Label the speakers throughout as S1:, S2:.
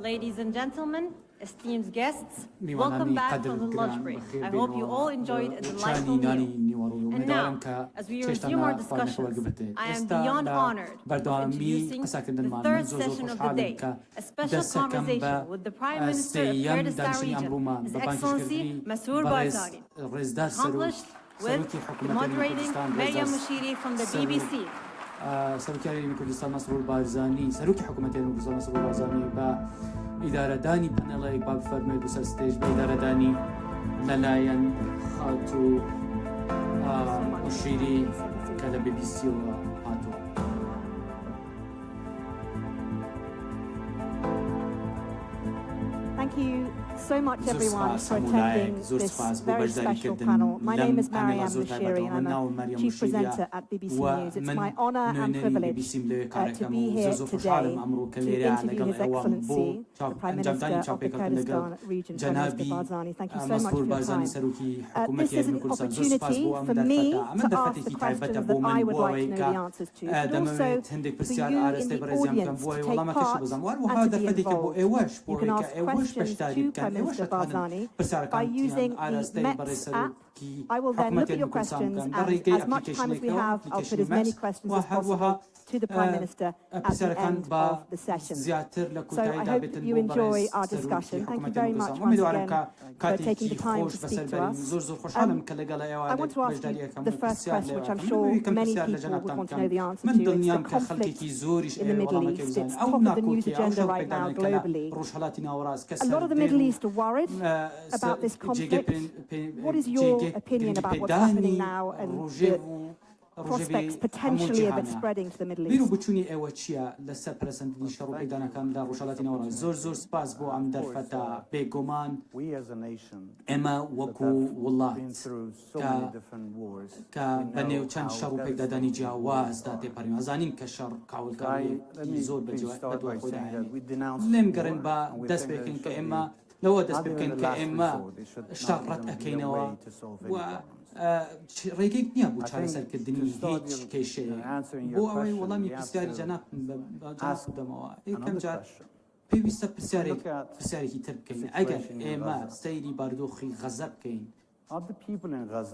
S1: Ladies and gentlemen, esteemed guests, welcome back from the lunch break. I hope you all enjoyed a delightful meal. And now, as we resume our discussions, I am beyond honored of introducing the third session of the day, a special conversation with the Prime Minister of Kurdistan region, His Excellency Masroor Barzani, accomplished with moderating Maryam Mushiri from the BBC.
S2: سروكي كردستان مسرور بارزاني سروكي حكومتين كردستان مسرور بارزاني با إدارة داني بانلاي باب فرمي بسر ستيج بإدارة داني للاين خاتو مشيري كذا بي بي سي وهاتو.
S3: Thank you so much, everyone, for attending this very special panel. My name is Maryam Mushiri, and I'm a chief presenter at BBC News. It's my honor and privilege to be here today to interview His Excellency, the Prime Minister of the Kurdistan region, Prime Minister Barzani. Thank you so much for your time. This is an opportunity for me to ask the questions that I would like to know the answers to, but also for you in the audience to take part and to be involved. You can ask questions to Prime Minister Barzani by using the MEPS app. I will then look at your questions, and as much time as we have, I'll put as many questions as possible to the Prime Minister at the end of the session. So I hope you enjoy our discussion. Thank you very much once again for taking the time to speak to us. I want to ask you the first question, which I'm sure many people would want to know the answer to. It's the conflict in the Middle East. It's top of the news agenda right now globally. A lot of the Middle East are worried about this conflict. What is your opinion about what's happening now and the prospects potentially of it spreading to the Middle East?
S4: We as a nation have been through so many different wars. Let me please start by saying that we denounce war and we think that
S2: لو دست بكين كائمة اشتغلت أكينوا وريكيك نيابو شارسل كدني هيج كيشة بو أوي والله ميبسياري جناب دموا كم جار بيويستا بسياري كتر بكين أجر إما سيري باردوخي غزة بكين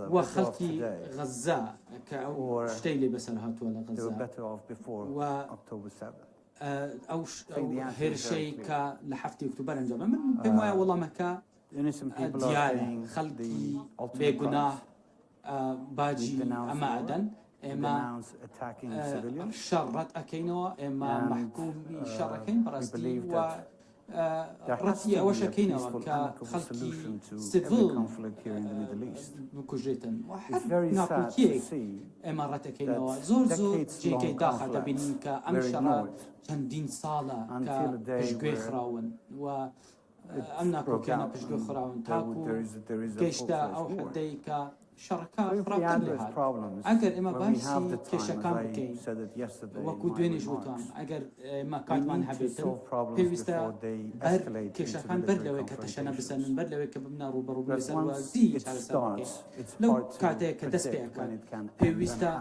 S2: وخلقي غزة كشتيلي بسرهات ولا غزة أو هيرشي كلحفتي أكتوبر إنجابا من بما والله مكا ديار خلقي بيجناه باجي أما أدن إما شرط أكينوا إما محكوم شركين براسدي و رأسي أوش أكينوا كخلقي سيفل بكوجيتن وحد ناكوكيك إما رأتكينوا زور جيكي داخل دبين كأمشرات چندین ساله که پشگوی خراون و امنا کوکیانا پشگوی خراون تاکو گشته او حدی که شرکا فراکن لحال اگر اما باشی کشکان بکین وکو دوینی جوتان اگر ما کاتمان حبیتن پیوسته بر کشکان بر لوی که تشنه بسنن بر لوی که بمنا رو برو بسن و زی چهار سن بکین لو کاته که دست بیاکن پیوسته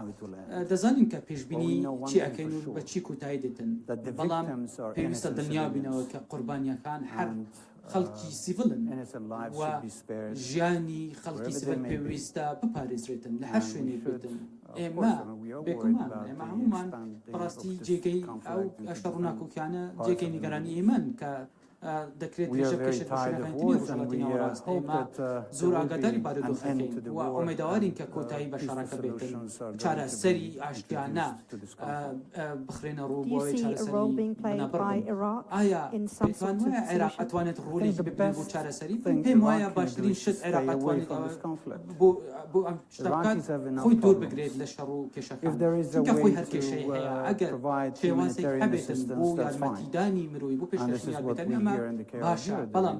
S2: دزانیم که پیش بینی چی اکنون و چی کتایی دیتن بلام پیوسته دنیا بینو که قربانی کان هر خلقی سیفلن و جانی خلقی سیفل پیوسته بپاریز ریتن لحر شوینی ریتن اما بکمان اما عموما براستی جیکی او اشتروناکو کانه جیکی نگرانی ایمان که دەکرێت پێشەکەشێت شوێنەکانی ڕۆژهەڵاتی ناوەڕاست ئێمە زۆر ئاگاداری بارودۆخەکەین و ئومێدەوارین کە کۆتایی بە شەڕەکە بێتن چارەسەری ئاشتیانە بخرێنە ڕوو بۆ چارەسەری بنەبڕ ئایا پێتوان وایە عێراق ئەتوانێت ڕۆڵێکی ببینێت بۆ چارەسەری پێم وایە باشترین شت عێراق ئەتوانێت بۆ ئەم شتە بکات خۆی دوور بگرێت لە شەڕ و کێشەکان چونکە خۆی هەر کێشەی هەیە ئەگەر شێوازێک هەبێتن بۆ یارمەتیدانی مرۆیی بۆ پێشکەشتنی بێتن باشا بەڵام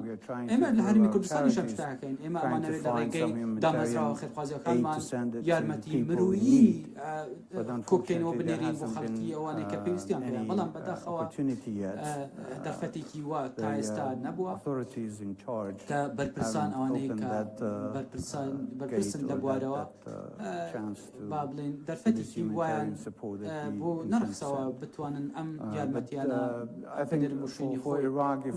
S2: ئێمە لە هەرمی کوردستانی شەم شتاکەین ئێمە ئەمانەوێت لە ڕێگەی دامەزراوە خێرخوازیەکانمان یارمەتی مرۆیی کۆبکەینەوە بنێرین بۆ خەڵکی ئەوانەی کە پێویستیان هەیە بەڵام بەداخەوە دەرفەتێکی وا تا ئێستا نەبووە کە بەرپرسان ئەوانەی کە بەرپرسن لە بوارەوە با بڵێن دەرفەتێکی وایان بۆ نەرخسەوە بتوانن ئەم یارمەتیانە بنێرن بۆ شوێنی خۆی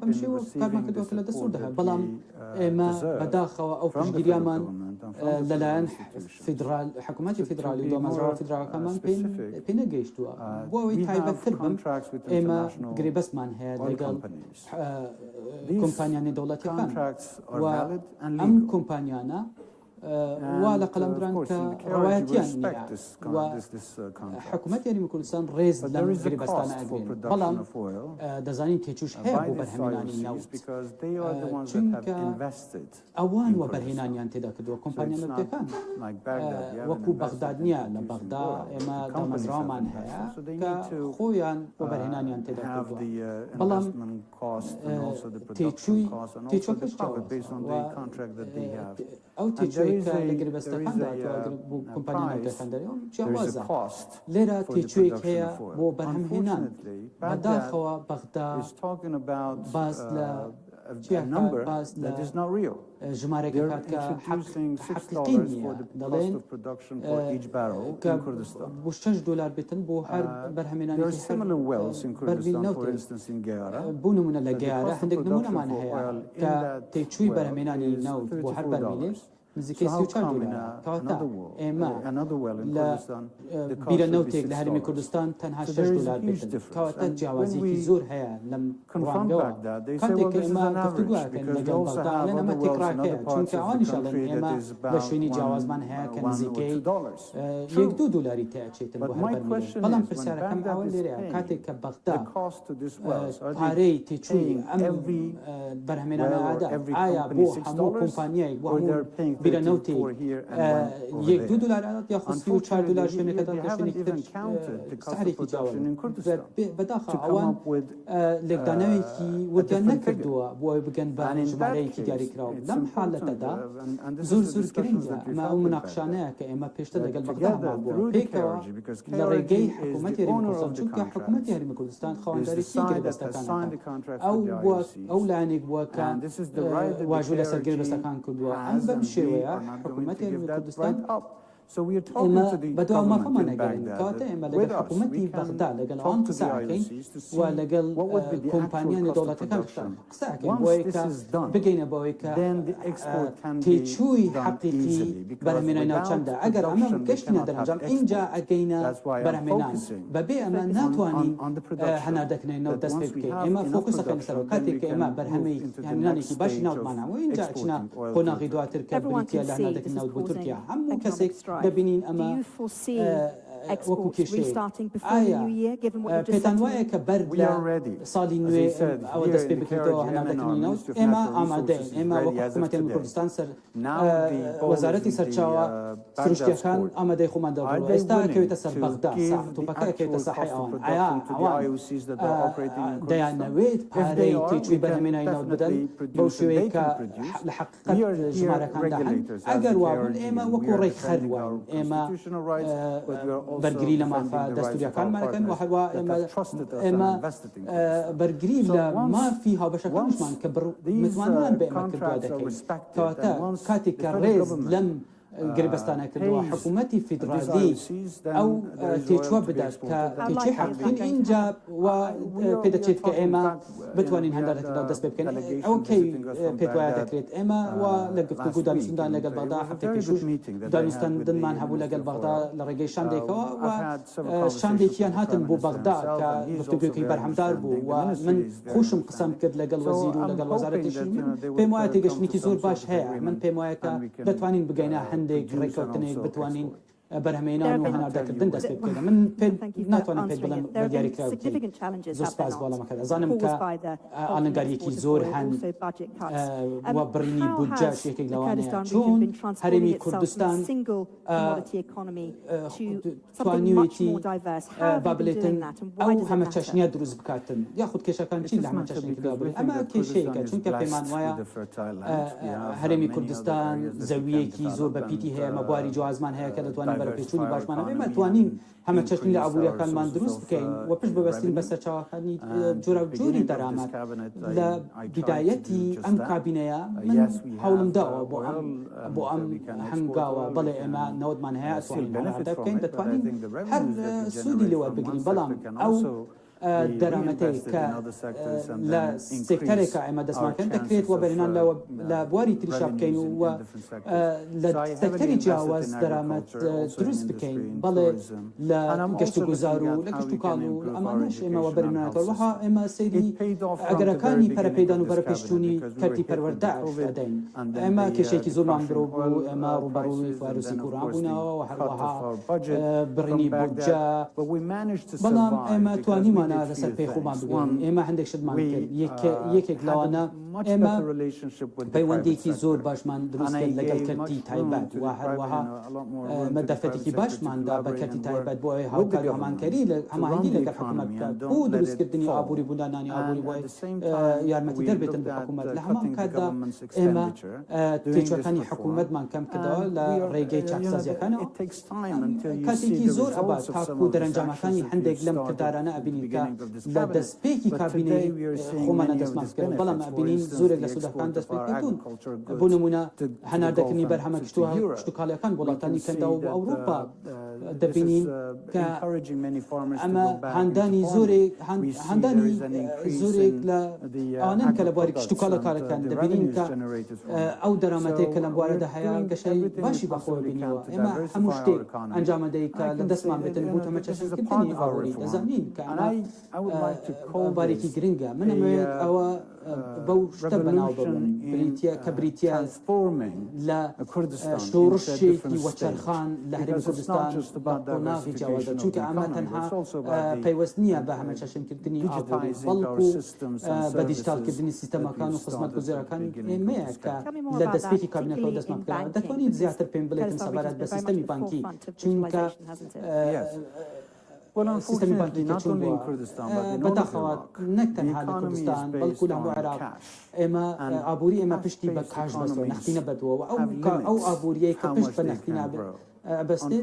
S2: بەمشێ و کارمان کردوکە لە دەستور دەهات بەڵام ئێمە بەداخەوە ئەو پشتگیریامان لەلایەن فیدرال حکوومەتی فیدرالی و دامەزراوە فیدراڵەکەمان پێ نەگەیشتووە بۆ ئەوەی تایبەتتر بم ئێمە گرێبەستمان هەیە لەگەڵ کۆمپانیانی دەوڵەتیەکان و ئەم کۆمپانیانە ولا قلم دران كروايتيان وحكومة يعني كردستان رئيس لم غربستان أجرين بلام دزانين تيجوش هي بو برهمناني نوت چونك أوان وبرهناني أنت ذاك دو كومبانيا مبتكان وكو بغداد نيا لبغداد إما دامزرامان هيا كخويان وبرهناني أنت ذاك دو بلام تيجوي كش أو تيجوي كالغربستان دا بو كومبانيا مبتكان داريهم جوازا ليرا تيجوي هي بو برهمنان بداخوا بغداد باز لا
S4: number that is not real. They're introducing $6 for the cost of production for each barrel in Kurdistan. There are similar wells in Kurdistan, for instance, in Geara. And the cost of production for oil in that well is $34. So how come in another well in Kurdistan, the cost would be $6? So there is a huge difference. And when we confront Baghdad, they say, well, this is an average, because we also have other wells in other parts of the country that is about $1 or $2. True. But my question is, when Baghdad is paying the cost to these wells, are they paying every well or every company $6, or they're paying $34 here and $1 over there? Unfortunately, they haven't even counted the cost of production in Kurdistan to come up with a different figure. And in that case, it's important, and this is the discussions that we've had that together through the KRG, because KRG is the owner of the contract, is the side that has signed the contract with the IOCs, and this is the right that the KRG has, and we are not going to give that right up. So we are talking to the government in Baghdad with us. We can talk to the IOCs to see what would be the actual cost of production. Once this is done, then the export can be done easily, because without production, we cannot have export. That's why I'm focusing on the production. That once we have enough production, then we can move into the next stage of exporting oil to
S3: Everyone can see this is causing economic strife. Do you foresee exports restarting before the new year, given what you just said?
S4: We are ready. As I said, here in the KRG, Ministry of Natural Resources is ready as of today. Now the ball is in the Baghdad court. Are they willing to give the actual cost of production to the IOCs that are operating in Kurdistan? If they are, we can definitely produce and they can produce. We are here regulators as the KRG. We are defending our constitutional rights, but we are
S2: برگری لما دستوری کار مالکن و هوا اما برگری لما فيها بشكلش مان كبر متوانان بما كدوا دكين كواتا كاتي كريز لم غربستان كدوا حكومتي فيدرالي او تيتشوا بدات كتيجي حقين انجا وبدتشيت كاما بتوانين هندرت دست بكن او كي بيتوا دكريت اما ولقف قدام السودان لقل بغداد حتى كيشوش دانستان دنمان هبو لقل بغداد لرجي شانديكا وشانديكيان هاتن بو بغداد كبفتو كي برهم دار بو ومن خوشم قسم كد لقل وزير ولقل وزارة الشيء بموايا تيجي زور باش هي من بموايا بتوانين بقينا هندك ريكوتنيك بتوانين برهمينان وهنا داك الدندس بكذا من ناتواني بيد بلن بدياري كراوتي زوس باز بالا ما كذا زانم كا أنا قاريكي زور هن وبريني بوجاش يكي لوانيا شون هرمي كردستان توانيويتي بابلتن أو هم تشنيا دروز بكاتن ياخد كيشا كان شيء لهم تشنيا كده أما كيشة كشون كبيمان ويا هرمي كردستان زاوية زور ببيتي هي مباري جوازمان هي كده تواني برپیچونی باشمانه بما توانیم همه چشمی لعبوری کان من درست بکن و پیش ببستیم بس چاکانی جورا جوری درآمد لبدایتی ام کابینه من حولم داو بو ام هنگاوا بله اما نود من هست و این هذا بکن توانیم هر سودی لو بگیریم بلام او
S4: دەرامەتەی کە لە سێکتەرێکە ئێمە دەستماکەن دەکرێت و بەرهێنان لە بواری تریشا بکەین و لە سێکتەری جیاواز دەرامەت دروست بکەین بەڵێ لە گەشت و گوزار و لە گشت و کاڵ و ئەمانەش ئێمەوە بەرهێنانەکەن وەها ئێمە سەیری ئەگەرەکانی پەرەپەیدان و بەرەپێشچوونی کەرتی پەروەردەعش دەدەین ئێمە کێشێکی زۆرمان درۆ بوو ئێمە ڕوبەڕووی فارسی کوڕان بوونەوە و هەروەها بڕینی بودجە بەڵام ئێمە توانیمانە لەسەر پێی خۆمان بگەین ئێمە هەندێک شتمان کرد یەکێک لەوانە ئێمە پەیوەندێکی زۆر باشمان دروست کرد لەگەڵ کەرتی تایبەت و هەروەها مەدەفەتێکی باشماندا بە کەرتی تایبەت بۆ ئەوەی هاوکاری و هەمانکاری هەماهەنگی لەگەڵ حکوومەت بکات بۆ دروستکردنی ئابووری بولانانی ئابووری وای یارمەتی دەربێتن بە حکوومەت لە هەمان کاتدا ئێمە تێچوەکانی حکوومەتمان کەم کردەوە لە ڕێگەی چاکسازیەکانەوە کاتێکی زۆر ئەبات تاکو و دەرەنجامەکانی هەندێک لەم کردارانە ئەبینین کە لە دەستپێکی کابینەی خۆمانە دەستمانکردن بەڵام ئەبینین زۆرێک لە سوودەکان دەستپێکردون بۆ نمونە هەناردەکردنی بەرهەمە کشتتوکاڵەکان وڵاتانی کەندا و ئەوروپا دەبینین کە ئەمە هەندانی زۆرێک لە ئەوانن کە لە بواری کشتتوکاڵە کارەکان دەبینین کە ئەو دەرامەتێک کە لەم بوارەدا هەیە گەشەی باشی بەخۆوە بینەوە ئێمە هەموو شتێک ئەنجامەدەی کە لە دەستمان بێتن بۆ تەمە چەشکردنی ئاوەری دەزانین کە ئەمە بارێکی گرنگە من ئەمەوێت ئەوە بەو شتە بەناو ببن کە بریتە لە شۆڕشێکی وەچەرخان لە هەرێمی کوردستان قۆناغی جیاوازە چونکە ئەمە تەنها پەیوەست نییە بە هەمە چەشنکردنی ئابووری بەڵکو بە دیجیتالکردنی سیستەمەکان و خزمەتگوزێرەکان ئێمەیە کە لە دەستپێکی کابینەکەەوە دەستمان بکەن دەتوانیت زیاتر پێم بڵێتن سەبارەت بە سیستەمی بانکی چونکە سیستەمی بانکی بەداخەوە نەک تەنها لە کوردستان بەڵکو لە هەموو عێراق ئێمە ئابووری ئێمە پشتی بە کاژ بەستەوە نەختی نەبەتەوە ئەو ئابووریەی کە پشت بە نەختی نابێت بەستێ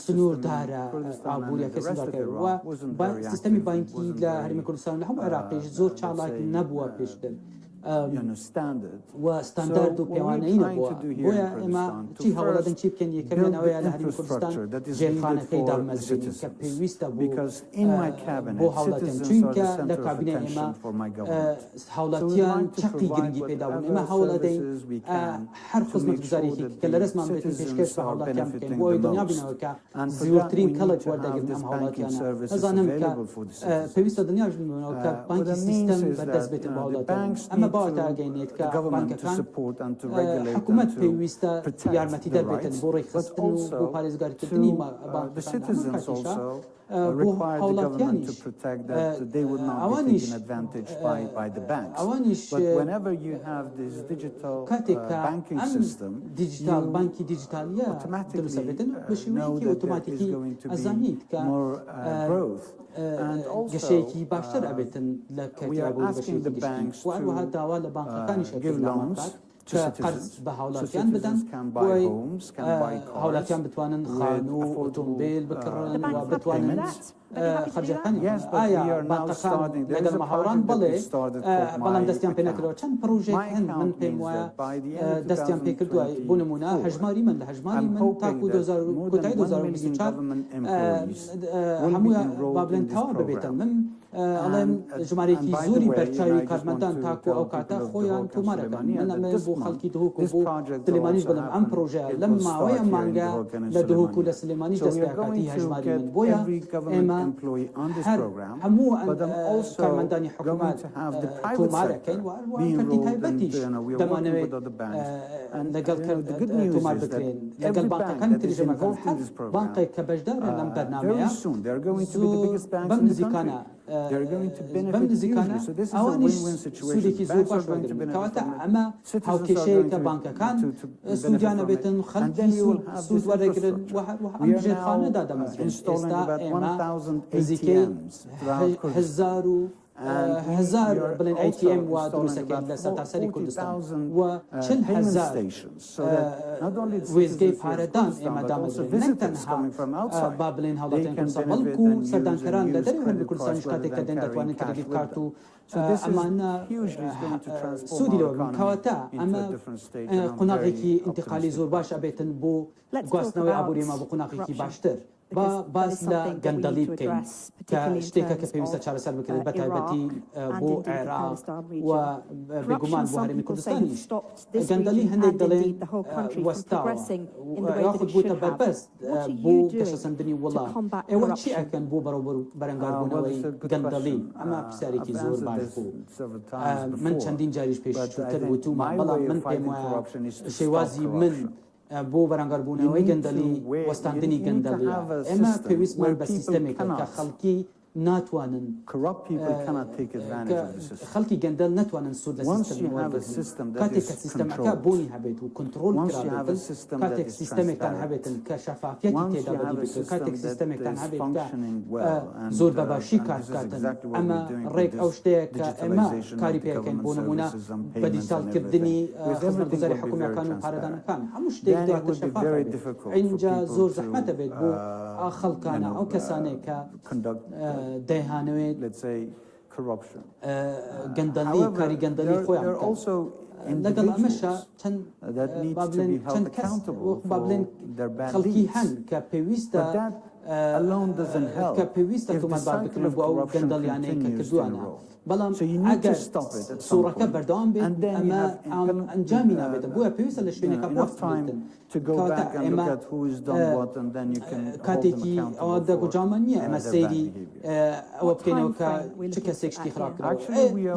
S4: سنووردارە ئابوووریەکە سنووردارکەوە و سیستەمی بانکی لە هەرێمی کوردستان لە هەموو عێراقیش زۆر چاڵاک نەبووە پێشتر و ستاندارد و پێوانەی نەبووە بۆیە ئێمە چی هەوڵەدەن چی بکەین یەکەمێن ئەوەیە لە هەرێمی کوردستان جێلخانەکەی دامەزرێنین کە پێویستە بۆ هەوڵەتێن چونکە لە کابینە ئێمە هەوڵەتیان چەقی گرنگی پێدابوون ئێمە هەوڵ ئەدەین هەر خزمەتگوزارێکی کە لە دەستمان بێتن پێشکەش بە هەوڵەتیان بکەین بۆ ئەوەی دڵنیا بینەوە کە زیاترین کەڵک وەردەگرن ئەم هەوڵەتیانە نەزانم کە پێویستە دڵنیاش بینەوە کە بانکی سیستەم بەردەست بێتن بە هەوڵەتیان ئەمە باوەتاگەینێت کە بانکەکان حکوومەت پێویستە یارمەتی دەربێتن بۆ ڕێکخستن و بۆ پارێزگارکردنی بۆ هەوڵاتیانیش کاتێک کە ئەم دیجیتال بانکی دیجیتالیە دروستەبێتن بە شێوەیەکی ئۆتۆماتیکی ئەزانیت کە گەشەیەکی باشتر ئەبێتن لە کاتیابوو بەشێکی گشتی و هەروەها داوا لە بانکەکانی شەکردمان بکات کە قەرز بە هاوڵاتیان بدەن بۆی هاوڵاتیان بتوانن خان و ئۆتۆمبیل بکڕن و بتوانن خەرجەکانی ئایا بانکەکان لەگەڵ هاوڕان بڵێ بەڵام دەستیان پێ نەکردەوە چەند پرۆژێک هەن من پێم وایە دەستیان پێ کردووە بۆ نمونە هەژماری من لە هەژماری من تاکو کۆتایی 2024 هەموویە با بڵێن تەواو ببێتن من ئەڵێم ژمارەیەکی زۆری بەرچاوی کارمەندان تاکو ئەو کاتە خۆیان تۆمارەکەن من ئەمە بۆ خەڵکی دهۆک و بۆ سلێمانیش بڵێم ئەم پرۆژەیە لەم ماوەی ئەم مانگە لە دهۆک و لە سلێمانیش دەستپێکاتی هەژماری من بۆیە ئێمە هەموو کارمەندانی حکوومەت تۆمارەکەین و کەرتی تایبەتیش دەمانەوێت لەگەڵ تۆمار بکرێن لەگەڵ بانکەکانی تریژەمەکان هەر بانقێک کە بەشدارە لەم بەرنامەیە بەم نزیکانە بەم نزیکانە ئەوانیش سوودێکی زۆر باش وەرگرن کەواتە ئەمە هاوکێشەیە کە بانکەکان سوودیانە بێتن خەڵکی سوود وەرەگرن و ئەم ژێرخانەدا دەمەزرێن ئێستا ئێمە نزیکەی هزار بڵێن ATM وا دروستەکەن لە سەرتاسەری کوردستان و 40,000 وێزگەی پارەدان ئێمە دامەزرێن نەک تەنها با بڵێن هەوڵاتیان کوردستان بەڵکو سەردانکەران لە دەروی هەرێمی کوردستانیش کاتێک کە دێن دەتوانن کردیت کارت و ئەمانە سوودی لەوە بن کەواتە ئەمە قۆناغێکی ئینتقالی زۆر باش ئەبێتن بۆ گواستنەوەی ئابووری ئێمە بۆ قۆناغێکی باشتر
S3: because that is
S2: باس لا
S3: something that we
S2: گەندەڵی
S3: need to
S2: بکەین
S3: address,
S2: کە
S3: particularly in
S2: شتێکە کە
S3: terms
S2: پێویستە
S3: of
S2: چارەسەر بکرێت بە
S3: Iraq
S2: تایبەتی
S3: and
S2: بۆ
S3: indeed the
S2: عێراق
S3: Kurdistan
S2: و
S3: region.
S2: بێگومان
S3: Corruption,
S2: بۆ
S3: some
S2: هەرێمی
S3: people say,
S2: کوردستانیش
S3: has stopped this
S2: گەندەڵی
S3: region
S2: هەندێک
S3: and
S2: دەڵێن
S3: indeed the whole country from
S2: وەستاوە
S3: progressing in the way that
S2: یاخود
S3: it
S2: بووتە
S3: should have.
S2: بەرپەست
S3: What are
S2: بۆ
S3: you doing
S2: گەشەسەندنی
S3: to
S2: وڵات
S3: combat
S2: ئێوە چی
S3: corruption?
S2: ئەکەن بۆ بەرەنگاربوونەوەی گەندەڵی ئەمە پرسیارێکی زۆر باش بوو من چەندین جاریش پێشتر وتومە بەڵام من پێم وایە شێوازی من بۆ بەرەنگاربوونەوەی گەندەڵی وەستاندنی گەندەڵیە ئێمە پێویستمان بە سیستەمێکە کە خەڵکی ناتوانن خەڵکی گەندەل ناتوانن سوود لە سیستەمی کاتێک کە سیستەمەکە بۆنی هەبێت و کنترۆل کرابێتن کاتێک سیستەمێکتان هەبێتن کە شەفافیەتی تێدا بەدی بکرێت کاتێک سیستەمێکتان هەبێت کە زۆر بەباشی کار بکاتن ئەمە ڕێک ئەو شتەیە کە ئێمە کاری پێەکەین بۆ نمونە بە دیجیتالکردنی خزمەتگوزاری حکوومیەکان و پارەدانەکان هەموو شتێک دواتر شەفاف بێت اینجا زۆر زەحمەتە بێت بۆ خەڵکانە ئەو کەسانێک کە دەیهانەوێت گەندەڵی کاری گەندەڵی خۆیان لەگەڵ ئەمەشە چەند کەس با بڵێن خەڵکی هەن کە پێویستە کە پێویستە تۆمەتبار بکرێن بۆ ئەو گەندەڵیانەیە کە کردووانە بەڵام ئەگەر سوورەکە بەردەوام بێت ئەمە ئەنجامی نابێتە بۆیە پێویستە لە شوێنێکە بۆفتن کاتە ئێمە کاتێکی ئەوە دەگوجامە نییە ئەمە سەیری ئەوە بکەینەوە کە چ کەسێک شتی خراپکردەوە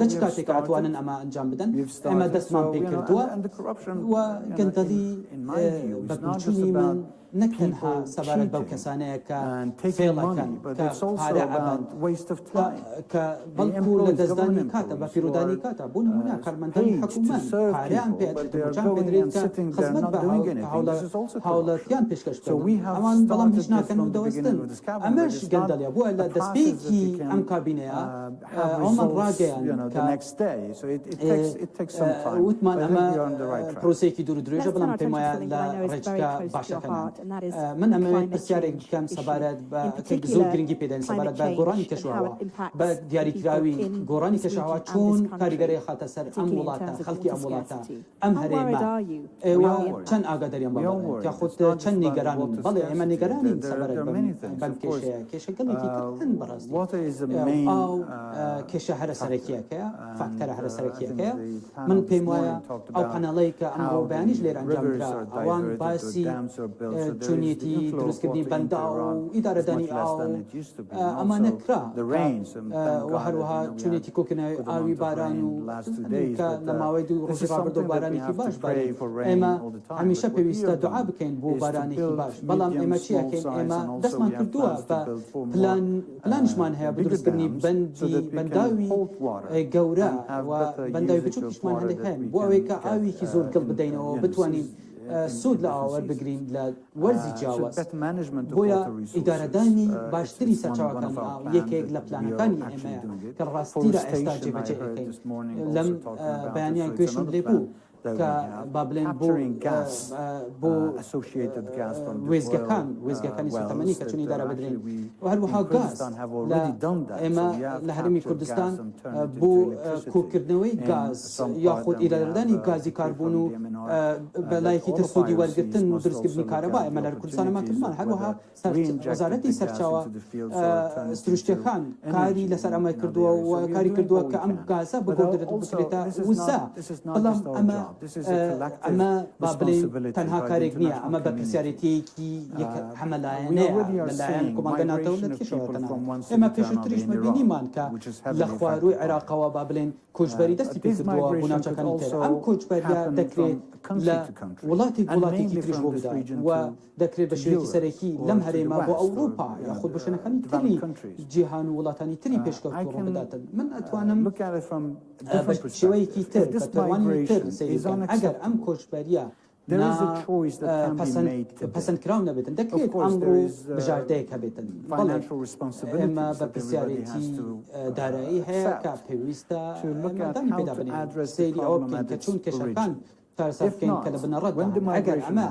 S2: لە چ کاتێک ئەتوانن ئەمە ئەنجام بدەن ئێمە دەستمان پێ کردووە و گەندەڵی بەپیچوونی من نەک تەنها سەبارەت بەو کەسانەیە کە فێڵەکەن کە پارە ئەبەن کە بەڵکو لە دەستدانی کاتە بە پیرۆدانی کاتە بۆ نمونە کارمەندانی حکوومەت پارەیان پێچان پێدرێت کە خزمەت بە هاوڵاتیان پێشکەش ئەوان بەڵام هیچ ناکەن و دەوەستن ئەمەش گەندەڵیە بۆ لە دەستپێکی ئەم کابینەیە ئەومان ڕاگەیان وتمان ئەمە پرۆسەیەکی دوور درێژە بەڵام پێم وایە لە ڕێچکە باشەکەن من ئەمەوێت پرسیارێک بکەم سەبارەت بە زۆر گرنگی پێدەن سەبارەت بە گۆڕانی کەشەوە بە دیاریکراوی گۆڕانی کەشەوە چۆن کاریگەری خاتە سەر ئەم وڵاتە خەڵکی ئەم وڵاتە ئەم هەرێمە ئێوە چەند ئاگاداریان بە کە خۆت چەند نیگەرانن بەڵێ ئێمە نیگەرانین سەبارەت بەم کێشەیە کێشەگەڵێکی تەن بەڕاستی ئەو کێشە هەرە سەرەکیەکەیە فاکتەرە هەرە سەرەکیەکەیە من پێم وایە ئەو پەنەڵەی کە ئەمڕۆ بەیانیش لێرە ئەنجام درا ئەوان باسی چۆنیەتی دروستکردنی بەندا و ئیدارەدانی ئاو ئەمە نەکرا و هەروەها چۆنیەتی کۆکردنەوەی ئاوی باران و کە لە ماوەی دوو ڕۆژی ڕابردۆ بارانێکی باش بارێ ئێمە هەمیشە پێویستە دوعا بکەین بۆ بارانێکی باش بەڵام ئێمە چیەکەین ئێمە دەستمان کردووە بە پلانیشمان هەیە بە دروستکردنی بەنداوی گەورە و بەنداوی بچووکیشمان هەندێک هەیە بۆ ئەوەی کە ئاوێکی زۆر گەڵ بدەینەوە بتوانین سود لە ئاوە بگرین لە وەرزی جیاواز بۆیە ئیدارەدانی باشتری سەرچاوەکان یەکێک لە پلانەکانی ئێمەیە کە ڕاستی لە ئێستا جێبەجێ ئەەکەین لەم بەیانیان گوێشم لێ بوو کە با بڵێن بۆ وێزگەکانی سوتەمەنی کە چون ئیدارە بدرێن و هەروەها گاز ئێمە لە هەرمی کوردستان بۆ کۆکردنەوەی گاز یاخود ئیدارەدانی گازی کاربوون و بەلایەکی تر سوودی وەرگرتن و دروستکردنی کارەبا ئێمە لە کوردستانەمان کردمان هەروەها وەزارەتی سەرچاوە سروشتیەکان کاری لەسەر ئەمە کردووە و کاری کردووە کە ئەم گازە بکرێتە وزە بەڵام ئەمە با بڵێن تەنها کارێک نییە ئەمە بە پرسیارەتیەکی هەمەلایەنەیە لەلایەن کۆمەڵگە ناتەوە لە کێشەوە ئێمە پێشتریش مەبینیمان کە لە خواروی عێراقەوە با بڵێن کۆچبەری دەستی پێکردووە بۆ ناوچەکانی تر ئەم کۆچبەریە دەکرێت لە وڵاتێکی تریش بۆ بدات و دەکرێت بە شێوەیەکی سەرەکی لەم هەرێمە بۆ ئەوروپا یاخود بە شوێنەکانی تری جیهان و وڵاتانی تری پێشکەوت ڕۆ بداتن من ئەتوانم بە شێوەیەکی تر بە تەوانی تر سەیری بکەم ئەگەر ئەم کۆچبەریە پەسەندکراو نەبێتن دەکرێت ئەمڕۆ بژاردەیەک هەبێتن ئێمە بە پرسیارەتی دارایی هەیە کە پێویستە دامی پێدا بنێن سەیری ئەوە بکەین کە چون کێشەکان چارەسەر بکەین کە لە بنەڕەت ئەگەر ئەمە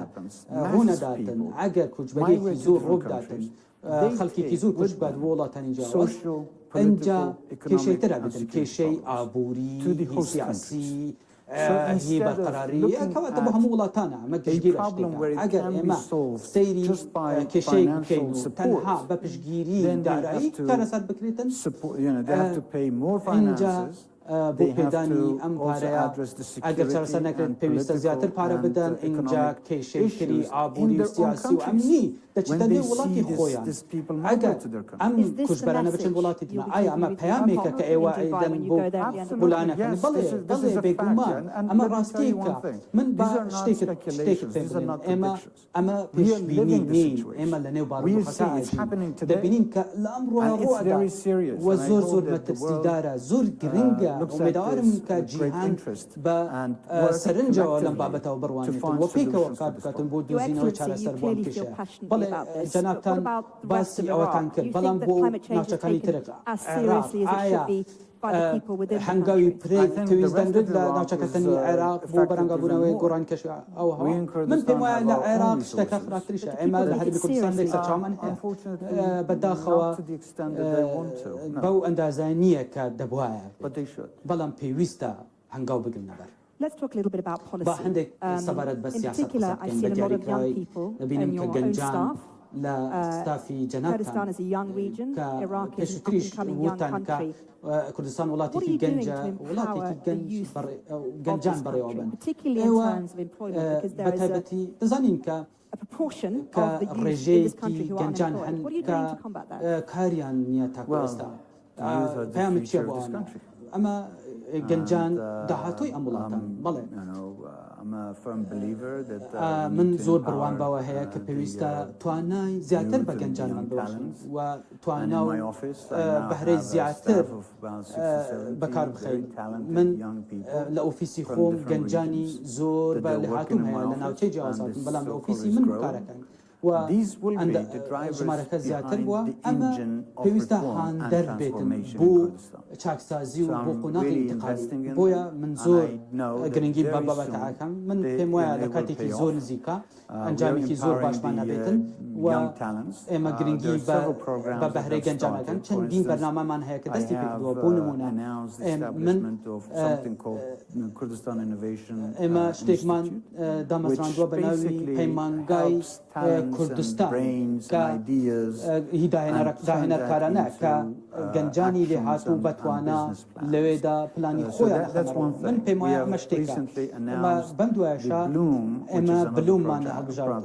S2: ڕوونەداتن ئەگەر کوچبەریەکی زۆر ڕۆبداتن خەڵکێکی زۆر کوچ بات بۆ وڵاتانی جیاواز ئەنجا کێشەی ترە بێتن کێشەی ئابووری سیاسی
S4: هي برقرارية كواتب هم ولاطانا ما تشجير أجر إما سيري كشيء كينو تنها ببشجيري داري كان صار بكريتن إنجا بوبيداني أمباريا أجر شرسنا نكرت بيوست زيادة بارا بدن إنجا كشيء كري عبوري سياسي وأمني تجدني ولاتي خويا أجر أم كشبرنا بتشن ولاتي دنا أي أما بيامك كأيوا إذن بولانا كن بلي بيكوما أما راستيكا من شتيك أما بيشبيني أما لنيو بارو خسائر دبينين كالأمر روعدا وزور متبسيدارا زور جرينجا ومدارم كجيهان بسرنجا ولم بابتا وبروانيتون وفيك وقاب كاتن بودو زينا وشارة سربوان كشا بل جنابتان باسي أوتان كر بلان بو ناشكاني ترك عراق آيا هنگاوی پرید تویزدن رد لناچکتنی عراق بو برانگا بونوی گوران کش او هوا من پیمویا لعراق شتکا خراتریشه اما لحد بکردستان دیکسا چامان بداخوا بو اندازانیه که دبوایا بلان پیویستا هنگاو بگل نبر
S3: Let's talk a little bit about policy.
S4: in
S3: particular, I see a lot of young people and your own staff. Kurdistan is a young region. Iraq is an up-and-coming young country. What are you doing to empower the youth of this country, particularly in terms of employment, because there is a proportion of the youth in this country who are unemployed. What are you doing to combat that?
S4: Well, گنجان دهاتوی امولاتان بله من زور بروان باوه هيا كبيوستا تواناي زياتر بگنجان من بوشن و تواناو بهري زياتر بكار بخير من لأوفيسي خوم گنجاني زور بلحاتم هيا لناوچه جوازاتم بلام لأوفيسي من بكاركن و عند جمارك زياتر بوا أما بيوستا هان دربيتن بو چاكسازي و بو قناقي انتقالي بويا من زور گرنگي بابا بتاعكم من بيمويا لكاتي كي زور نزيكا انجامي كي زور باشمانا بيتن و اما گرنگي ببهري گنجانا كان چندين برنامه من هيا كدستي بيدوا بو نمونا من اما شتيك من دامسراندوا بناوي پيمانگاي كردستان كهداهنر كارانه كجنجاني لهاتو بتوانا لويدا بلاني خويا من بيمويا مشتيكا اما بمدواشا اما بلوم من هبجار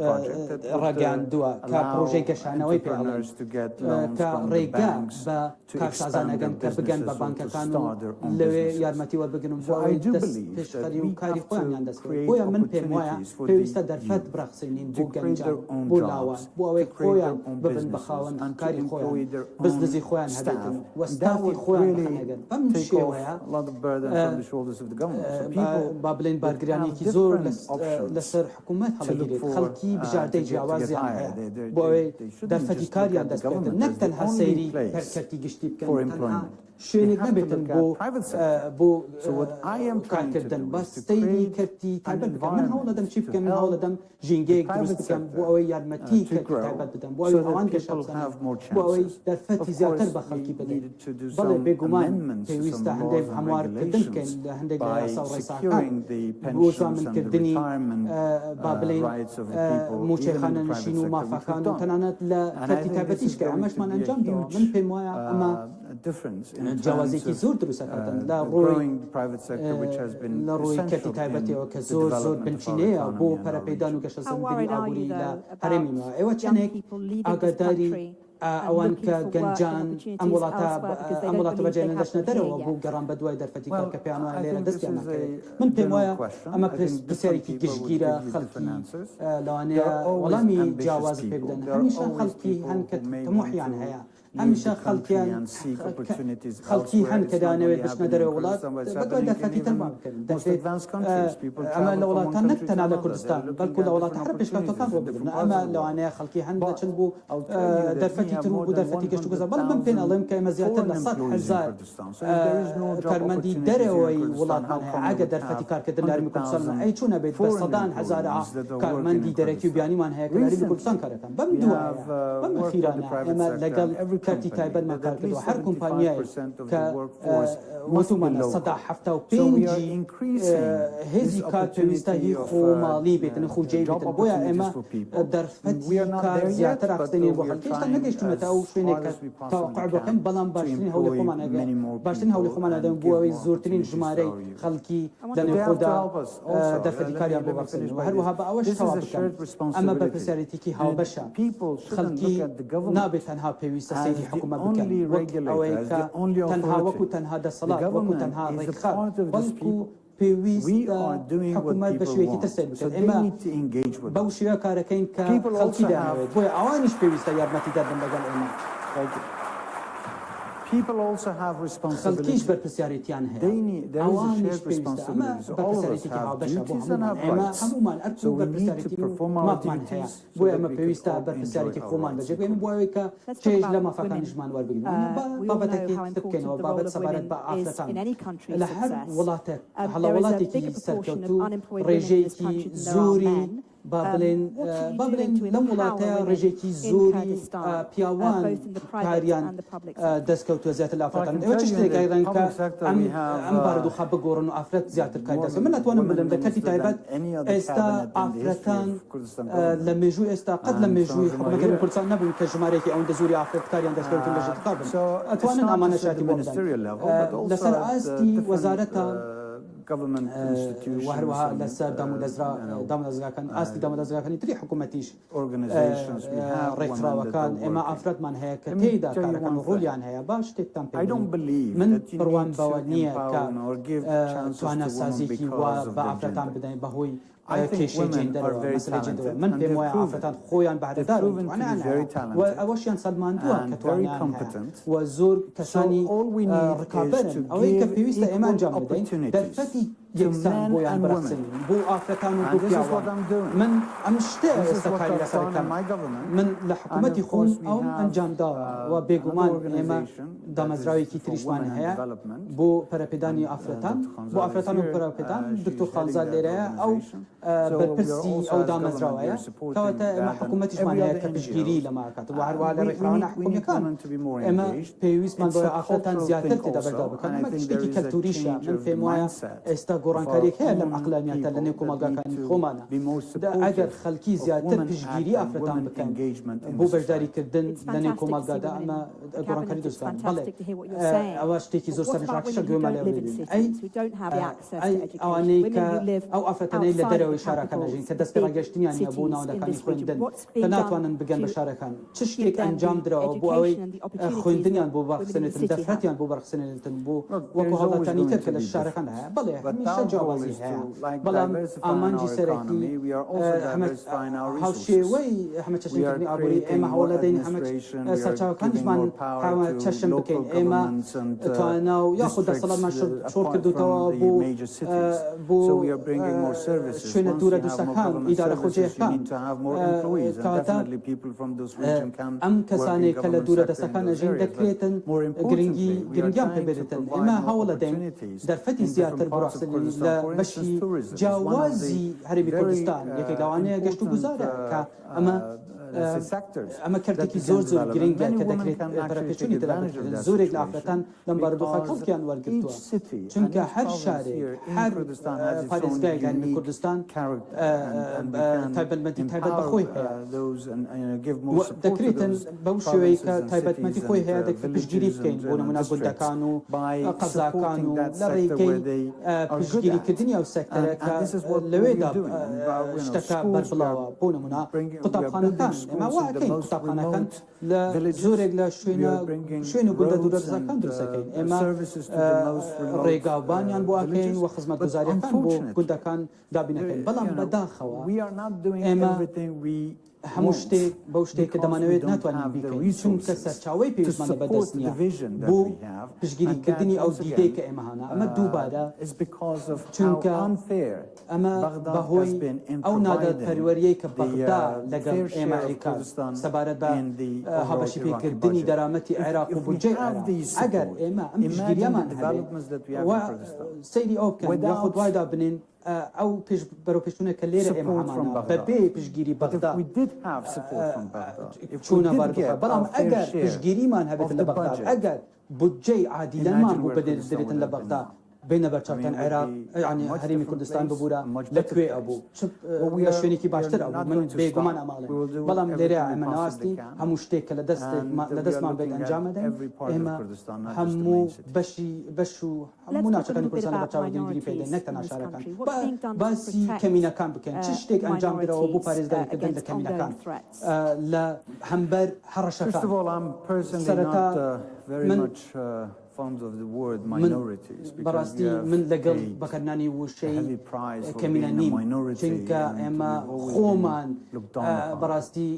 S4: راجان دوا كبروجي كشانوي بيعلن كريقا بكاسازانغان كبغان ببانكا كانوا لوي يارمتي وبغنم بوي دس تشخري وكاري خويا ياندس بويا من بيمويا بيوستا درفت برخصينين بو گنجان بو لاوان بو اوي خويا ببن بخاون كاري خويا بزدزي خويا هديتن وستافي خويا بخنگن بمشي ويا بابلين بارگراني كي زور لسر حكومات هلگيريت خلقي بجاردي جاوازي عنها بو اوي درفتي كاريان دست بيتن نكتن هالسيري بركتي گشتي بكن تنها شوينك نبيتن بو كاركردن بس تيري كرتي تايبت بكن من هولا دم شيف كم من هولا دم جينجيك درست بكن بو اوي يارمتي كرتي تايبت بدن بو اوي هوان كشبسن بو اوي درفتي زيادر بخلقي بدن بله بيقومان بيويستا هندي هموار كردن كن هندي لأسا ورساكات بوزا من كردني بابلين موشي خانا نشينو ما فاكانو تنانت لكرتي تايبتيش كعمش من انجام دو من بيمويا اما جوازي كي زور دروسا كاتن لا روي كرتي تايبتي وكزور بنشينيا بو برا بيدانو كشزن بني عبوري لا هرمي ما ايوه چنك اقداري اوان كجنجان امولاتا بجاين لشنا دروا بو قران بدواي درفتي كبيانو علينا دستيانا من بيمويا اما بسياري كي جشجيرا خلقي لوانيا ولامي جواز بيبدن هميشا خلقي هنك طموح يعني هيا هميشه خلقي هن كدانوي بشنا دروا ولاد بدواي درفتي تنبام كردن اما لولاتان نكتن على كردستان بل كل ولات حربش كتوكان وبدنا اما لوانيا خلقي هن بچن بو درفتي ترو بو درفتي كشتو كذا بل من بين علم كما زياتر لصد حزار كرمندي دروي ولات منها عقد درفتي كار كدن لارمي كردستان اي چونه بيت بصدان حزار كرمندي دركي بياني من هيك لارمي كردستان كارتن بمدوا بم خيرانا اما لقل کاتی تایبەت ماکار کردووە هەر کۆمپانیایەک کە وتومانە سەدا حەفتا و پێنجی هێزی کار پێویستە هی خۆماڵی بێتن خۆجێی بێتن بۆیە ئێمە دەرفەتی کار زیاتر ئاخستێنێ بۆ خەڵکی هێشتا نەگەیشتومەتە ئەو شوێنێک کە تەوەقع بکەن بەڵام باشترین هەوڵی خۆمان باشترین هەوڵی خۆمان ئەدەن بۆ ئەوەی زۆرترین ژمارەی خەڵکی لەنێو خۆدا دەرفەتی کاریان بۆ بەخسێنن و هەروەها بە ئەوەش تەوا بکەن ئەمە بەرپرسیارەتێکی هاوبەشە خەڵکی نابێت تەنها پێویستە سەیری حکومەت بکەن وەک ئەوەی کە تەنها وەکو تەنها دەسەڵات وەکو تەنها ڕێکخات بەڵکو پێویستە حکومەت بە شوێکی تر سەر بکەن ئێمە بەو شێوە کارەکەین کە خەڵکی دەناوێت بۆیە ئەوانیش پێویستە یارمەتیدەر بن لەگەڵ ئێمە خەڵکیش بەرپرسیارەتیان هەیە ئەوانیش پێویستە ئەمە بەرپرسیارەتێکی هاوبەشە بۆ ئێمە هەمومان ئەرچ و بەرپرسیارەتی ماپمان هەیە بۆیە ئەمە پێویستە بەرپرسیارەتی خۆمان بەجێ بێنین بۆ ئەوەی کە چێژ لە مافەکانیشمان وەربگرین بابەتێکی تر بکەینەوە بابەت سەبارەت بە ئافرەتان لە هەر وڵاتێک هەڵەوڵاتێکی سەرکەوتوو ڕێژەیەکی زۆری با بڵێن لەم وڵاتەیە ڕێژێکی زۆری پیاوان کاریان دەستکەوتووە زیاتر لە ئافرەتان ئێوە چ شتێکیان کە ئەم بارودۆخە بگۆڕن و ئافرەت زیاتر کاری دەستکەوت من ناتوانم بڵێم لە کەتی تایبەت ئێستا ئافرەتان لە مێژووی ئێستا قەت لە مێژووی حکومەتی کوردستان نەبوون کە ژمارەیەکی ئەوەندە زۆری ئافرەت کاریان دەستکەوتن لە ژێر کار بن ئەتوانن ئامانەشاتی بۆ بدەن لەسەر ئاستی وەزارەتە وهروها لەسەر دامودەزگاکان ئاستی دامودەزگاکانی تری حکوومەتیش ڕێکخراوەکان ئێمە ئافرەتمان هەیە کە تێیدا کارەکان و ڕۆلیان هەیە باش شتێکتان پێ من بڕوان بەوە نییە کە توانە سازێکی وا بە ئافرەتان بدەین بەهۆی کێشەی جێندەرەوە مەسەلەی جێندەرەوە من پێم وایە ئافرەتان خۆیان بەهرەدار و ئەوەشیان سەلماندووە کە توانیان هەیە و زۆر کەسانی ڕکابەرن ئەوەی کە پێویستە ئێمە ئەنجام بدەین دەرفەتی یەکسان بۆیان بەرەخسێنین بۆ ئافرەتان و بۆ پیاوان من ئەم شتە ئێستا کاری لەسەرەکەم من لە حکوومەتی خۆم ئەو ئەنجامداوە و بێگومان ئێمە دامەزراوێکی تریشمان هەیە بۆ پەرەپێدانی ئافرەتان بۆ ئافرەتان و پەرەپێدان دکتۆر خاڵزاد لێرەیە ئەو بەرپرسی ئەو دامەزراوەیە کەواتە ئێمە حکوومەتیشمان هەیە کە پشتگیری لەماکات و هەروەها لە ڕێکخراوە حکوومیەکان ئێمە پێویستمان بۆ ئافرەتان زیاتر تێدا بەردەوام بکەن ئەمە شتێکی کەلتوریشە من پێم وایە ئێستا گۆڕانکاریێک هەیە لەم عەقلانیەتە لە نێو کۆمەلگاکانی خۆمانە ئەگەر خەڵکی زیاتر پشتگیری ئافرەتان بکەن بۆ بەشداریکردن لە نێو کۆمەلگادا ئەمە گۆڕانکاری دروستکەن بەڵێ ئەوە شتێکی زۆر سەرنجڕاکێشە گوێمان لێ ببینین ئەوانەی کە ئەو ئافرەتانەی لە دەرەوەی شارەکان ئەژین کە دەست پێ ڕاگەشتنیان نیە بۆ ناوەندەکانی خوێندن کە ناتوانن بگەن بە شارەکان چ شتێک ئەنجام درراوە بۆ ئەوەی خوێندنیان بۆ بەخسێنێتن دەفرەتیان بۆ بەرخسێنێتن بۆ وەکو هەڵاتانی تر کە لە شارەکان هەیە بەڵێ هەمیشە جیاوازی هەیە بەڵام ئامانجی سەرەکی هاوشێوەی هەمە چەشنکردنی ئابووری ئێمە هەوڵ دەین هەمە سەرچاوەکانیشمان چەشن بکەین ئێمە توانە و یاخود دەسەڵاتمان شۆڕ کردوتەوە بۆ شوێنە دوورە دووسەکان ئیدارە خۆجێیەکان کەواتە ئەم کەسانێک کە لە دوورە دەستەکان ئەژین دەکرێتن گرنگیان پێبێتن ئێمە هەوڵ دەین دەرفەتی زیاتر بڕاستنین لە بەشی جیاوازی هەرێمی کوردستان یەکێک لەوانەیە گەشت و گوزارە کە ئەمە کردێکی زۆر گرنگە کە دەکرێت بەرەپێچوونی دەرابێتن زۆرێک لە ئافرەتان لەم بارودۆخە کەڵکیان وەرگرتووە چونکە هەر شارێک هەر پارێزگایەک هەرێمی کوردستان تایبەتمەندی تایبەت بەخۆی هەیە دەکرێتن بەو شێوەیە کە تایبەتمەندی خۆی هەیە دەکرێت پشتگیری بکەین بۆ نمونە گوندەکان و قەزاکان و لە ڕێگەی پشتگیریکردنی ئەو سەکتەرە کە لەوێدا شتەکە بەربڵاوە بۆ نمونە قوتابخانەکان ئێمە واکەین قوتابخانەکان لە زۆرێک لە شوێن و گوندە دوورەدەستەکان دروستەکەین ئێمە ڕێگاوبانیان بۆ ئاکەین و خزمەتگوزاریەکان بۆ گوندەکان دابینەکەین بەڵام بەداخەوە ئێمە هەموو شتێک بەو شتێک کە دەمانەوێت ناتوانین بیکەین چونکە سەرچاوەی پێویستمانە بەدەست نییە بۆ پشتگیریکردنی ئەو دیدەی کە ئێمە هەنا ئەمە دووبارە چونکە ئەمە بەهۆی ئەو نادەپەروەریەی کە بەغدا لەگەڵ ئێمەریکا سەبارەت بە هەبەشی پێکردنی دەرامەتی عێراق و بودجەی ئەگەر ئێمە ئەم پشتگیریەمان هەبێت و سەیری ئەو بکەن یاخود دوایدا بنین ئەو بەرەوپێشونە کە لێرە ئێمە هەمانە بەبێ پشگیری بەغدا چوونە بەردوخە بەڵام ئەگەر پشگیریمان هەبێت لە بەغدا ئەگەر بودجەی عادیلەمان بوو بدرێتن لە بەغدا بینە بەرچاوتان عێراق ینی هەرێمی کوردستان ببوورە لەکوێ ئەبوو لە شوێنێکی باشتر ئەبوو من بێگومان ئەماڵێ بەڵام لێرە ئێمە ناواستی هەموو شتێک کە لە دەستمان بێت ئەنجامەدەین ئێمە هەموو بەش و هەموو ناوچەکانی کوردستان لە بەرچاوی گرنگیری پێدەین نەک تەنها شارەکان باسی کەمینەکان بکەین چ شتێک ئەنجام درەوە بۆ پارێزگاریکردن لە کەمینەکان لە هەمبەر هەڕەشەکان سەرەتا من بەڕاستی من لەگەڵ بەکارنانی وشەی کەمینە نیم چونکە ئێمە خۆمان بەڕاستی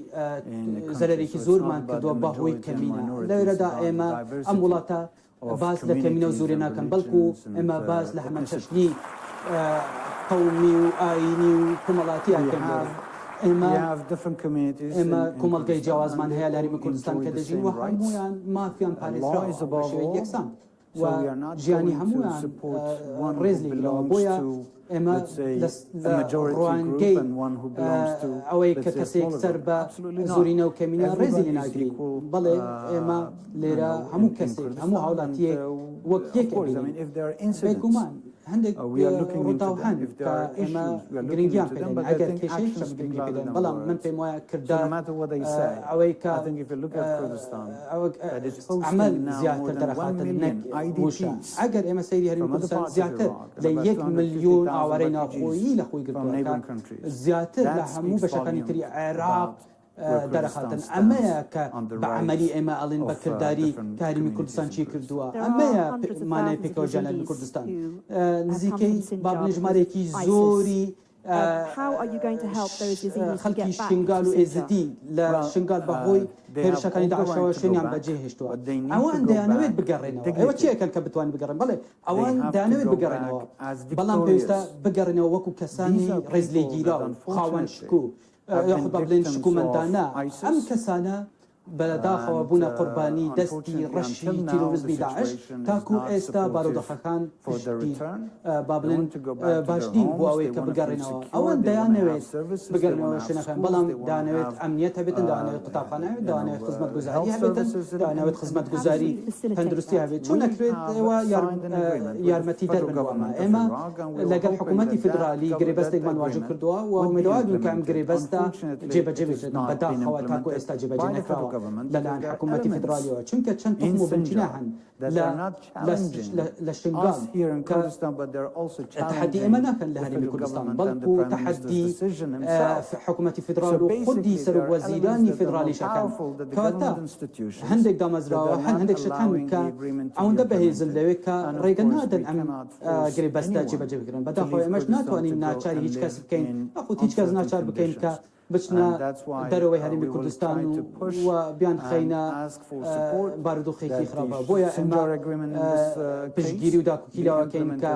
S4: زەرێکی زۆرمان کردووە بەهۆی کەمینە لەوێرەدا ئێمە ئەم وڵاتە باس لە کەمینە و زۆرێ ناکەن بەڵکو ئێمە باس لە هەمە چەشنی قەومی و ئاینی و کۆمەڵاتیاکەن ئێمە کۆمەڵگەی جیاوازمان هەیە لە هەرێمی کوردستان کە دەژین و هەموویان مافیان پارێزراوە بە شێوەیەک یەکسان و ژیانی هەموویان ڕێز لێگرەوە بۆیە ئێمە ڕوانگەی ئەوەی کە کەسێک سەر بە زۆرینە و کەمینە ڕێزی لێ ناگرین بەڵێ ئێمە لێرە هەموو کەسێک هەموو هاوڵاتیەک وەک یەک بێگومان هەندێک ڕووداو هەن کە ئێمە گرنگیان پێدەین ئەگەر کێشەیەک گرنگی پێدەین بەڵام من پێم وایە کردار ئەوەی کە عمل زیاتر دەرەخاتە نەک وشە ئەگەر ئێمە سەیری هەرێمی کوردستان زیاتر لە 1 ملیۆن ئاوارەی ناوخۆیی لە خۆی گرتووە زیاتر لە هەموو بەشەکانی تری عێراق دەرەخاتن ئەمەیە کە بە عەمەلی ئێمە ئەڵێن بە کردداری هەرێمی کوردستان چی کردووە ئەمەیە مانای پێکەوە ژیانی کوردستان نزیکەی با بڵێ ژمارەیەکی زۆری خەڵکی شنگال و ئێزدی لە شنگال بەهۆی هێرشەکانی داعشەوە شوێنیان بەجێ هێشتووە ئەوان دەیانەوێت بگەڕێنەوە ئێوە چیەکەن کە بتوانین بگەڕێن بڵێ ئەوان دەیانەوێت بگەڕێنەوە بەڵام پێویستە بگەڕێنەوە وەکو کەسانی ڕێزلێگیراو خاوەن شکوو یاخود بڵێن شکومەندانە ئەم کەسانە بەداخەوە بوونە قوربانی دەستی ڕەشی تیرۆریزمی داعش تاکو ئێستا بارودۆخەکان با بڵێن باشنین بۆ ئەوەی کە بگەڕێنەوە ئەوان دەیانەوێت بگەڕنەوە شوێنەکان بەڵام دەیانەوێت ئەمنیەت هەبێتن دەیانەوێت قوتابخانە هەبێت دەیانەوێت خزمەتگوزاری هەبێتن دەیانەوێت خزمەتگوزاری تەندروستی هەبێت چۆن نەکرێت ئێوە یارمەتی دەربنەوەمە ئێمە لەگەڵ حکوومەتی فدرالی گرێبەستێکمان واژە کردووە و ئومێدوار بووین کە ئەم گرێبەستە جێبەجێ بێت بەداخەوە تاکو ئێستا جێبەجێ نەکراوە لەلایەن حکوومەتی فدرالیەوە چونکە چەند تخم و بنچینە هەن لە شنگال کە تحدی ئێمە ناکەن لە هەرێمی کوردستان بەڵکو تحدی حکوومەتی فدرال و خودی سەرۆکوەزیرانی فدرالیشەکان کەواتە هەندێک دامەزراوە هەندێک شتان کە ئەوەندە بەهێزن لەوێ کە ڕێگە نادەن ئەم گرێبەستە جێبەجێ بکرن بەداخەوە ئێمەش ناتوانین ناچاری هیچ کەس بکەین نەخوت هیچ کەس ناچار بکەین کە بچنە دەرەوەی هەرێمی کوردستان و بیان خەینە بارودۆخێکی خراپە بۆیە ئێمە پشتگیری و داکوکیلاوەکەین کە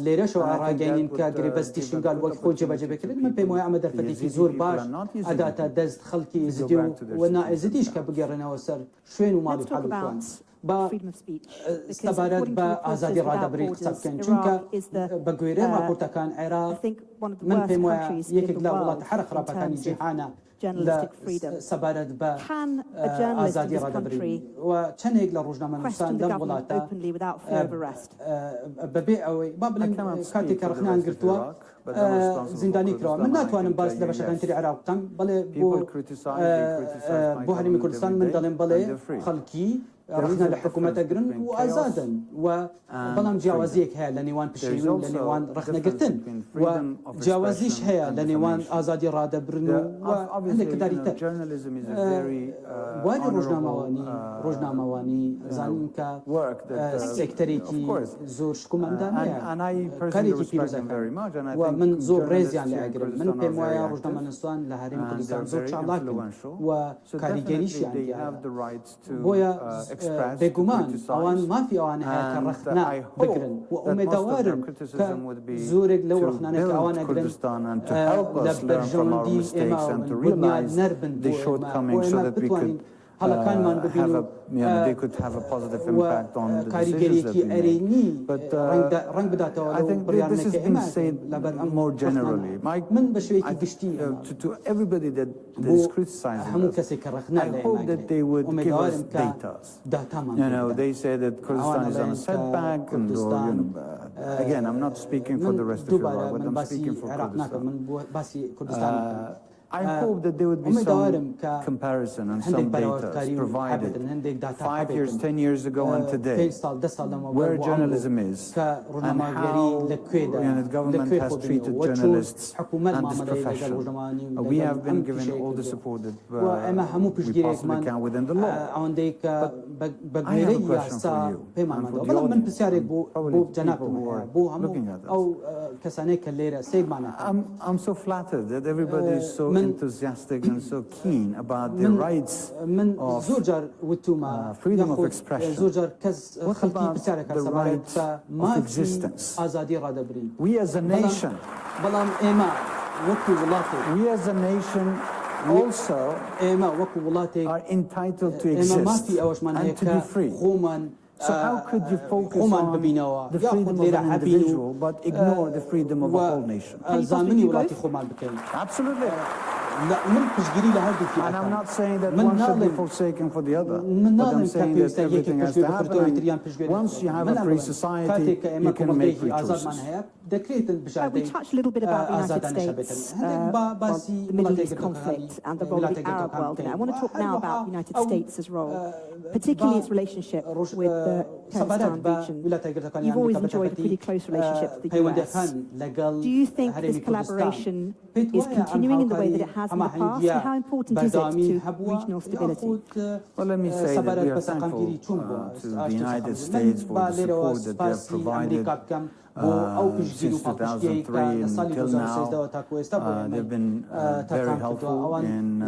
S4: لێرەشەوە ڕاگەینین کە گرێبەستی شنگال وەک خۆی جێبەجێ بکرێت من پێم وایە ئەمە دەرفەتێکی زۆر باش ئەداتە دەست خەڵکی ئێزدی و نائێزدیش کە بگەڕێنەوە سەر شوێن و ماڵ و حاڵ و توان با سەبارەت بە ئازادی ڕادەبرێت قسە بکەین چونکە بە گوێرە راپۆرتەکان عێراق من پێم وایە یەکێک لە وڵاتە هەرە خراپەکانی جیهانە سەبارەت بە ئازادی ڕادەبرێت و چەندێک لە ڕۆژنامەنووسان لەم وڵاتە بەبێ ئەوەی با بڵێن کاتێک کە ڕخنان گرتووە زیندانی کراوە من ناتوانم باس لە بەشەکانی تری عێراق بکەم بەڵێ بۆ هەرێمی کوردستان من دەڵێم بەڵێ خەڵکی ڕخنە لە حکوومەتە گرن و ئازادن و بەڵام جیاوازیەک هەیە لە نێوان پشتگیری و لە نێوان ڕخنەگرتن و جیاوازیش هەیە لە نێوان ئازادی ڕادەبرن و هەندێک کردداری تر وای ڕۆژنامەوانی زانین کە سێکتەرێکی زۆر شکومەندانەیە کارێکی پیرۆزەکان و من زۆر ڕێزیان لێ ئەگرم من پێم وایە ڕۆژنامەنووسان لە هەرێمی کوردستان زۆر چالاکن و کاریگەریشیان بۆیە بێگومان ئەوان مافی ئەوان هەیە کە ڕخنا بگرن و ئومێدەوارم کە زۆرێک لەو ڕخنانێک کە ئەوان ئەگرن لە بەرژەوەندی ئێمە بنیاد نەربن بۆ ئێمە بتوانین
S5: they could have a positive impact on the decisions that we make. But I think this has been said more generally. To everybody that is criticizing us, I hope that they would give us data. They say that Kurdistan is on a setback, and again, I'm not speaking for the rest of Iraq, but I'm speaking for Kurdistan. I hope that there would be some comparison and some data provided 5 years, 10 years ago and today, where journalism is and how the government has treated journalists and this profession. We have been given all the support that we possibly can within the law. But I have a question for you and for the audience, and probably people who are looking at us. I'm so flattered that everybody is so enthusiastic and so keen about the rights of freedom of expression. What about the right of existence? We as a nation also are entitled to exist and to be free. So how could you focus on the freedom of an individual but ignore the freedom of a whole nation? Absolutely. And I'm not saying that one should be forsaken for the other, but I'm saying that everything has to happen. Once you have a free society, you can make free choices.
S3: We touched a little bit about the United States, the Middle East conflict and the role of the Arab world in it. I want to talk now about the United States' role, particularly its relationship with the Kurdistan region. You've always enjoyed a pretty close relationship with the US. Do you think this collaboration is continuing in the way that it has in the past? And how important is it to regional stability?
S5: Well, let me say that we are thankful to the United States for the support that they have provided since 2003 until now. They've been very helpful in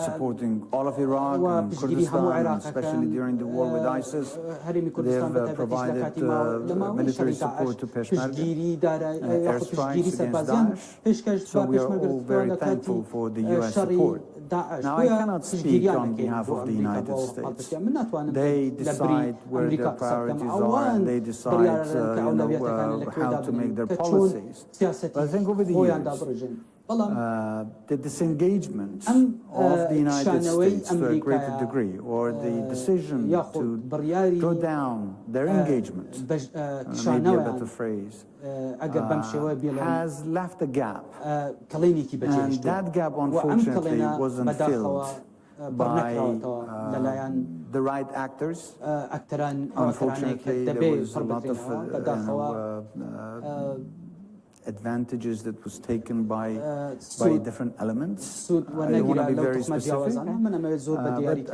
S5: supporting all of Iraq and Kurdistan, especially during the war with ISIS. They've provided military support to Peshmerga, airstrikes against Daesh. So we are all very thankful for the US support. Now, I cannot speak on behalf of the United States. They decide where their priorities are, and they decide how to make their policies. But I think over the years, the disengagement of the United States to a greater degree, or the decision to go down their engagement, maybe a better phrase, has left a gap. And that gap, unfortunately, wasn't filled by the right actors. Unfortunately, there was a lot of advantages that was taken by different elements. I don't want to be very specific,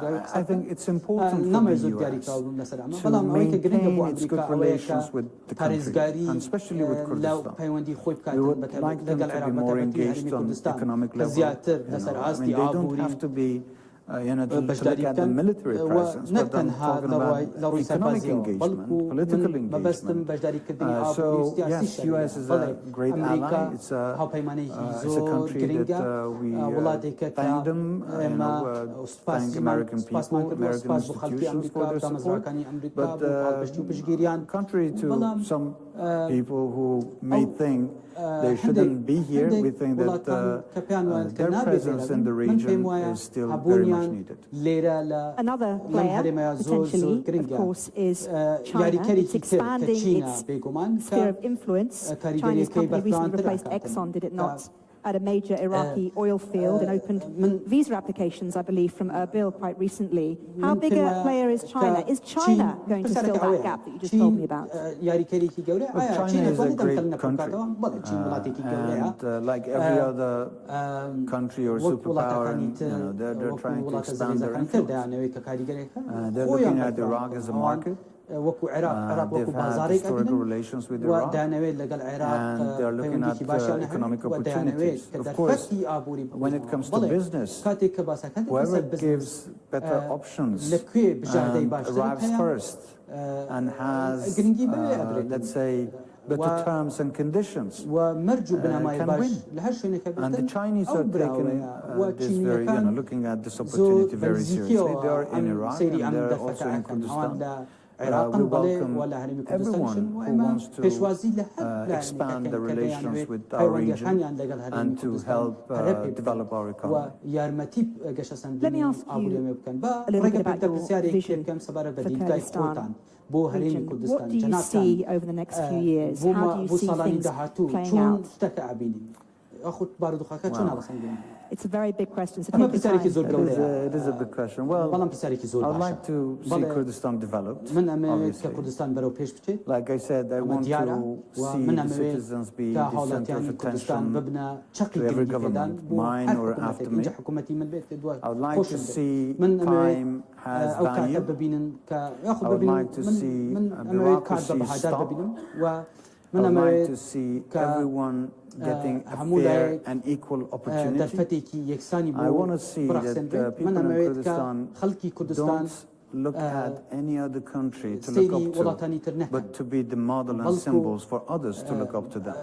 S5: but I think it's important for the US to maintain its good relations with the country, and especially with Kurdistan. We would like them to be more engaged on economic level. I mean, they don't have to be to look at the military presence, but I'm talking about economic engagement, political engagement. So yes, US is a great ally. It's a country that we thank them, thank American people, American institutions for their support. But contrary to some people who may think they shouldn't be here, we think that their presence in the region is still very much needed.
S3: Another player, potentially, of course, is China. It's expanding its sphere of influence. Chinese company recently replaced Exxon, did it not, at a major Iraqi oil field, and opened visa applications, I believe, from Erbil quite recently. How big a player is China? Is China going to fill that gap that you just told me about?
S5: Well, China is a great country, and like every other country or superpower, they're trying to expand their influence. They're looking at Iraq as a market. They've had historical relations with Iraq, and they're looking at economic opportunities. Of course, when it comes to business, whoever gives better options and arrives first and has, let's say, but to terms and conditions,
S4: ومرجو بنا ما
S5: can
S4: يباش
S5: win.
S4: لهر شوية
S5: And the Chinese are taking this very, looking at this
S4: زور
S5: opportunity very seriously. They are in Iraq and they're also in Kurdistan. We welcome everyone who wants to expand the relations with our region and to help develop our economy.
S3: Let me ask you a little bit about your vision for Kurdistan region. What do you see over the next few years? How do you see things playing out? It's a very big question, so take your time.
S5: It is a big question. Well, I'd like to see Kurdistan developed, obviously. Like I said, I want to see the citizens be the center of attention to every government, mine or after me. I would like to see time has value. I would like to see bureaucracy stop. I would like to see everyone getting a fair and equal opportunity. I want to see that people in Kurdistan don't look at any other country to look up to, but to be the model and symbols for others to look up to them.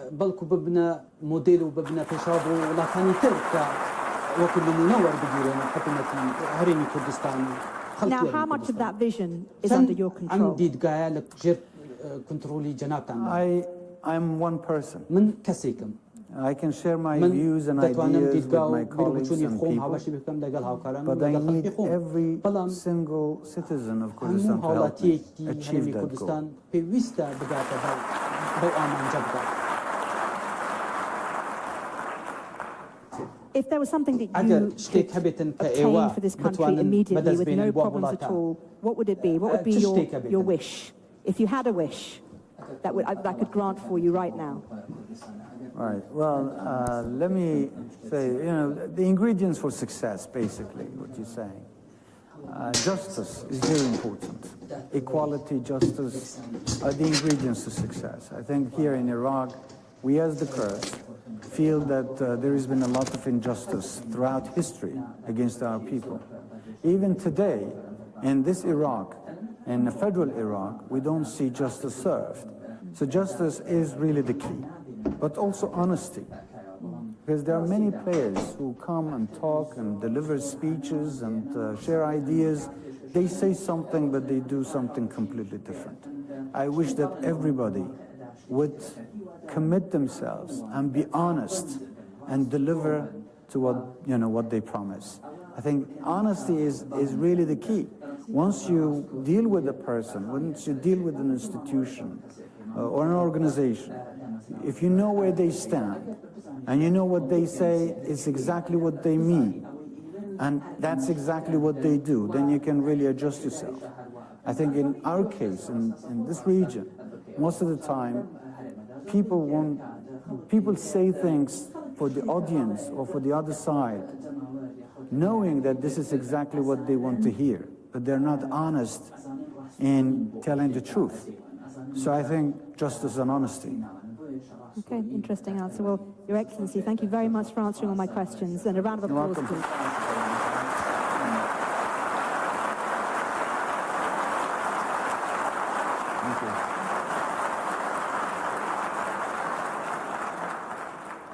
S3: Now, how much of that vision is under your control?
S5: I'm one person. I can share my views and ideas with my colleagues and people, but I need every single citizen of Kurdistan to help me achieve that goal.
S3: If there was something that you could obtain for this country immediately with no problems at all, what would it be? What would be your wish? If you had a wish that could grant for you right now?
S5: All right. Well, let me say, the ingredients for success, basically, what you're saying. Justice is very important. Equality, justice are the ingredients to success. I think here in Iraq, we as the Kurds feel that there has been a lot of injustice throughout history against our people. Even today, in this Iraq, in the federal Iraq, we don't see justice served. So justice is really the key, but also honesty. Because there are many players who come and talk and deliver speeches and share ideas. They say something, but they do something completely different. I wish that everybody would commit themselves and be honest and deliver to what they promise. I think honesty is really the key. Once you deal with a person, once you deal with an institution or an organization, if you know where they stand and you know what they say is exactly what they mean, and that's exactly what they do, then you can really adjust yourself. I think in our case, in this region, most of the time, people say things for the audience or for the other side, knowing that this is exactly what they want to hear, but they're not honest in telling the truth. So I think justice and honesty.
S3: Okay, interesting answer. Well, Your Excellency, thank you very much for answering all my questions, and a round of applause, please.
S5: Thank you.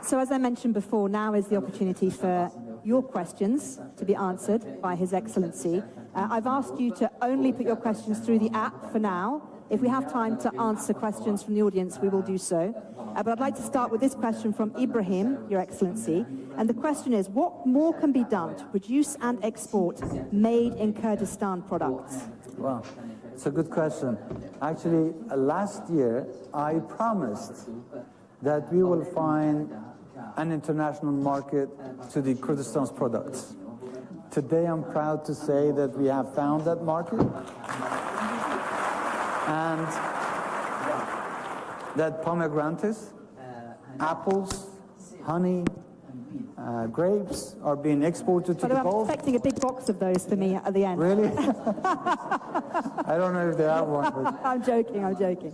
S3: So as I mentioned before, now is the opportunity for your questions to be answered by His Excellency. I've asked you to only put your questions through the app for now. If we have time to answer questions from the audience, we will do so. But I'd like to start with this question from Ibrahim, Your Excellency. And the question is, what more can be done to produce and export made in Kurdistan products?
S5: Well, it's a good question. Actually, last year, I promised that we will find an international market to the Kurdistan's products. Today, I'm proud to say that we have found that market. And that pomegranates, apples, honey, grapes are being exported to the Gulf.
S3: I'm expecting a big box of those for me at the end.
S5: Really? I don't know if they have one. But
S3: I'm joking.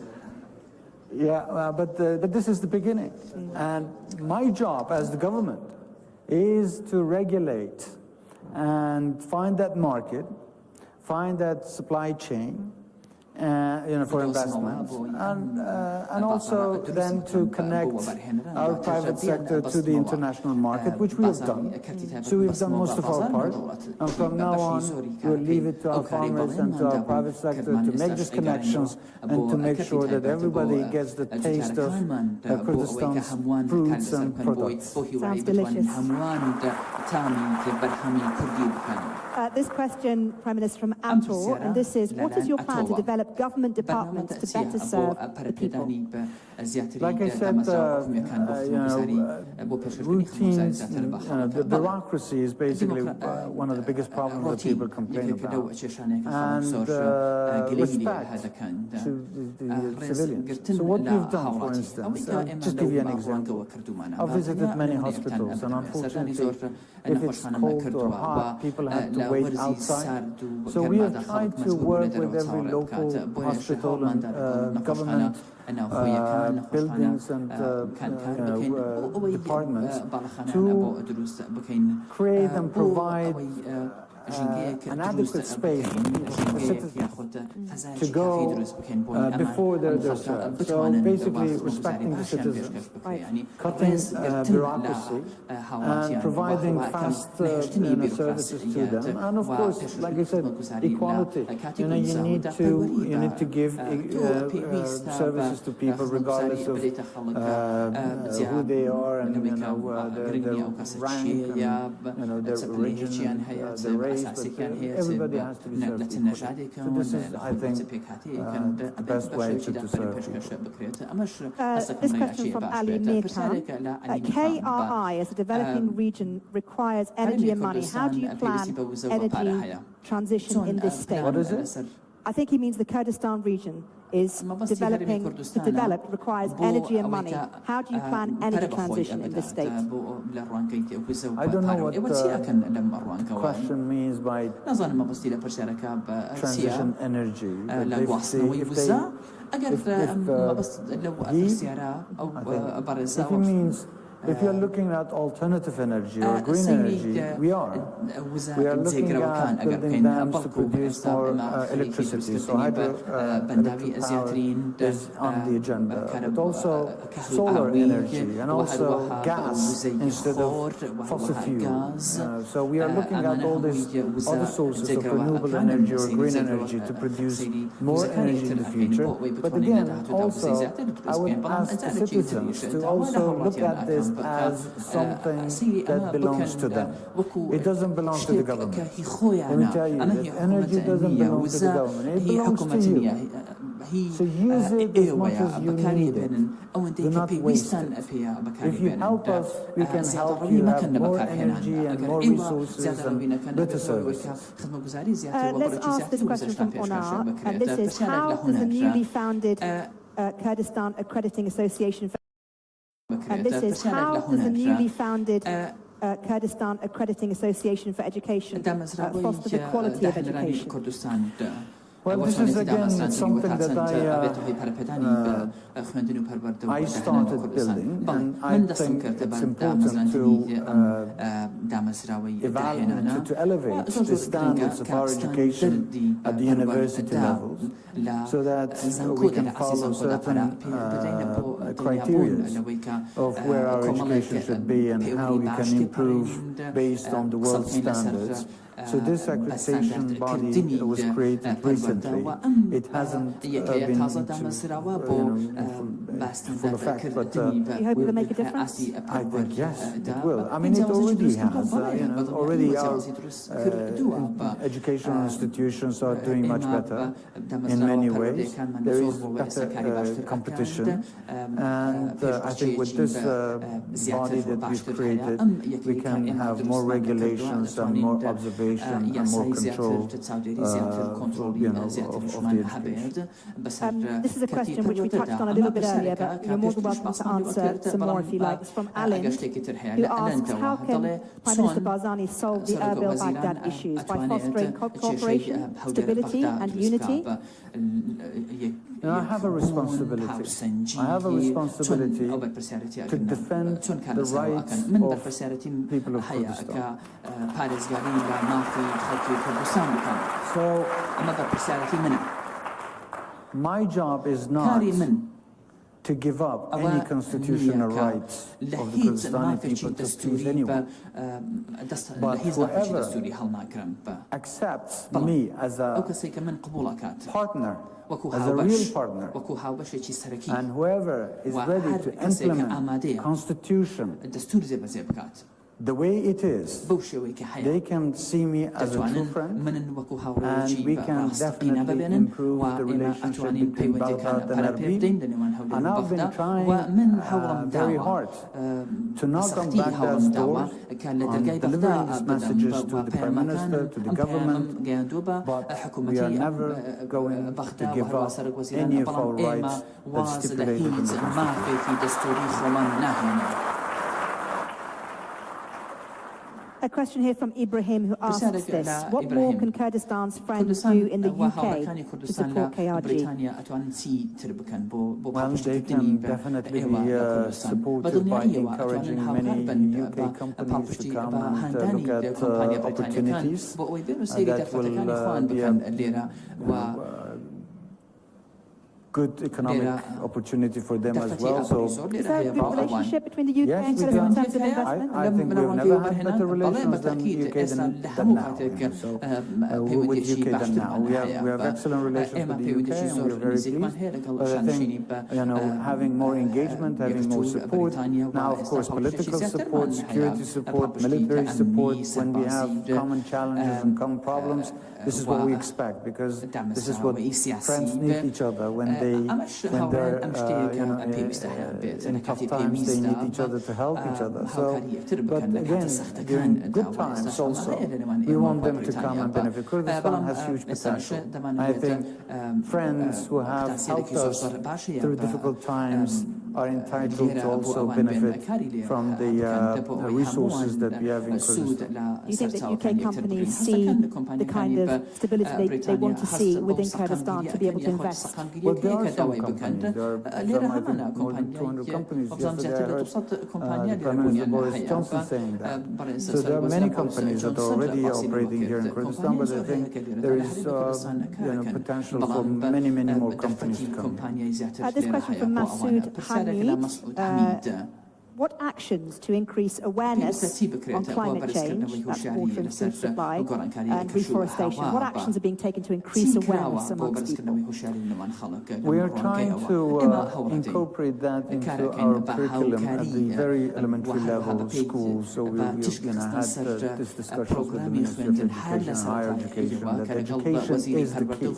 S5: yeah, but this is the beginning. And my job as the government is to regulate and find that market, find that supply chain, for investment, and also then to connect our private sector to the international market, which we have done. So we've done most of our part, and from now on, we'll leave it to our farmers and to our private sector to make these connections and to make sure that everybody gets the taste of Kurdistan's fruits and products.
S3: Sounds delicious. This question, Prime Minister, from Ator, and this is, what is your plan to develop government departments to better serve the people?
S5: Like I said, routines, the bureaucracy is basically one of the biggest problems that people complain about. And respect to the civilians. So what we've done, for instance, just give you an example. I've visited many hospitals, and unfortunately, if it's cold or hot, people have to wait outside. So we have tried to work with every local hospital and government buildings and departments to create and provide an adequate space for citizens to go before they're served. So basically respecting the citizens, cutting bureaucracy, and providing fast services to them. And of course, like I said, equality. You need to give services to people regardless of who they are and their rank, and their religion, their race. Everybody has to be served equally. So this is, I think, the best way to serve people.
S3: This question from Ali Mirkan. KRI, as a developing region, requires energy and money. How do you plan energy transition in this state?
S5: What is it?
S3: I think he means the Kurdistan region is develop requires energy and money. How do you plan energy transition in this state?
S5: I don't know what the question means by transition energy. If he means, if you're looking at alternative energy or green energy, we are. We are looking at building dams to produce more electricity. So hydroelectric power is on the agenda, but also solar energy and also gas instead of fossil fuels. So we are looking at all these other sources of renewable energy or green energy to produce more energy in the future. But again, also, I would ask the citizens to also look at this as something that belongs to them. It doesn't belong to the government. Let me tell you, that energy doesn't belong to the government. It belongs to you. So use it as much as you need it. Do not waste it. If you help us, we can help you have more energy and more resources and better services.
S3: Let's ask this question from Onar, and this is, how does the newly founded Kurdistan Accrediting Association and this is, how does the newly founded Kurdistan Accrediting Association for Education foster the quality of education?
S5: Well, this is again something that I started building, and I think it's important to elevate the standards of our education at the university levels, so that we can follow certain criteria of where our education should be and how we can improve based on the world standards. So this accreditation body was created recently. It hasn't been full effect, but
S3: you hope it will make a difference?
S5: I think yes, it will. I mean, it already has. Already our educational institutions are doing much better in many ways. There is better competition, and I think with this body that we've created, we can have more regulations and more observation and more control of the education.
S3: This is a question which we touched on a little bit earlier, but you're more than welcome to answer some more if you like. It's from Alan, who asks, how can Prime Minister Barzani solve the Erbil-Baghdad issues by fostering cooperation, stability and unity?
S5: I have a responsibility. I have a responsibility to defend the rights of people of Kurdistan. So My job is not
S2: كاري من
S5: to give up any constitutional rights of the Kurdistani people to peace anyway. But whoever accepts me as a partner, as a real partner, and whoever is ready to implement the constitution the way it is, they can see me as a true friend, and we can definitely improve the relationship between Baghdad and Erbil. And I've been trying very hard to knock on Baghdad's doors, on delivering these messages to the Prime Minister, to the government, but we are never going to give up any of our rights that's stipulated in the Constitution.
S3: A question here from Ibrahim, who asks this: what more can Kurdistan's friends do in the UK to support KRG?
S5: Well, they can definitely be supported by encouraging many UK companies to come and look at opportunities that will be a good economic opportunity for them as well. So,
S3: is there a good relationship between the UK
S5: yes,
S3: and Kurdistan in terms of investment?
S5: I think we've never had better relations than UK than now. So, with UK than now. We have excellent relations with the UK, and we're very pleased. But I think, having more engagement, having more support. Now, of course, political support, security support, military support. When we have common challenges and common problems, this is what we expect, because this is what friends need each other when they're in tough times. They need each other to help each other. So, but again, during good times also, we want them to come and benefit. Kurdistan has huge potential. I think friends who have helped us through difficult times are entitled to also benefit from the resources that we have in Kurdistan.
S3: Do you think that UK companies see the kind of stability they want to see within Kurdistan to be able to invest?
S5: Well, there are some companies. There are some, I think, more than 200 companies. Yesterday I heard Prime Minister Boris Johnson saying that. So there are many companies that are already operating here in Kurdistan, but I think there is potential for many, many more companies to come.
S3: This question from Masood Hamid. What actions to increase awareness on climate change, that's water and food supply, and reforestation, what actions are being taken to increase awareness amongst people?
S5: We are trying to incorporate that into our curriculum at the very elementary level schools. So we had this discussion with the Ministry of Education and Higher Education, that education is the key.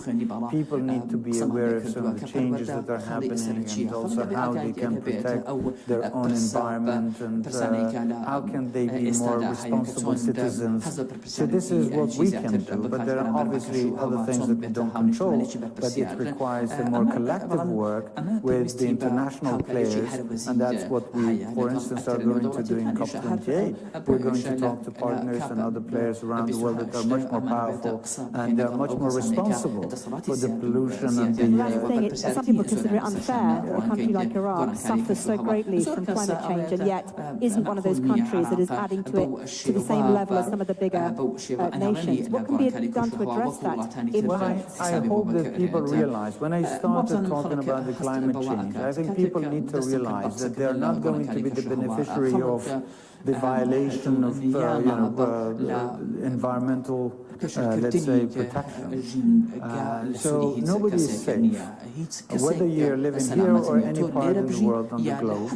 S5: People need to be aware of some of the changes that are happening, and also how they can protect their own environment, and how can they be more responsible citizens. So this is what we can do, but there are obviously other things that we don't control, but it requires a more collective work with the international players, and that's what we, for instance, are going to do in COP28. We're going to talk to partners and other players around the world that are much more powerful and they are much more responsible for the pollution and the...
S3: Some people consider it unfair that a country like Iraq suffers so greatly from climate change and yet isn't one of those countries that is adding to it to the same level as some of the bigger nations. What can be done to address that impact?
S5: I hope that people realize, when I started talking about the climate change, I think people need to realize that they are not going to be the beneficiary of the violation of environmental, let's say, protection. So nobody is safe. Whether you're living here or any part in the world on the globe,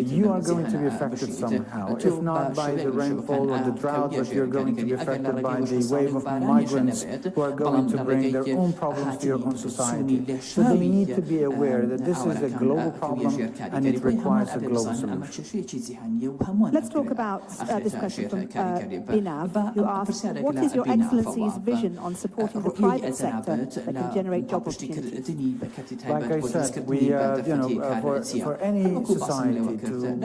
S5: you are going to be affected somehow. If not by the rainfall or the drought, but you're going to be affected by the wave of migrants who are going to bring their own problems to your own society. So they need to be aware that this is a global problem and it requires a global solution.
S3: Let's talk about this question from Binav, who asks, what is your Excellency's vision on supporting the private sector that can generate job opportunities?
S5: Like I said, we, for any society to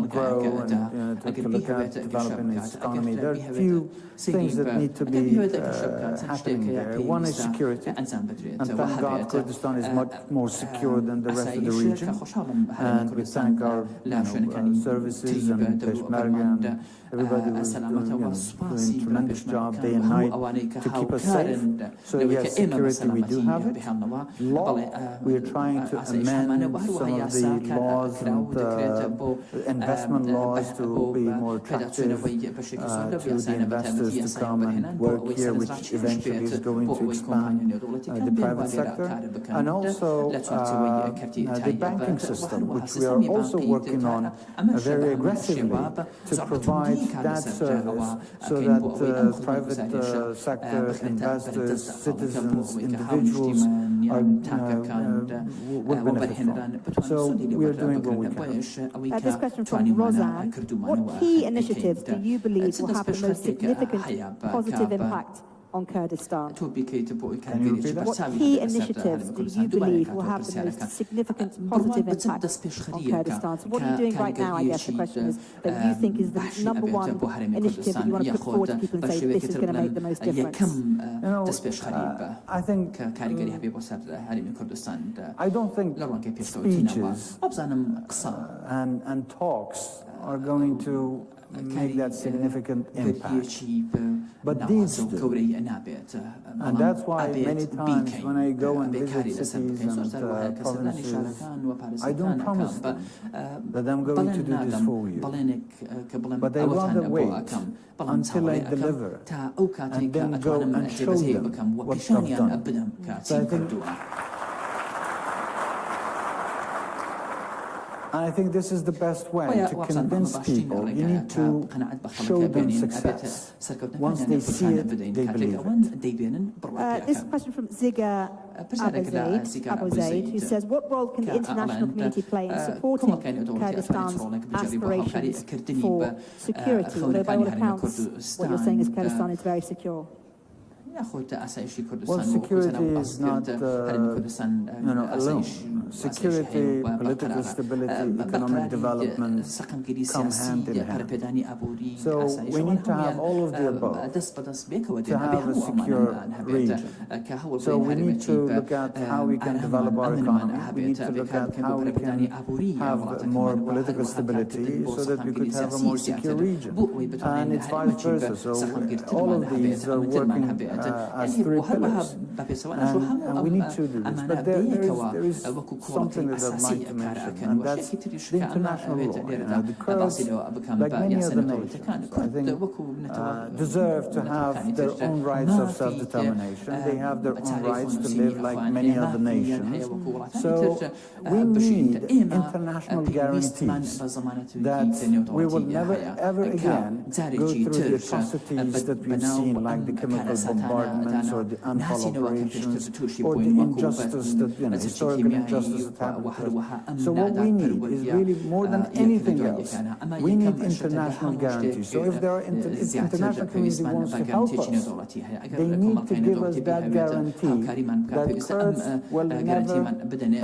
S5: grow and to look at developing its economy, there are few things that need to be happening there. One is security, and thank God Kurdistan is much more secure than the rest of the region, and we thank our services and Peshmerga and everybody who's doing a tremendous job day and night to keep us safe. So yes, security, we do have it. Law, we are trying to amend some of the laws and investment laws to be more attractive to the investors to come and work here, which eventually is going to expand the private sector. And also the banking system, which we are also working on very aggressively to provide that service so that private sector investors, citizens, individuals would benefit from. So we are doing what we can.
S3: This question from Roseanne. What key initiatives do you believe will have the most significant positive impact on Kurdistan? What key initiatives do you believe will have the most significant positive impact on Kurdistan? So what are you doing right now, I guess the question is, that you think is the number one initiative that you want to put forward to people and say this is going to make the most difference?
S5: I think I don't think speeches and talks are going to make that significant impact. But deeds do. And that's why many times when I go and visit cities and provinces, I don't promise them that I'm going to do this for you. But they rather wait until I deliver and then go and show them what I've done. So I think this is the best way to convince people. You need to show them success. Once they see it, they believe it.
S3: This question from Ziga Abuzaid, who says, what role can the international community play in supporting Kurdistan's aspirations for security? Although by all accounts, what you're saying is Kurdistan is very secure.
S5: Well, security is not alone. Security, political stability, economic development come hand in hand. So we need to have all of the above to have a secure region. So we need to look at how we can develop our economy. We need to look at how we can have more political stability so that we could have a more secure region. And it's vice versa. So all of these are working as three pillars. And we need to do this. But there is something that I'd like to mention, and that's the international law. The Kurds, like many other nations, I think, deserve to have their own rights of self-determination. They have their own rights to live like many other nations. So we need international guarantees that we will never, ever again go through the atrocities that we've seen, like the chemical bombardments or the Anfal operations or the injustice that, historical injustice that happened to us. So what we need is really more than anything else, we need international guarantees. So if there are if the international community wants to help us, they need to give us that guarantee that Kurds will never,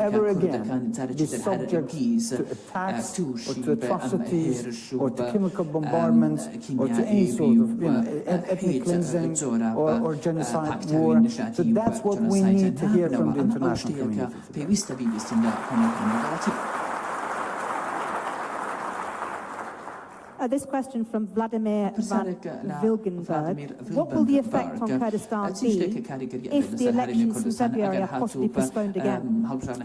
S5: ever again be subject to attacks or to atrocities or to chemical bombardments or to any sort of ethnic cleansing or genocide war. So that's what we need to hear from the international community.
S3: This question from Vladimir van Vilgenberg. What will the effect on Kurdistan be if the elections in February are possibly postponed again?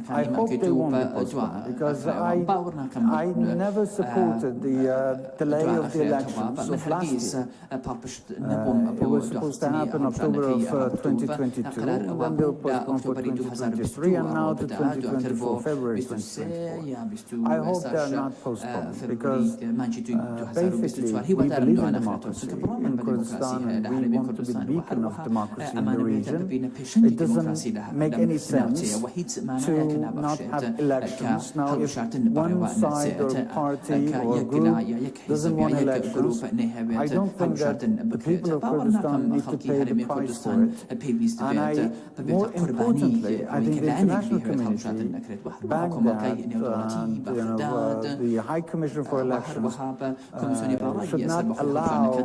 S5: I hope they won't be postponed, because I never supported the delay of the elections of last year. It was supposed to happen October of 2022, then they were postponed for 2023, and now to 2024, February 2024. I hope they are not postponed, because basically, we believe in democracy in Kurdistan, and we want to be the beacon of democracy in the region. It doesn't make any sense to not have elections. Now, if one side or party or group doesn't want elections, I don't think that the people of Kurdistan need to pay the price for it. And more importantly, I think the international community, Baghdad, the High Commissioner for Elections, should not allow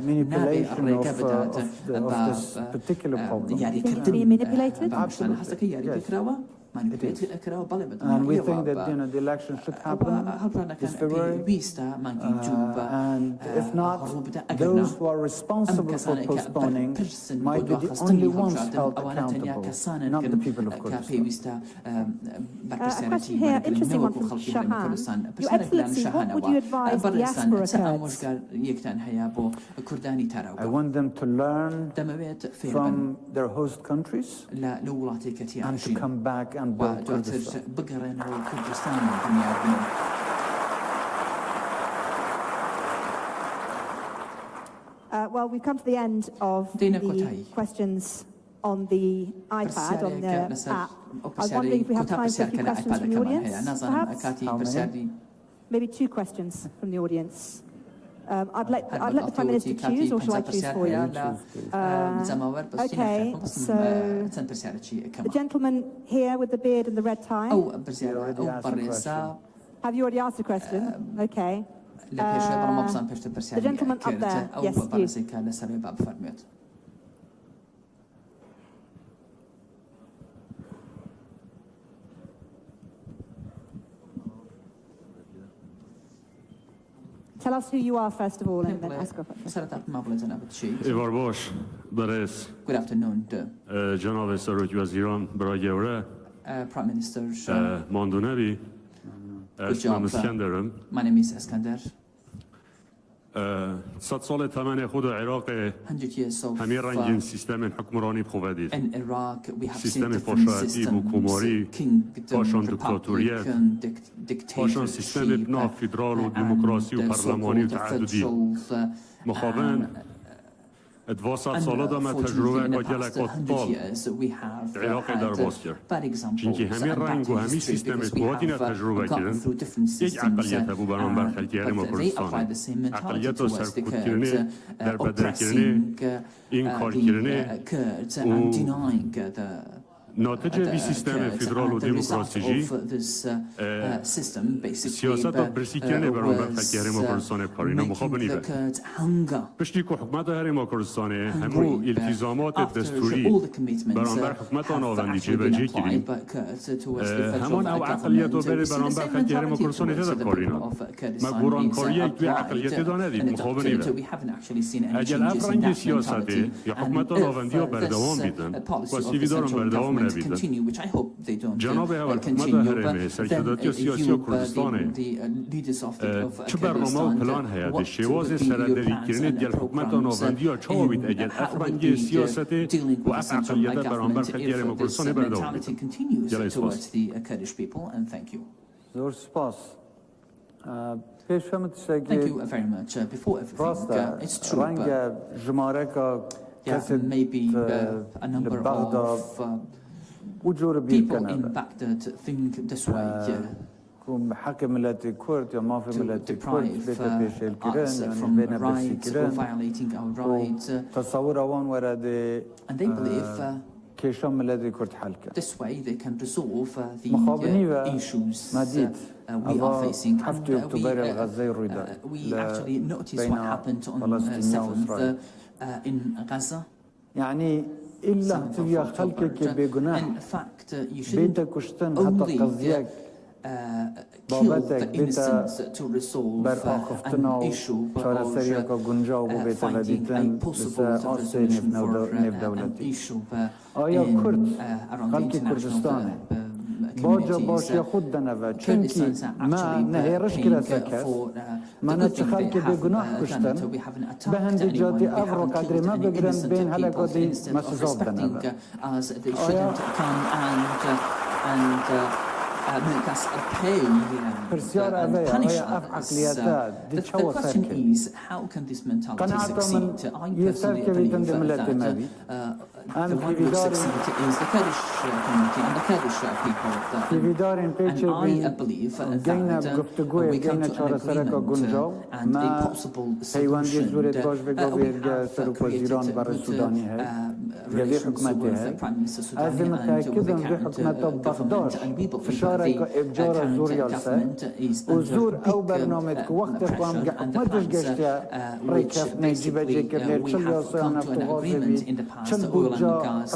S5: manipulation of this particular problem.
S3: Think to be manipulated?
S5: Absolutely. Yes.
S2: manipulate كراو بالي بدنا
S5: And we think that the election should happen this February. And if not, those who are responsible for postponing might be the only ones held accountable, not the people of Kurdistan.
S3: A question here, interesting one from Shahan. Your Excellency, what would you advise diaspora Kurds?
S5: I want them to learn from their host countries and to come back and build Kurdistan.
S3: Well, we've come to the end of the questions on the iPad, on the app. I was wondering if we have time for a few questions from the audience, perhaps? Maybe 2 questions from the audience. I'd let the Prime Minister choose, or shall I choose for you? Okay, so the gentleman here with the beard and the red tie. Have you already asked a question? Okay. The gentleman up there, yes, you. Tell us who you are first of all, and then ask a question.
S2: Good afternoon,
S6: جناب سرود وزیران برای اوره
S2: Prime Minister.
S6: ماندونبی
S2: Good job.
S6: اسکندرم
S2: My name is Iskander.
S6: 100 سال تمن خود عراق
S2: 100 years of
S6: همه رنگین سیستم حکمرانی بخوادید
S2: in Iraq we have seen
S6: سیستم
S2: different
S6: فاشیستی و
S2: systems,
S6: کماری
S2: kingdom,
S6: باشان
S2: republic,
S6: دکتاتوریت باشان سیستم
S2: dictatorship,
S6: بنا فدرال و دموکراسی و
S2: and
S6: پارلمانی و
S2: so-called
S6: تعددی
S2: federal,
S6: مخابن ادواسط سالا دام تجربه
S2: unfortunately in the
S6: اگل
S2: past 100
S6: اکوتبال
S2: years we have
S6: عراق در باز کرد
S2: bad examples
S6: چونکه همه
S2: and
S6: رنگ و
S2: bad
S6: همه
S2: history
S6: سیستم
S2: because we
S6: اتوادی
S2: have
S6: تجربه
S2: gone
S6: کردن
S2: through different
S6: یک
S2: systems
S6: اقلیت ابو بران بر
S2: but
S6: خلکیه ما
S2: they apply
S6: کردستانه
S2: the same mentality
S6: اقلیت و
S2: towards the
S6: سرکوت
S2: Kurds,
S6: کرنه در بدر
S2: oppressing
S6: کرنه این کار
S2: the
S6: کرنه
S2: Kurds and denying the
S6: ناتج وی سیستم فدرال و دموکراسی سیاست برسی کنه برام بر خلکیه ما کردستانه کارینا مخابنی به پشتی که حکمت هر کردستانه همو التزامات دستوری برام بر حکمت آن آوندی چه بجه کریم همان او عقلیت و بره برام بر خلکیه ما کردستانه تدر کارینا مگوران کاری یک دوی عقلیت دانه دید مخابنی به اجل افرنگی سیاسته یا حکمت آن آوندی ها بردوام بیدن و سیویدارم بردوام جناب اول حکومت هرمه سرکرداتی سیاسی و کردستانه چه برنامه و پلان هیده شواز سردری کرنه دیل حکومت آناوندی ها چه بید اگر افرنگی سیاست و اف اقلیت برانبر خلکیه ما کردستانه بردوام بید جلای سپاس
S5: زور سپاس پیش همت
S2: Thank you very much. Before everything, it's true,
S5: رنگ جماره که کسی
S2: maybe a number of
S5: وجور
S2: people
S5: بيركنا
S2: in Baghdad think this way,
S5: كم حكم ملتي كرد يا ما في
S2: to
S5: ملتي كرد
S2: deprive
S5: بيت بيش
S2: us
S5: الكيران
S2: from
S5: يعني بين برسي
S2: rights or
S5: كيران
S2: violating our rights.
S5: تصور وان ورد
S2: And they believe
S5: كيشام ملتي كرد حلقة
S2: this way they can resolve
S5: مخابني
S2: the issues
S5: مديد
S2: we are facing. And
S5: حفتي أكتوبر الغزة الريدة
S2: we actually noticed what happened on 7th in Gaza.
S5: يعني إلا تبيا خلقك بجناح
S2: In fact, you
S5: بيت
S2: shouldn't
S5: كشتن حتى
S2: only
S5: قضيك
S2: kill the innocents to resolve an issue or finding a possible resolution for an issue around the international
S5: باجا باشه خود دنوه چونکی ما نهیرش کرده کس من چخل که به گناه کشتن به هندی جاتی افرو قدری ما بگرن بین هلکا دی مسوزاب دنوه
S2: make us pay and punish us. The question is, how can this mentality succeed? I personally believe that the one who succeeds is the Kurdish community and the Kurdish people. And I believe that we come to an agreement and a possible solution. We have created relations with Prime Minister Sudani and with the cabinet government, and we believe the current government is under big pressure, and the plans which basically we have come to an agreement in the past, oil and gas,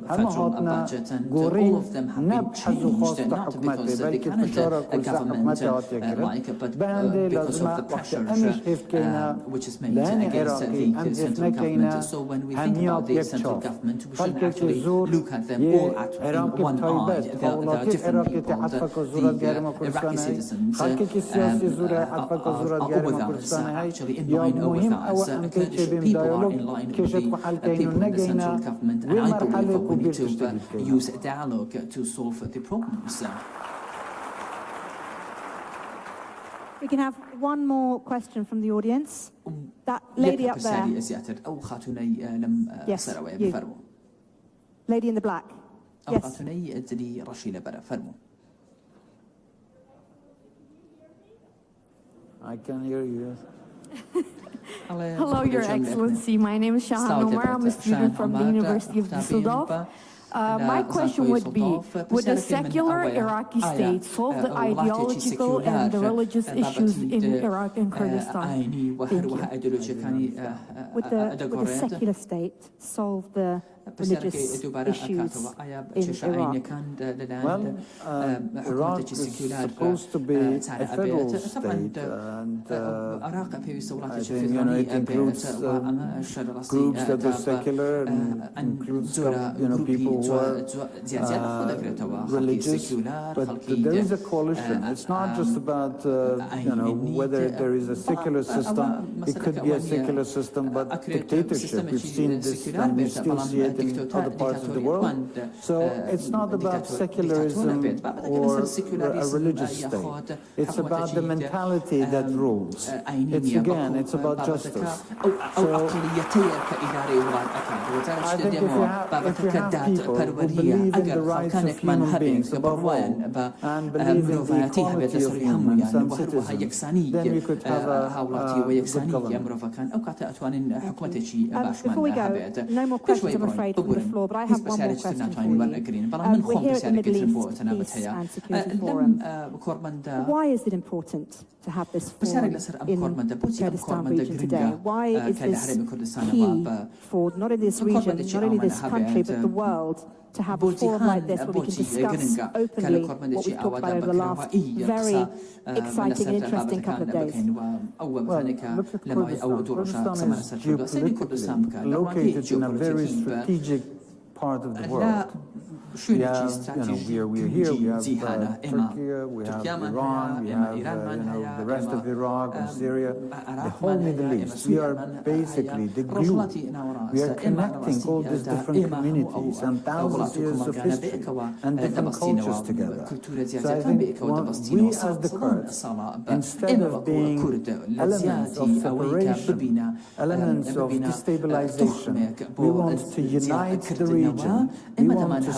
S5: federal budget, and all of them have been changed, not because they cannot government like, but because of the pressures which is made against the central government. So when we think about the central government, we should actually look at them all at in one eye. The different people, the Iraqi citizens are with us, actually in line with us. Kurdish people are in line with the people in the central government, and I believe we need to use dialogue to solve the problems.
S3: We can have one more question from the audience. That lady up there. Yes, you. Lady in the black. Yes.
S5: I can hear you.
S7: Hello, Your Excellency. My name is Shahan Omar. I'm a student from the University of Düsseldorf. My question would be, would a secular Iraqi state solve the ideological and the religious issues in Iraq and Kurdistan? Thank you.
S3: Would the secular state solve the religious issues in Iraq?
S5: Well, Iraq is supposed to be a federal state, and I think, it includes groups that are secular, and includes, people who are religious, but there is a coalition. It's not just about, whether there is a secular system. It could be a secular system, but dictatorship. We've seen this, and we still see it in other parts of the world. So it's not about secularism or a religious state. It's about the mentality that rules. It's about justice. So I think if you have people who believe in the rights of human beings above all, and believe in the equality of humans and citizens, then you could have a good government.
S3: Before we go, no more questions, I'm afraid, from the floor, but I have one more question for you. We're here at the Middle East Peace and Security Forum. Why is it important to have this forum in the Kurdistan region today? Why is this key for not only this region, not only this country, but the world, to have a forum like this where we can discuss openly what we've talked about over the last very exciting and interesting couple of days?
S5: Well, look at Kurdistan. Kurdistan is geopolitically located in a very strategic part of the world. We have, we're here, we have Turkey, we have Iran, we have, the rest of Iraq and Syria, the whole Middle East. We are basically the glue. We are connecting all these different communities and thousands of years of history and different cultures together. So I think we as the Kurds, instead of being elements of separation, elements of destabilization, we want to unite the region. We want to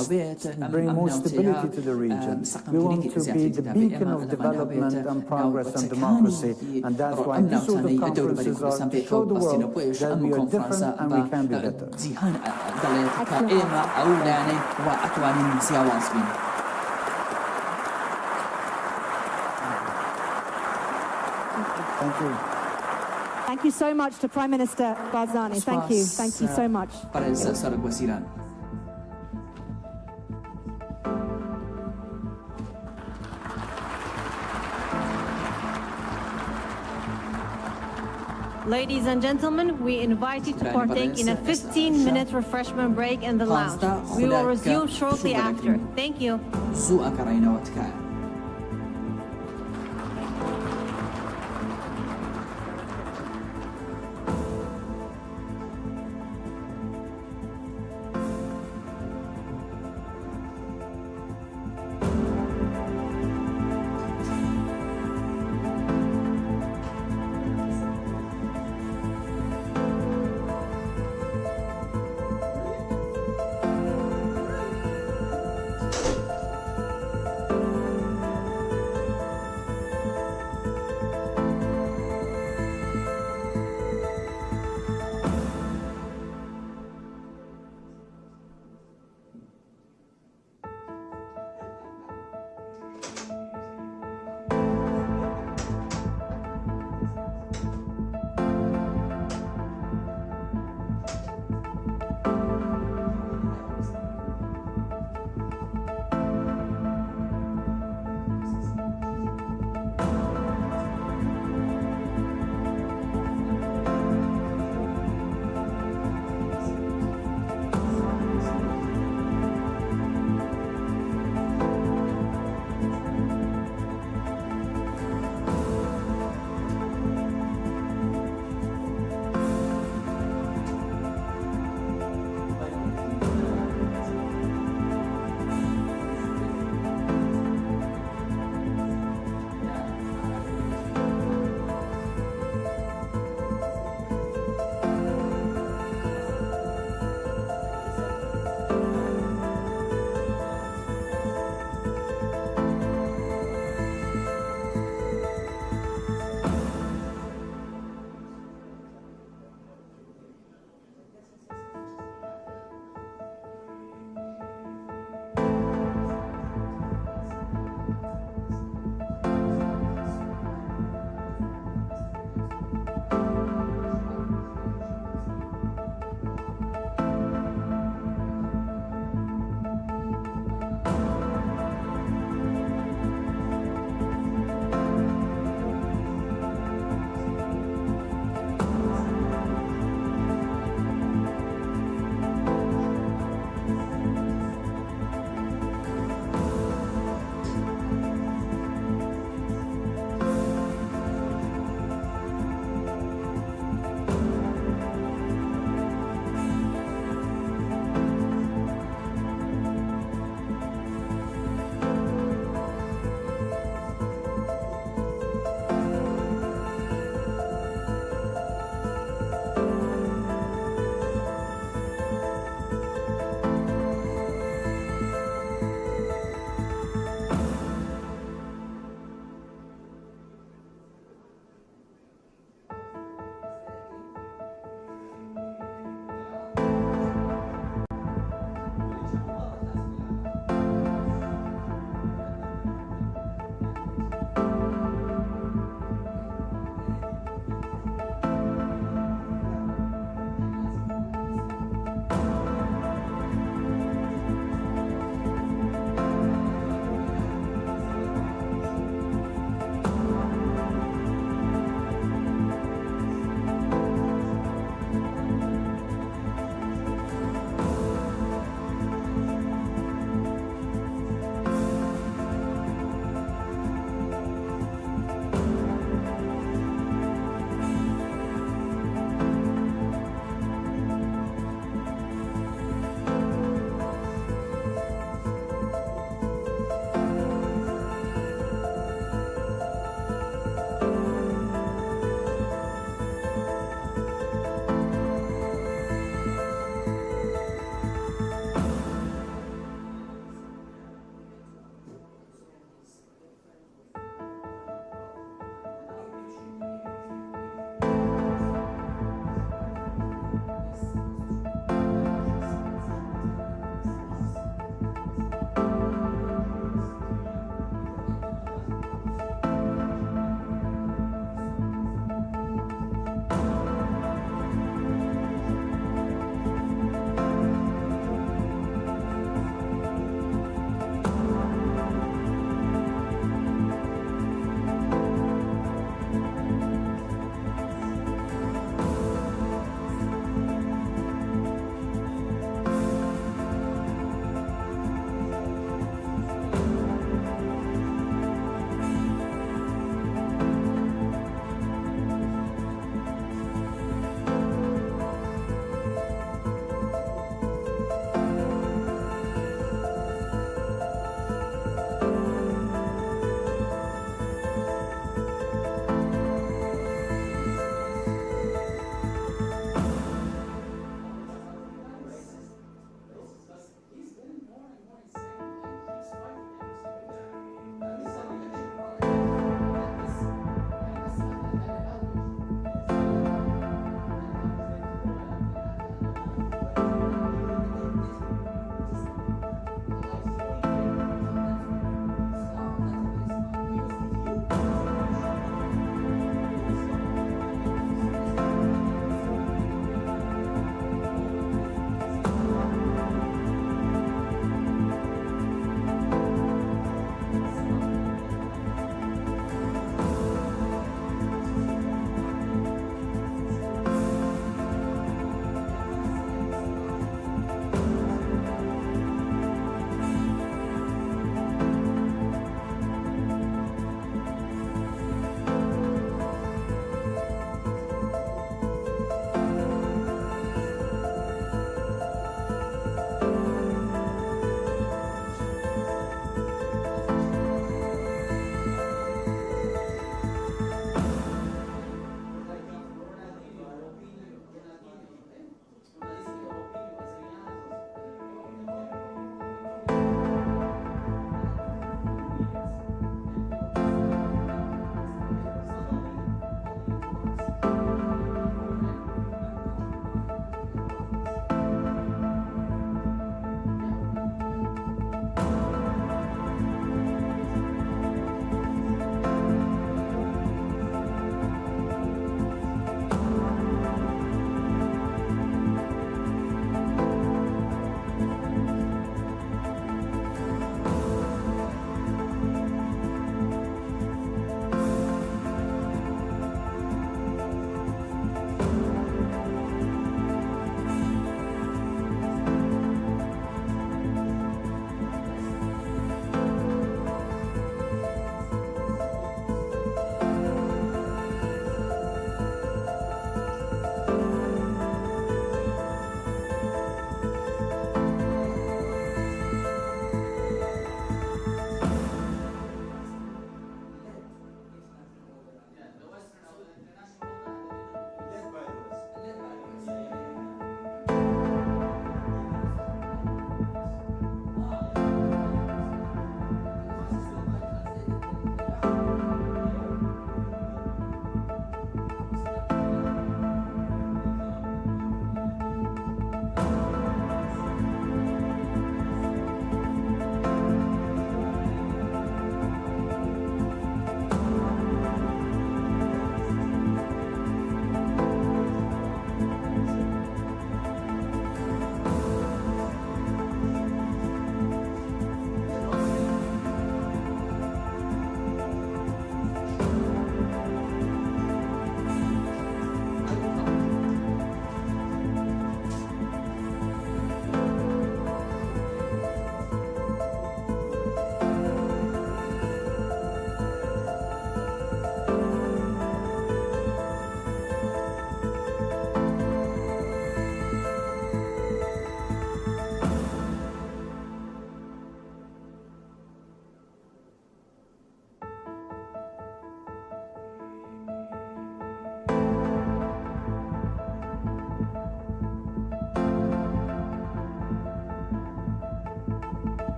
S5: bring more stability to the region. We want to be the beacon of development and progress and democracy, and that's why these sort of conferences are to show the world that we are different and we can be better. Thank you.
S3: Thank you so much to Prime Minister Barzani. Thank you. Thank you so much.
S1: Ladies and gentlemen, we invite you to partake in a 15-minute refreshment break in the lounge. We will resume shortly after. Thank you.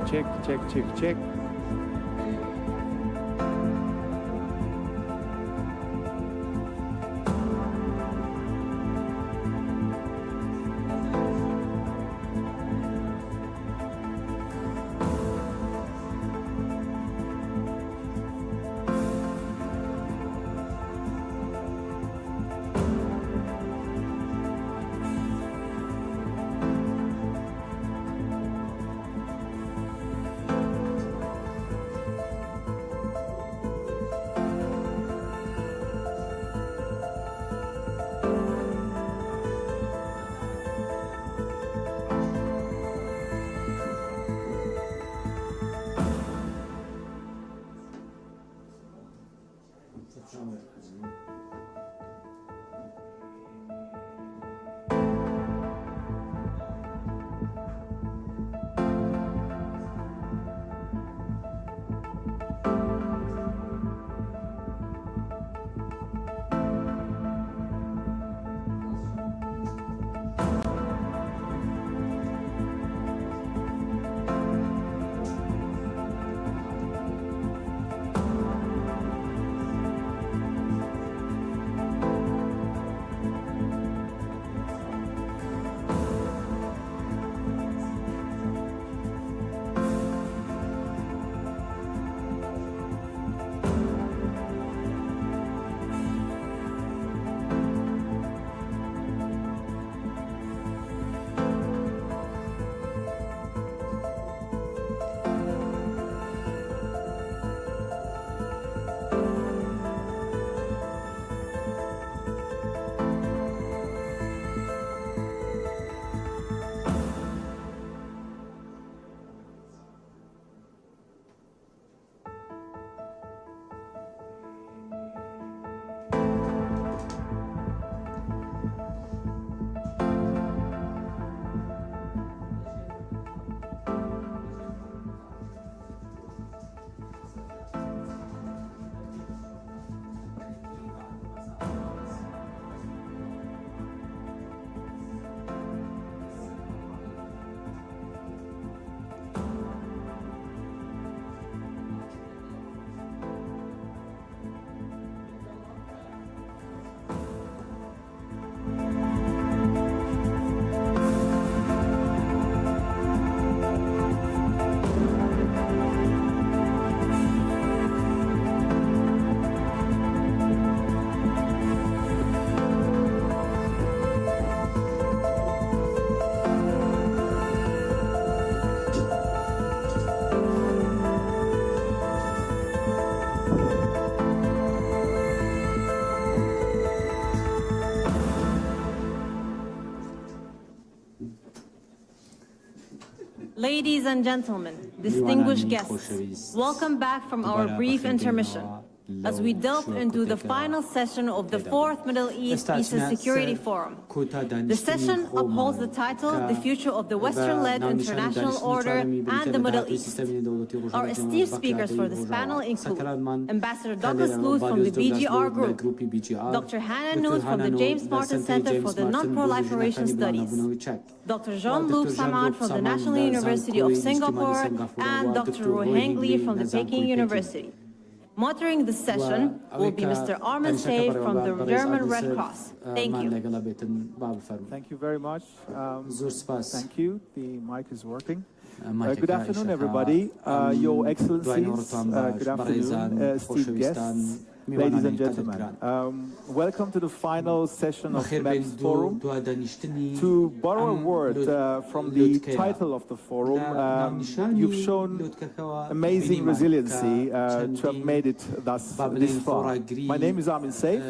S8: Check, check, check, check.
S1: Ladies and gentlemen, distinguished guests, welcome back from our brief intermission as we delve into the final session of the 4th Middle East Peace and Security Forum. The session upholds the title, The Future of the Western-Led International Order and the Middle East. Our esteemed speakers for this panel include Ambassador Douglas Luz from the BGR Group, Dr. Hannah Noot from the James Martin Center for the Non-Proliferation Studies, Dr. Jean-Luc Samad from the National University of Singapore, and Dr. Ruheng Li from the Peking University. Moderating the session will be Mr. Armin Seif from the German Red Cross. Thank you.
S8: Thank you very much. Thank you. The mic is working. Good afternoon, everybody. Your Excellencies, good afternoon, esteemed guests, ladies and gentlemen. Welcome to the final session of MEPS Forum. To borrow a word from the title of the forum, you've shown amazing resiliency to have made it this far. My name is Armin Seif.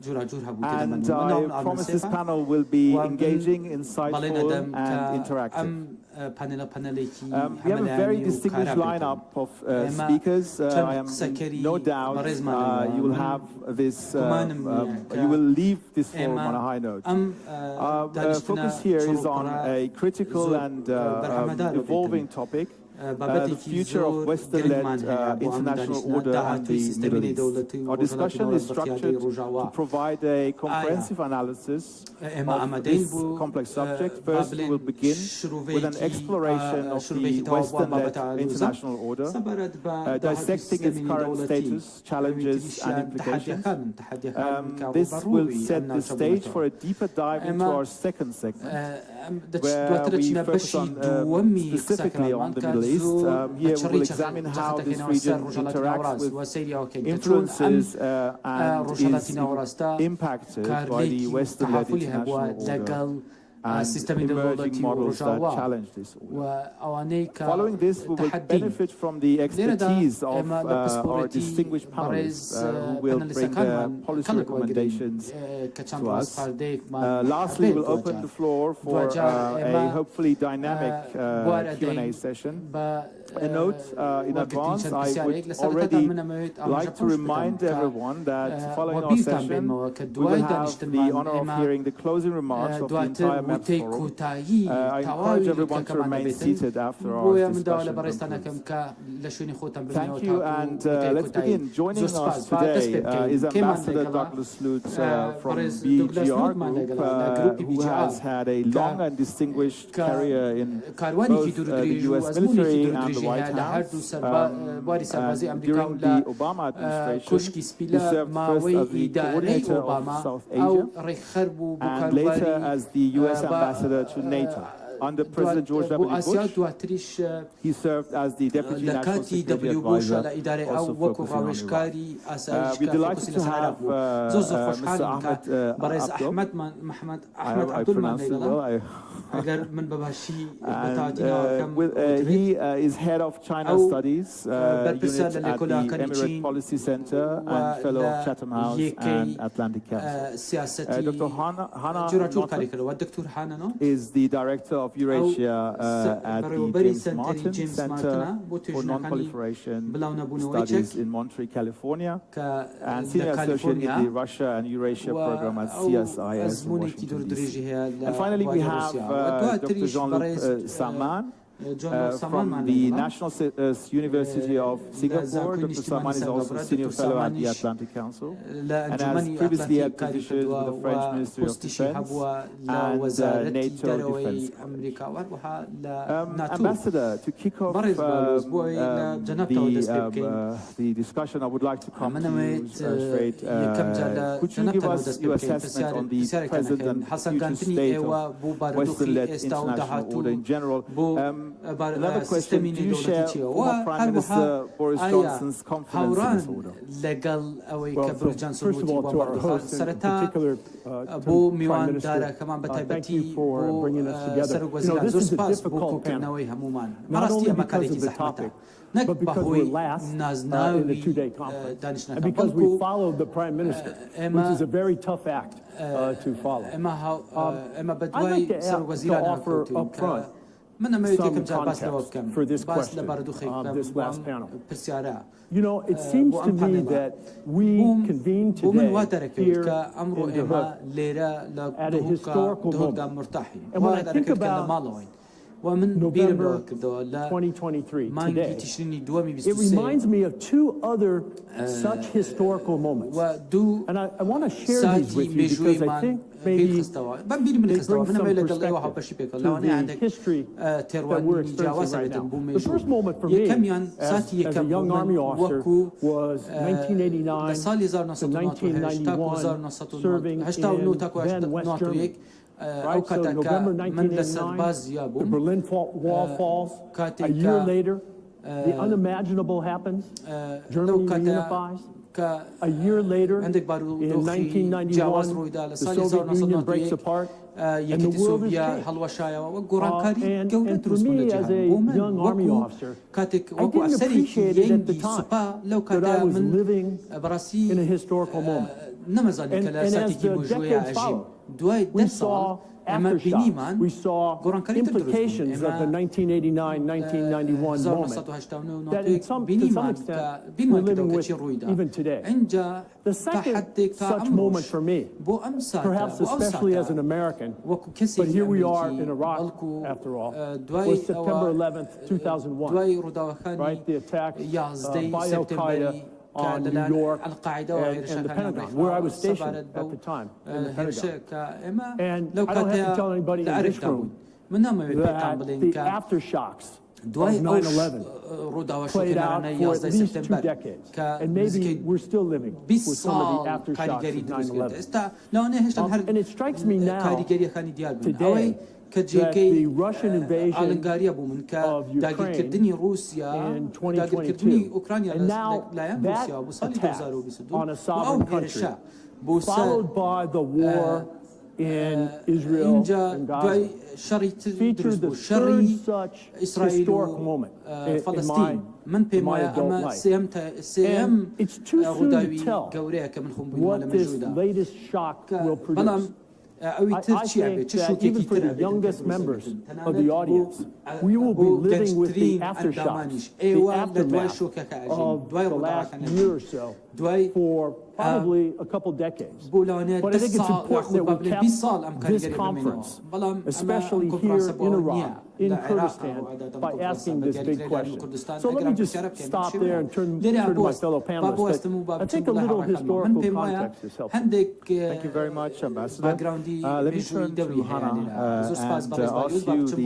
S8: And I promise this panel will be engaging, insightful, and interactive. We have a very distinguished lineup of speakers. I am no doubt you will have this, you will leave this forum on a high note. Focus here is on a critical and evolving topic. The future of Western-led international order and the Middle East. Our discussion is structured to provide a comprehensive analysis of this complex subject. First, we will begin with an exploration of the Western-led international order, dissecting its current status, challenges, and implications. This will set the stage for a deeper dive into our second segment, where we focus on specifically on the Middle East. Here we will examine how this region interacts with influences and is impacted by the Western-led international order and emerging models that challenge this order. Following this, we will benefit from the expertise of our distinguished panelists who will bring their policy recommendations to us. Lastly, we'll open the floor for a hopefully dynamic Q&A session. A note in advance, I would already like to remind everyone that following our session, we will have the honor of hearing the closing remarks of the entire MEPS Forum. I encourage everyone to remain seated after our discussion concludes. Thank you, and let's begin. Joining us today is Ambassador Douglas Lutz from BGR Group, who has had a long and distinguished career in both the U.S. military and the White House. During the Obama administration, he served first as the coordinator of South Asia and later as the U.S. ambassador to NATO. Under President George W. Bush, he served as the Deputy National Security Advisor, also focusing on Iraq. We're delighted to have Mr. Ahmed Abdo. I pronounced it well. He is head of China Studies unit at the Emirate Policy Center and fellow of Chatham House and Atlantic Council. Dr. Hana is the director of Eurasia at the James Martin Center for Non-Proliferation Studies in Monterey, California, and senior associate in the Russia and Eurasia program at CSIS in Washington, D.C. And finally, we have Dr. Jean-Luc Saman from the National University of Singapore. Dr. Saman is also a senior fellow at the Atlantic Council and has previously had positions with the French Ministry of Defense and NATO Defense College. Ambassador, to kick off the discussion, I would like to come to you straight. Could you give us your assessment on the present and future state of Western-led international order in general? Another question, do you share former Prime Minister Boris Johnson's confidence in this order?
S9: Well, first of all, to our hosts, and in particular to Prime Minister, thank you for bringing us together. You know, this is a difficult panel, not only because of the topic, but because we're last in the two-day conference, and because we followed the Prime Minister, which is a very tough act to follow. I'd like to offer up front some context for this question, this last panel. You know, it seems to me that we convene today here in Dahut at a historical moment. And when I think about November 2023 today, it reminds me of two other such historical moments. And I want to share these with you because I think maybe they bring some perspective to the history that we're experiencing right now. The first moment for me as a young Army officer was 1989 to 1991, serving in then West Germany. Right, so November 1989, the Berlin Wall falls. A year later, the unimaginable happens. Germany reunifies. A year later, in 1991, the Soviet Union breaks apart, and the world is changed. And for me, as a young Army officer, I didn't appreciate it at the time that I was living in a historical moment.
S2: نمازانی
S9: And
S2: کلا
S9: as
S2: ساتیکی
S9: the
S2: بوجوی
S9: decades
S2: عجیب
S9: followed,
S2: دوای
S9: we
S2: 10 سال
S9: saw
S2: اما بینیمان
S9: aftershocks. We saw
S2: گۆڕانکاری تر دروست بوون.
S9: implications of the 1989-1991 moment that to some
S2: بینیمان
S9: extent
S2: کە
S9: we're
S2: بینمان
S9: living
S2: کردەوە
S9: with
S2: کە چی ڕوویدا
S9: even today.
S2: اینجا
S9: The
S2: تا
S9: second
S2: حدێک تا
S9: such moment for me,
S2: بۆ ئەم ساتە
S9: perhaps
S2: بۆ ئەو
S9: especially as
S2: ساتە
S9: an American,
S2: وەکو
S9: but
S2: کەسێکی
S9: here we are
S2: ئەمریکی
S9: in Iraq,
S2: بەڵکو
S9: after all,
S2: دوای
S9: was September
S2: ئەوە
S9: 11th, 2001,
S2: دوای ڕووداوەکانی
S9: right? The attack
S2: 11
S9: by Al-Qaeda
S2: سپتمبری
S9: on New York and the Pentagon, where I was stationed at the time, in the Pentagon. And I don't have to tell anybody in this room that the aftershocks of 9/11 played out for at least 2 decades. And maybe we're still living with some of the aftershocks of 9/11. And it strikes me now, today, that the Russian invasion of Ukraine in 2022, and now that attack on a sovereign country, followed by the war in Israel and Gaza, featured the third such historic moment in my adult life. And it's too soon to tell what this latest shock will produce. I think that even for the youngest members of the audience, we will be living with the aftershocks, the aftermath of the last year or so for probably a couple decades. But I think it's important that we kept this conference, especially here in Iraq, in Kurdistan, by asking this big question. So let me just stop there and turn to my fellow panelists. But I think a little historical context is helpful.
S8: Thank you very much, Ambassador. Let me turn to Hannah and ask you the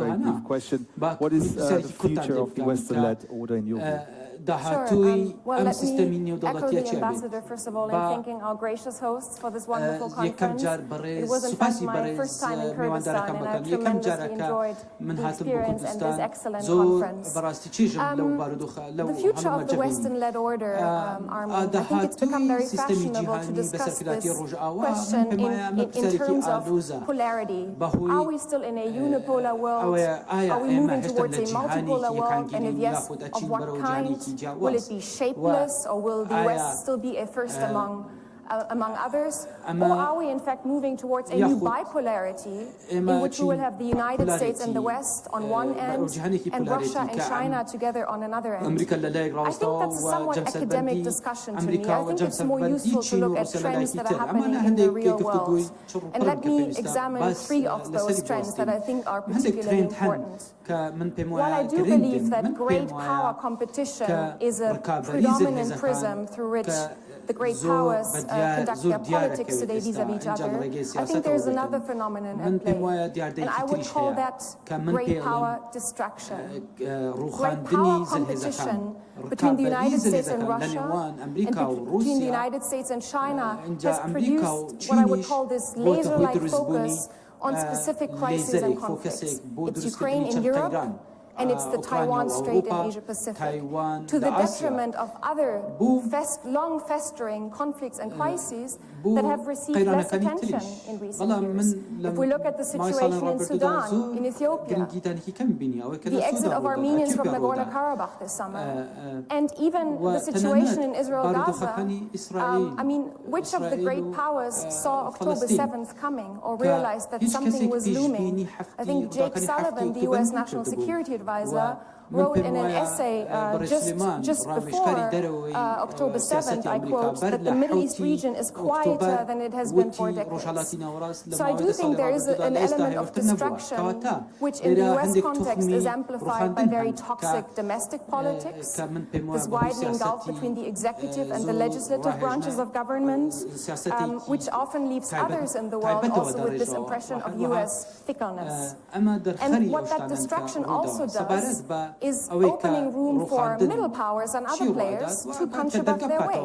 S8: very brief question. What is the future of the Western-led order in your view?
S2: داهاتووی
S10: Well,
S2: ئەم
S10: let
S2: سیستەمی
S10: me echo
S2: نێودەوڵەتیە
S10: the
S2: چی
S10: ambassador, first of all, in thanking our gracious hosts for this wonderful
S2: یەکەم
S10: conference.
S2: جار
S10: It
S2: بەڕێز
S10: was, in fact,
S2: سوپاسی
S10: my
S2: بەڕێز
S10: first time in Kurdistan,
S2: میواندارەکان
S10: and I
S2: بەکەن یەکەم
S10: tremendously
S2: جارەکە
S10: enjoyed
S2: من
S10: the
S2: هاتم بۆ
S10: experience and this
S2: کوردستان
S10: excellent
S2: زۆر
S10: conference.
S2: بەڕاستی چێژم لەو بارودۆخە لەو
S10: The future
S2: هەموو
S10: of the
S2: مەجەبینی
S10: Western-led order, Armin, I think it's become very
S2: داهاتووی سیستەمی
S10: fashionable to
S2: جیهانی
S10: discuss
S2: بەسەرکرداتی
S10: this
S2: ڕۆژئاوا
S10: question in terms of
S2: ئالۆزە
S10: polarity.
S2: بەهۆی
S10: Are we still in a unipolar world?
S2: ئایا
S10: Are we
S2: ئێمە
S10: moving
S2: هێشتا
S10: towards
S2: لە
S10: a
S2: جیهانێکی
S10: multipolar world? And if
S2: یەکانگیری
S10: yes,
S2: یاخود
S10: of
S2: ئەچین
S10: what
S2: بەرەو
S10: kind?
S2: جیهانێکی جیاواز
S10: Will it be shapeless, or will the West still be a first among others? Or are we in fact moving towards a new bipolarity in which we will have the United States and the West on one end and Russia and China together on another end? I think that's a somewhat academic discussion to me. I think it's more useful to look at trends that are happening in the real world. And let me examine 3 of those trends that I think are particularly important. While I do believe that great power competition is a predominant prism through which the great powers conduct their politics today vis-à-vis each other, I think there's another phenomenon at play, and I would call that great power distraction. Great power competition between the United States and Russia and between the United States and China has produced what I would call this laser-like focus on specific crises and conflicts. It's Ukraine in Europe, and it's the Taiwan Strait in Asia-Pacific, to the detriment of other long-festering conflicts and crises that have received less attention in recent years. If we look at the situation in Sudan, in Ethiopia, the exit of Armenians from Nagorno-Karabakh this summer, and even the situation in Israel-Gaza, I mean, which of the great powers saw October 7th coming or realized that something was looming? I think Jake Sullivan, the U.S. National Security Advisor, wrote in an essay just before October 7th, I quote, that the Middle East region is quieter than it has been for decades. So I do think there is an element of distraction, which in the US context is amplified by very toxic domestic politics, this widening gulf between the executive and the legislative branches of government, which often leaves others in the world also with this impression of US fickleness. And what that distraction also does is opening room for middle powers and other players to punch above their weight.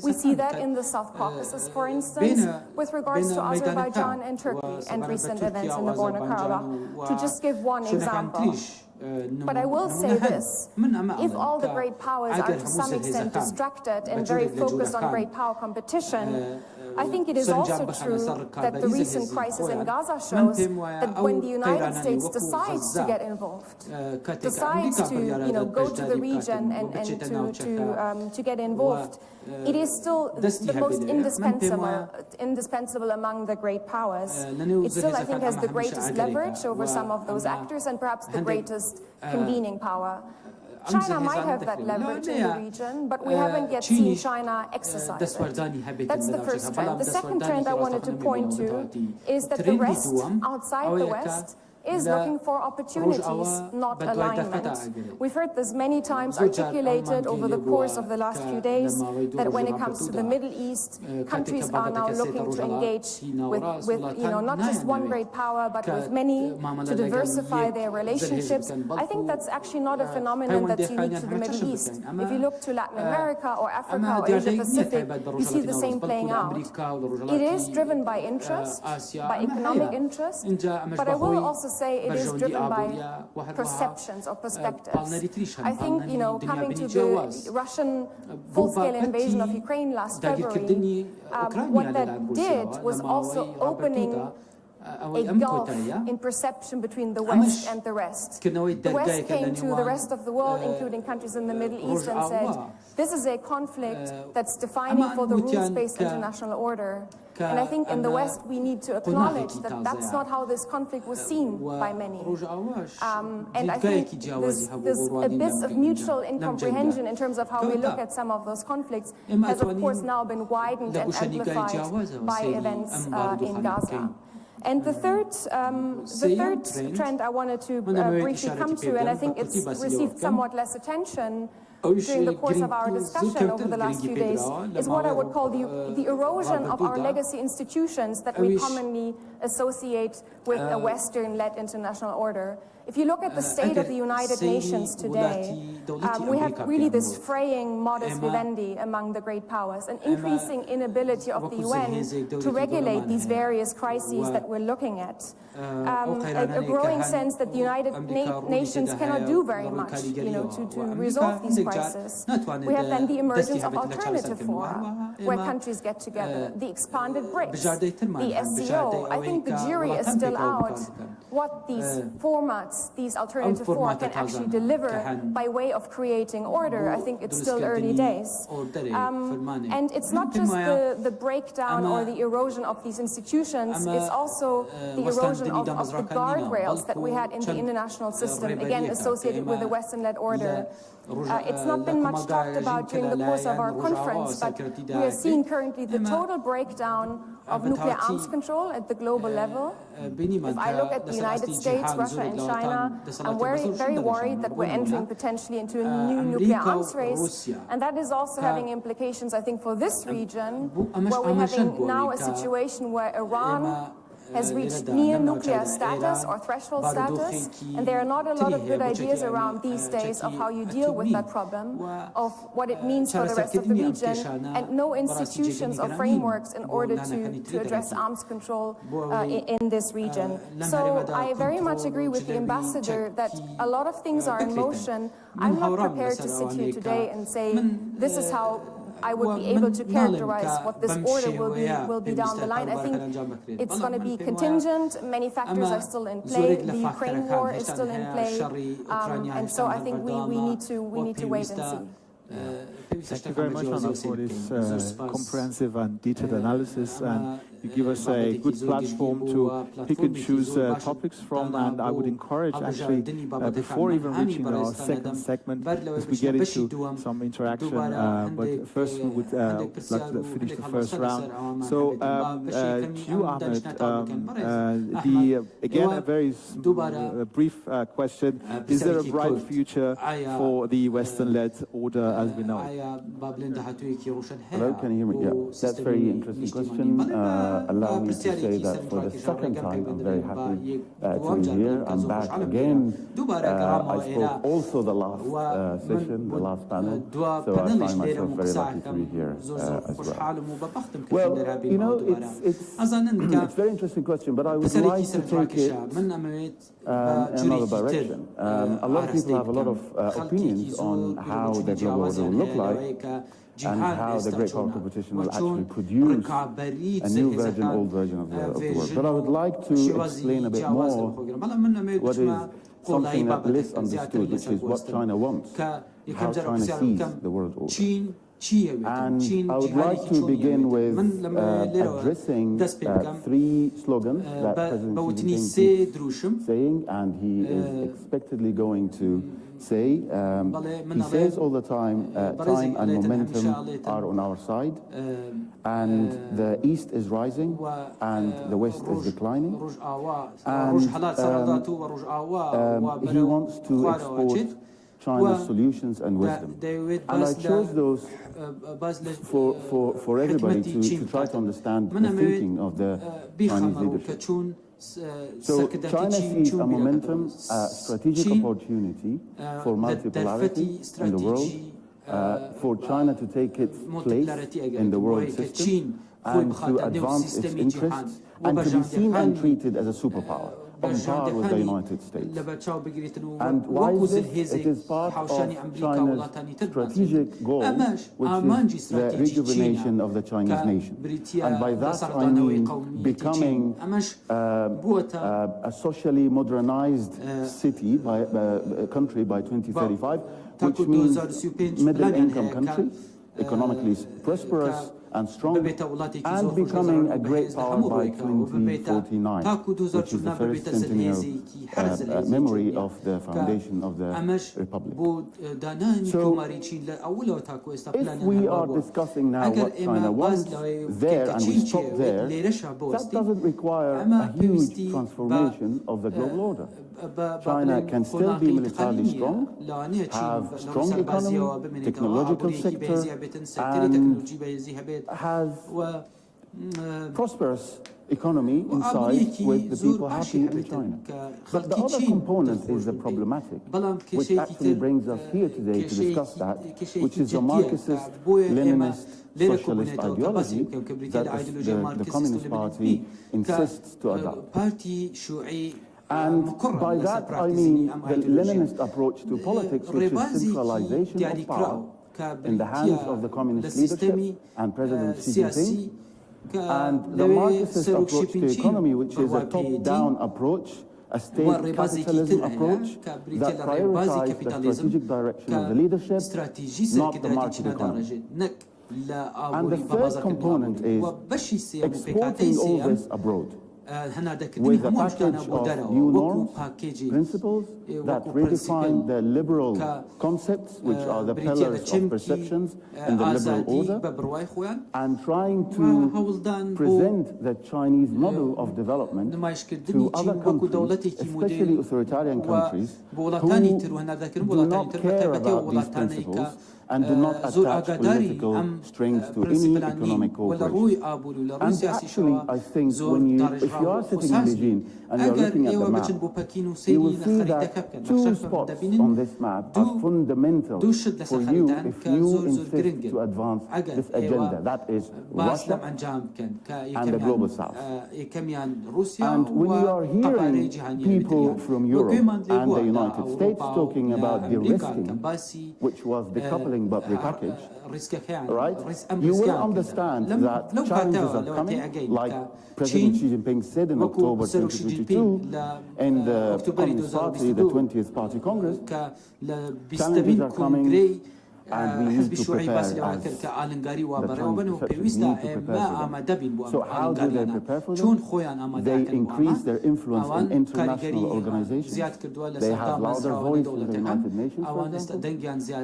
S10: We see that in the South Caucasus, for instance, with regards to Azerbaijan and Turkey and recent events in Nagorno-Karabakh, to just give one example. But I will say this, if all the great powers are to some extent distracted and very focused on great power competition, I think it is also true that the recent crisis in Gaza shows that when the United States decides to get involved, decides to go to the region and to get involved, it is still the most indispensable among the great powers. It still, I think, has the greatest leverage over some of those actors and perhaps the greatest convening power. China might have that leverage in the region, but we haven't yet seen China exercise it. That's the first trend. The second trend I wanted to point to is that the West, outside the West, is looking for opportunities, not alignment. We've heard this many times articulated over the course of the last few days, that when it comes to the Middle East, countries are now looking to engage with not just one great power, but with many, to diversify their relationships. I think that's actually not a phenomenon that's unique to the Middle East. If you look to Latin America or Africa or Asia Pacific, you see the same playing out. It is driven by interest, by economic interest, but I will also say it is driven by perceptions or perspectives. I think, coming to the Russian full-scale invasion of Ukraine last February, what that did was also opening a gulf in perception between the West and the rest. The West came to the rest of the world, including countries in the Middle East, and said, this is a conflict that's defining for the rules-based international order. And I think in the West, we need to acknowledge that that's not how this conflict was seen by many. And I think this abyss of mutual incomprehension in terms of how we look at some of those conflicts has, of course, now been widened and amplified by events in Gaza. And the third trend I wanted to briefly come to, and I think it's received somewhat less attention during the course of our discussion over the last few days, is what I would call the erosion of our legacy institutions that we commonly associate with a Western-led international order. If you look at the state of the United Nations today, we have really this fraying modus vivendi among the great powers, an increasing inability of the UN to regulate these various crises that we're looking at, a growing sense that the United Nations cannot do very much to resolve these crises. We have then the emergence of alternative fora where countries get together, the expanded BRICS, the SCO. I think the jury is still out what these formats, these alternative fora can actually deliver by way of creating order. I think it's still early days. And it's not just the breakdown or the erosion of these institutions, it's also the erosion of the guardrails that we had in the international system, again associated with the Western-led order. It's not been much talked about during the course of our conference, but we are seeing currently the total breakdown of nuclear arms control at the global level. If I look at the United States, Russia and China, I'm very worried that we're entering potentially into a new nuclear arms race. And that is also having implications, I think, for this region, where we're having now a situation where Iran has reached near nuclear status or threshold status, and there are not a lot of good ideas around these days of how you deal with that problem, of what it means for the rest of the region, and no institutions or frameworks in order to address arms control in this region. So I very much agree with the ambassador that a lot of things are in motion. I'm not prepared to sit here today and say, this is how I would be able to characterize what this order will be down the line. I think it's going to be contingent. Many factors are still in play. The Ukraine war is still in play. And so I think we need to wait and see.
S8: Thank you very much, Anna, for this comprehensive and detailed analysis. And you give us a good platform to pick and choose topics from. And I would encourage, actually, before even reaching our second segment, as we get into some interaction. But first, we would like to finish the first round. So, to you, Ahmed, again, a very brief question. Is there a bright future for the Western-led order as we know it?
S5: Hello, can you hear me? Yeah, that's a very interesting question. Allow me to say that for the second time, I'm very happy to be here. I'm back again. I spoke also the last session, the last panel, so I find myself very lucky to be here as well. Well, it's a very interesting question, but I would like to take it another direction. A lot of people have a lot of opinions on how the global order will look like. and how the Great Power Competition will actually produce a new version, old version of the world. But I would like to explain a bit more what is something that less understood, which is what China wants, how China sees the world order. And I would like to begin with addressing three slogans that President Xi Jinping is saying, and he is expectedly going to say. He says all the time, time and momentum are on our side, and the East is rising, and the West is declining. And he wants to export China's solutions and wisdom. And I chose those for everybody to try to understand the thinking of the Chinese leadership. So China sees a momentum, a strategic opportunity for multipolarity in the world, for China to take its place in the world system and to advance its interests and to be seen and treated as a superpower, on par with the United States. And why is this? It is part of China's strategic goal, which is the rejuvenation of the Chinese nation. And by that I mean becoming a socially modernized city, country by 2035, which means middle-income country, economically prosperous and strong, and becoming a great power by 2049, which is the first centennial memory of the foundation of the Republic. So, if we are discussing now what China wants there, and we stop there, that doesn't require a huge transformation of the global order. China can still be militarily strong, have strong economy, technological sector, and has prosperous economy inside with the people happy in China. But the other component is the problematic, which actually brings us here today to discuss that, which is the Marxist, Leninist, socialist ideology that the Communist Party insists to adopt. And by that I mean the Leninist approach to politics, which is centralization of power in the hands of the communist leadership and President Xi Jinping, and the Marxist approach to economy, which is a top-down approach, a state capitalism approach that prioritizes the strategic direction of the leadership, not the market economy. And the third component is exporting all this abroad, with a package of new norms, principles that redefine the liberal concepts, which are the pillars of perceptions in the liberal order, and trying to present the Chinese model of development to other countries, especially authoritarian countries, who do not care about these principles and do not attach political strings to any economic cooperation. And actually, I think if you are sitting in Beijing and you are looking at the map, you will see that two spots on this map are fundamental for you if you insist to advance this agenda. That is Russia and the global South. And when you are hearing people from Europe and the United States talking about de-risking, which was decoupling but repackaged, right? You will understand that challenges are coming, like President Xi Jinping said in October 2022 in the Communist Party, the 20th Party Congress. Challenges are coming, and we need to prepare as the Chinese need to prepare for them. So how do they prepare for them? They increase their influence in international organizations. They have louder voice in the United Nations, for example.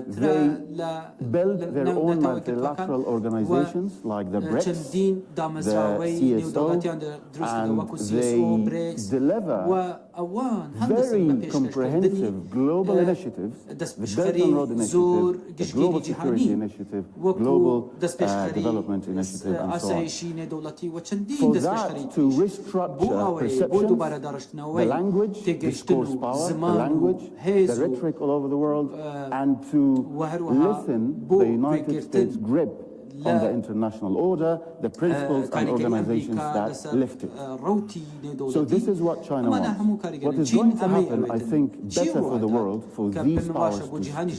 S5: They build their own multilateral organizations like the BRICS, the CSO, and they deliver very comprehensive global initiatives, the Belt and Road Initiative, the Global Security Initiative, Global Development Initiative, and so on. For that to restructure perceptions, the language, discourse power, the language, the rhetoric all over the world, and to lessen the United States' grip on the international order, the principles and organizations that lift it. So this is what China wants. What is going to happen, I think, better for the world, for these powers to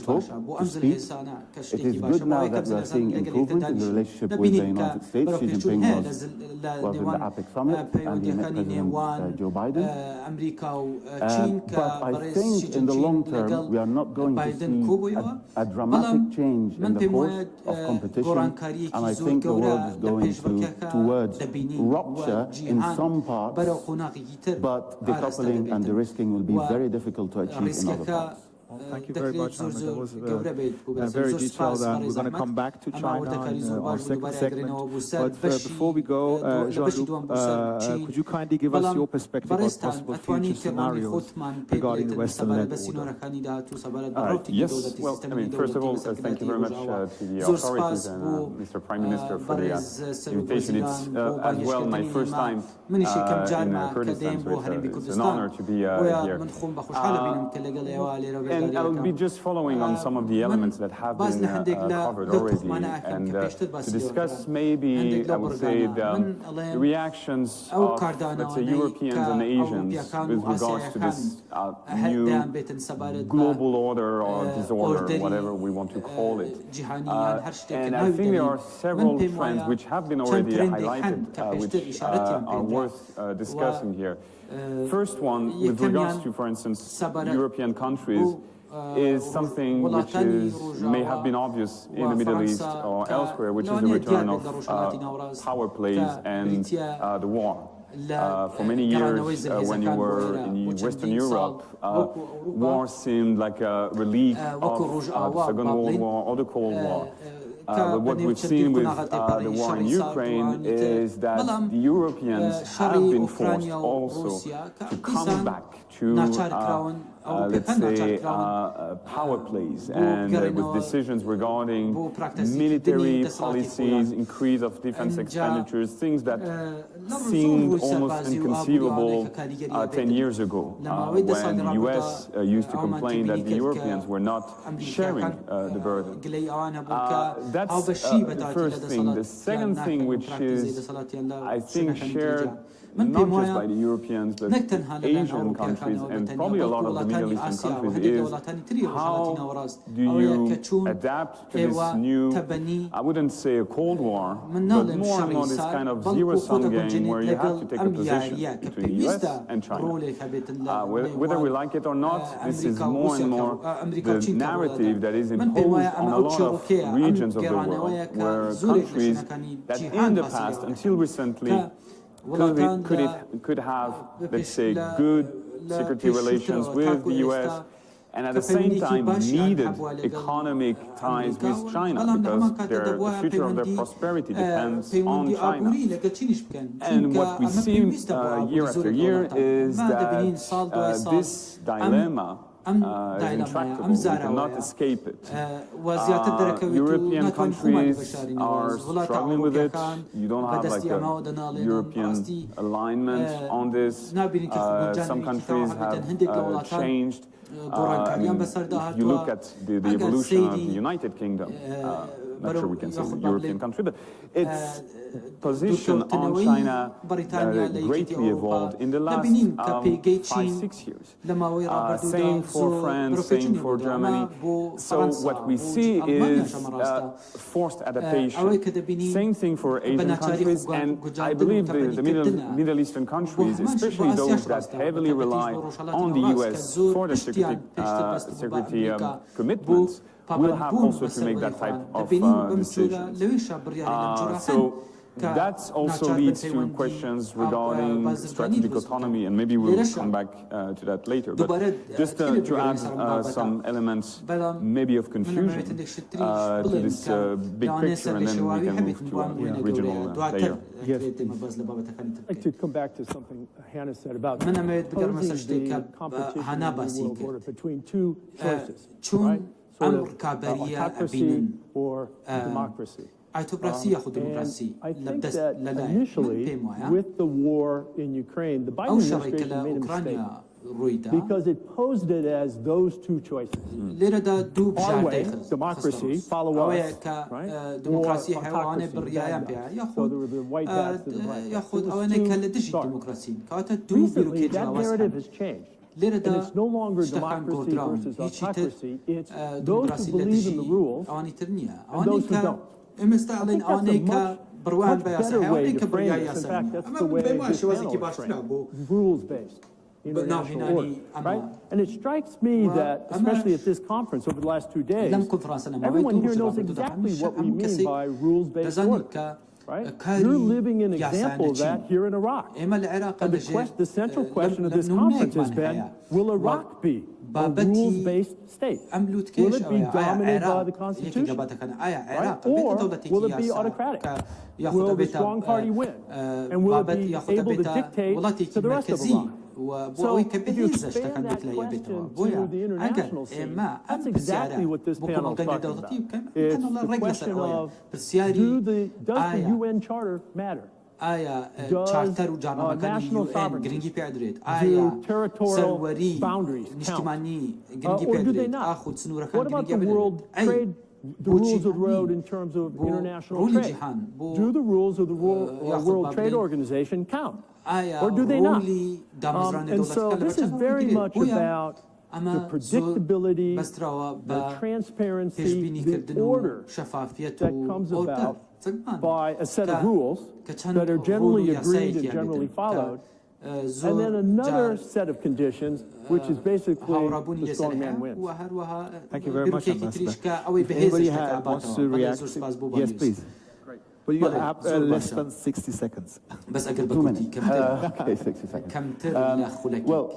S5: talk, to speak. It is good now that we are seeing improvement in the relationship with the United States. Xi Jinping was in the APEC summit and he met President Joe Biden. But I think in the long term, we are not going to see a dramatic change in the course of competition, and I think the world is going towards rupture in some parts, but decoupling and de-risking will be very difficult to achieve in other parts.
S8: Well, thank you very much, Ahmed. That was very detailed. We're going to come back to China in our second segment. But before we go, Jean-Luc, could you kindly give us your perspective on possible future scenarios regarding the Western-led order?
S11: Yes. Well, I mean, first of all, thank you very much to the authorities and Mr. Prime Minister for the invitation. It's as well my first time in Kurdistan, so it's an honor to be here. And I will be just following on some of the elements that have been covered already, and to discuss maybe, I would say, the reactions of, let's say, Europeans and Asians with regards to this new global order or disorder, whatever we want to call it. And I think there are several trends which have been already highlighted, which are worth discussing here. First one, with regards to, for instance, European countries, is something which may have been obvious in the Middle East or elsewhere, which is the return of power plays and the war. For many years, when you were in Western Europe, war seemed like a relic of the Second World War or the Cold War. But what we've seen with the war in Ukraine is that the Europeans have been forced also to come back to, let's say, power plays and with decisions regarding military policies, increase of defense expenditures, things that seemed almost inconceivable 10 years ago, when the US used to complain that the Europeans were not sharing the burden. That's the first thing. The second thing, which is, I think, shared not just by the Europeans, but Asian countries and probably a lot of the Middle Eastern countries, is how do you adapt to this new, I wouldn't say a Cold War, but more and more this kind of zero-sum game where you have to take a position between the US and China. Whether we like it or not, this is more and more the narrative that is imposed on a lot of regions of the world, where countries that in the past, until recently, could have, let's say, good security relations with the US, and at the same time needed economic ties with China, because the future of their prosperity depends on China. And what we see year after year is that this dilemma is intractable. We cannot escape it. European countries are struggling with it. You don't have like a European alignment on this. Some countries have changed. If you look at the evolution of the United Kingdom, not sure we can say the European country, but its position on China greatly evolved in the last 5-6 years. Same for France, same for Germany. So what we see is forced adaptation. Same thing for Asian countries, and I believe the Middle Eastern countries, especially those that heavily rely on the US for the security commitments, will have also to make that type of decisions. So that also leads to questions regarding strategic autonomy, and maybe we'll come back to that later. But just to add some elements, maybe of confusion to this big picture, and then we can move to a regional layer.
S8: Yes. I'd like to come back to something Hannah said about posing the competition in the world order between two choices, right? Sort of autocracy or democracy. And I think that initially, with the war in Ukraine, the Biden administration made a mistake.
S12: because it posed it as those two choices. Our way, democracy, follow us, right? Or autocracy, bad guys. So there were the white hats and the black hats. It was too stark. Recently, that narrative has changed. And it's no longer democracy versus autocracy, it's those who believe in the rules and those who don't. I think that's a much better way to frame this. In fact, that's the way this panel is framed, rules-based. International order, right? And it strikes me that, especially at this conference over the last 2 days, everyone here knows exactly what we mean by rules-based order. Right? You're living an example of that here in Iraq. And the central question of this conference has been, will Iraq be a rules-based state? Will it be dominated by the Constitution? Right? Or will it be autocratic? Will the strong party win? And will it be able to dictate to the rest of Iraq? So if you expand that question to the international scene, that's exactly what this panel is talking about. It's the question of, does the UN Charter matter? Does national sovereignty, do territorial boundaries count? Or do they not? What about the world trade, the rules of the road in terms of international trade? Do the rules of the World Trade Organization count? Or do they not? And so this is very much about the predictability, the transparency, the order that comes about by a set of rules that are generally agreed and generally followed, and then another set of conditions, which is basically the strong man wins.
S8: Thank you very much, Ambassador. If anybody wants to react, yes, please. But you have less than 60 seconds.
S5: 2 minutes. Okay, 60 seconds. Well,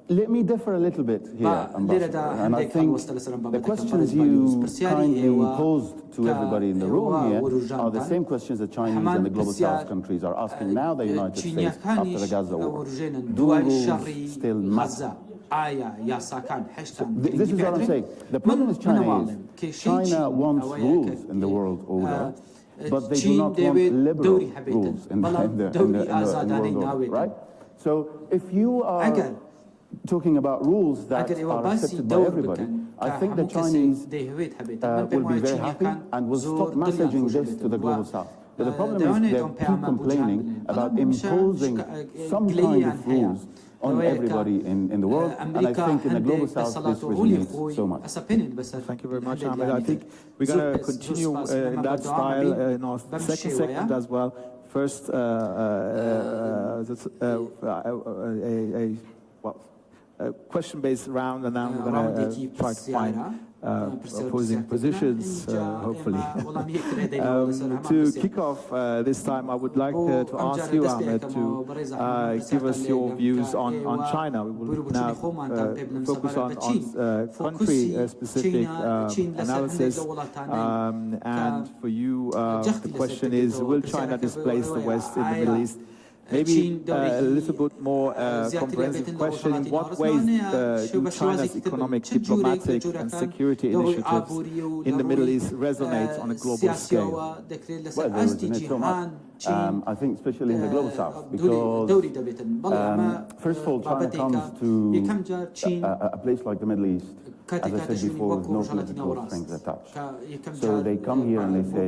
S5: let me differ a little bit here, Ambassador. And I think the questions you kindly posed to everybody in the room here are the same questions the Chinese and the Global South countries are asking now the United States after the Gaza war. Do rules still matter? So this is what I'm saying. The problem with China is China wants rules in the world order, but they do not want liberal rules in the world order, right? So if you are talking about rules that are accepted by everybody, I think the Chinese will be very happy and will stop messaging this to the Global South. But the problem is they keep complaining about imposing some kind of rules on everybody in the world, and I think in the Global South this resonates so much.
S8: Thank you very much, Ahmed. I think we're going to continue in that style in our second segment as well. First, a question-based round, and then we're going to try to find opposing positions, hopefully. To kick off this time, I would like to ask you, Ahmed, to give us your views on China. We will now focus on country-specific analysis. And for you, the question is, will China displace the West in the Middle East? Maybe a little bit more comprehensive question. In what ways do China's economic, diplomatic, and security initiatives in the Middle East resonate on a global scale?
S5: Well, they resonate so much. I think especially in the Global South, because first of all, China comes to a place like the Middle East, as I said before, with no political strings attached. So they come here and they say,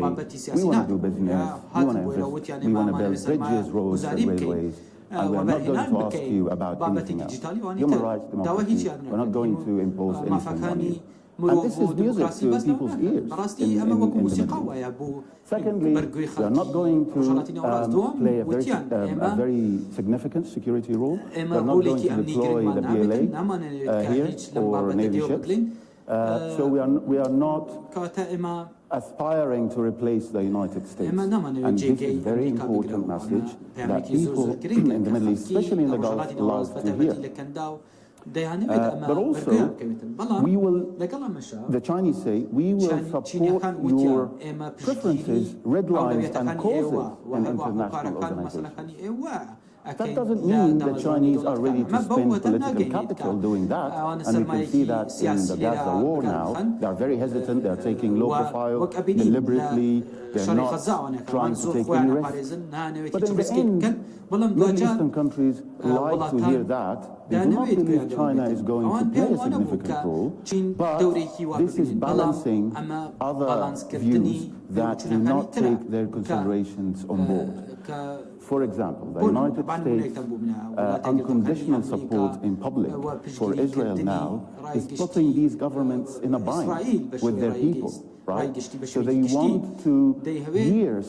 S5: we want to do business, we want to invest, we want to build bridges, roads, and railways, and we're not going to ask you about anything else. Human rights, democracy, we're not going to impose anything on you. And this is music to people's ears in the Middle East. Secondly, we are not going to play a very significant security role. We're not going to deploy the BLA here or Navy ships. So we are not aspiring to replace the United States. And this is a very important message that people in the Middle East, especially in the Gulf, love to hear. But also, we will, the Chinese say, we will support your preferences, red lines, and causes in international organizations. That doesn't mean the Chinese are ready to spend political capital doing that, and we can see that in the Gaza war now. They are very hesitant, they are taking low profile deliberately, they're not trying to take any risks. But in the end, Middle Eastern countries like to hear that. They do not believe China is going to play a significant role, but this is balancing other views that do not take their considerations on board. For example, the United States' unconditional support in public for Israel now is putting these governments in a bind with their people. Right? So they want to hear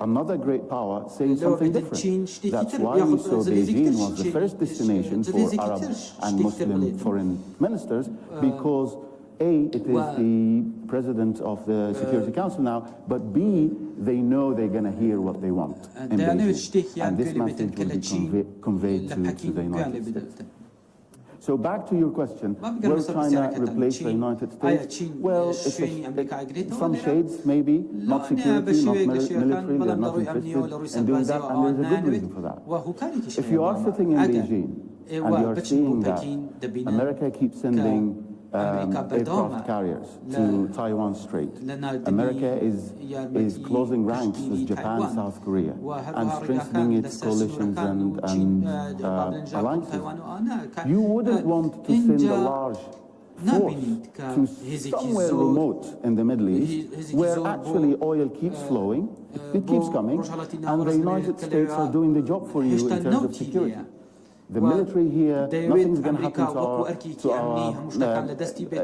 S5: another great power saying something different. That's why we saw Beijing was the first destination for Arab and Muslim foreign ministers, because A, it is the president of the Security Council now, but B, they know they're going to hear what they want in Beijing. And this message will be conveyed to the United States. So back to your question, will China replace the United States? Well, it's some shades, maybe, not security, not military, they're not interested in doing that, and there's a good reason for that. If you are sitting in Beijing, and you are seeing that America keeps sending aircraft carriers to Taiwan Strait. America is closing ranks with Japan, South Korea, and strengthening its coalitions and alliances. You wouldn't want to send a large force to somewhere remote in the Middle East, where actually oil keeps flowing, it keeps coming, and the United States are doing the job for you in terms of security. The military here, nothing's going to happen to our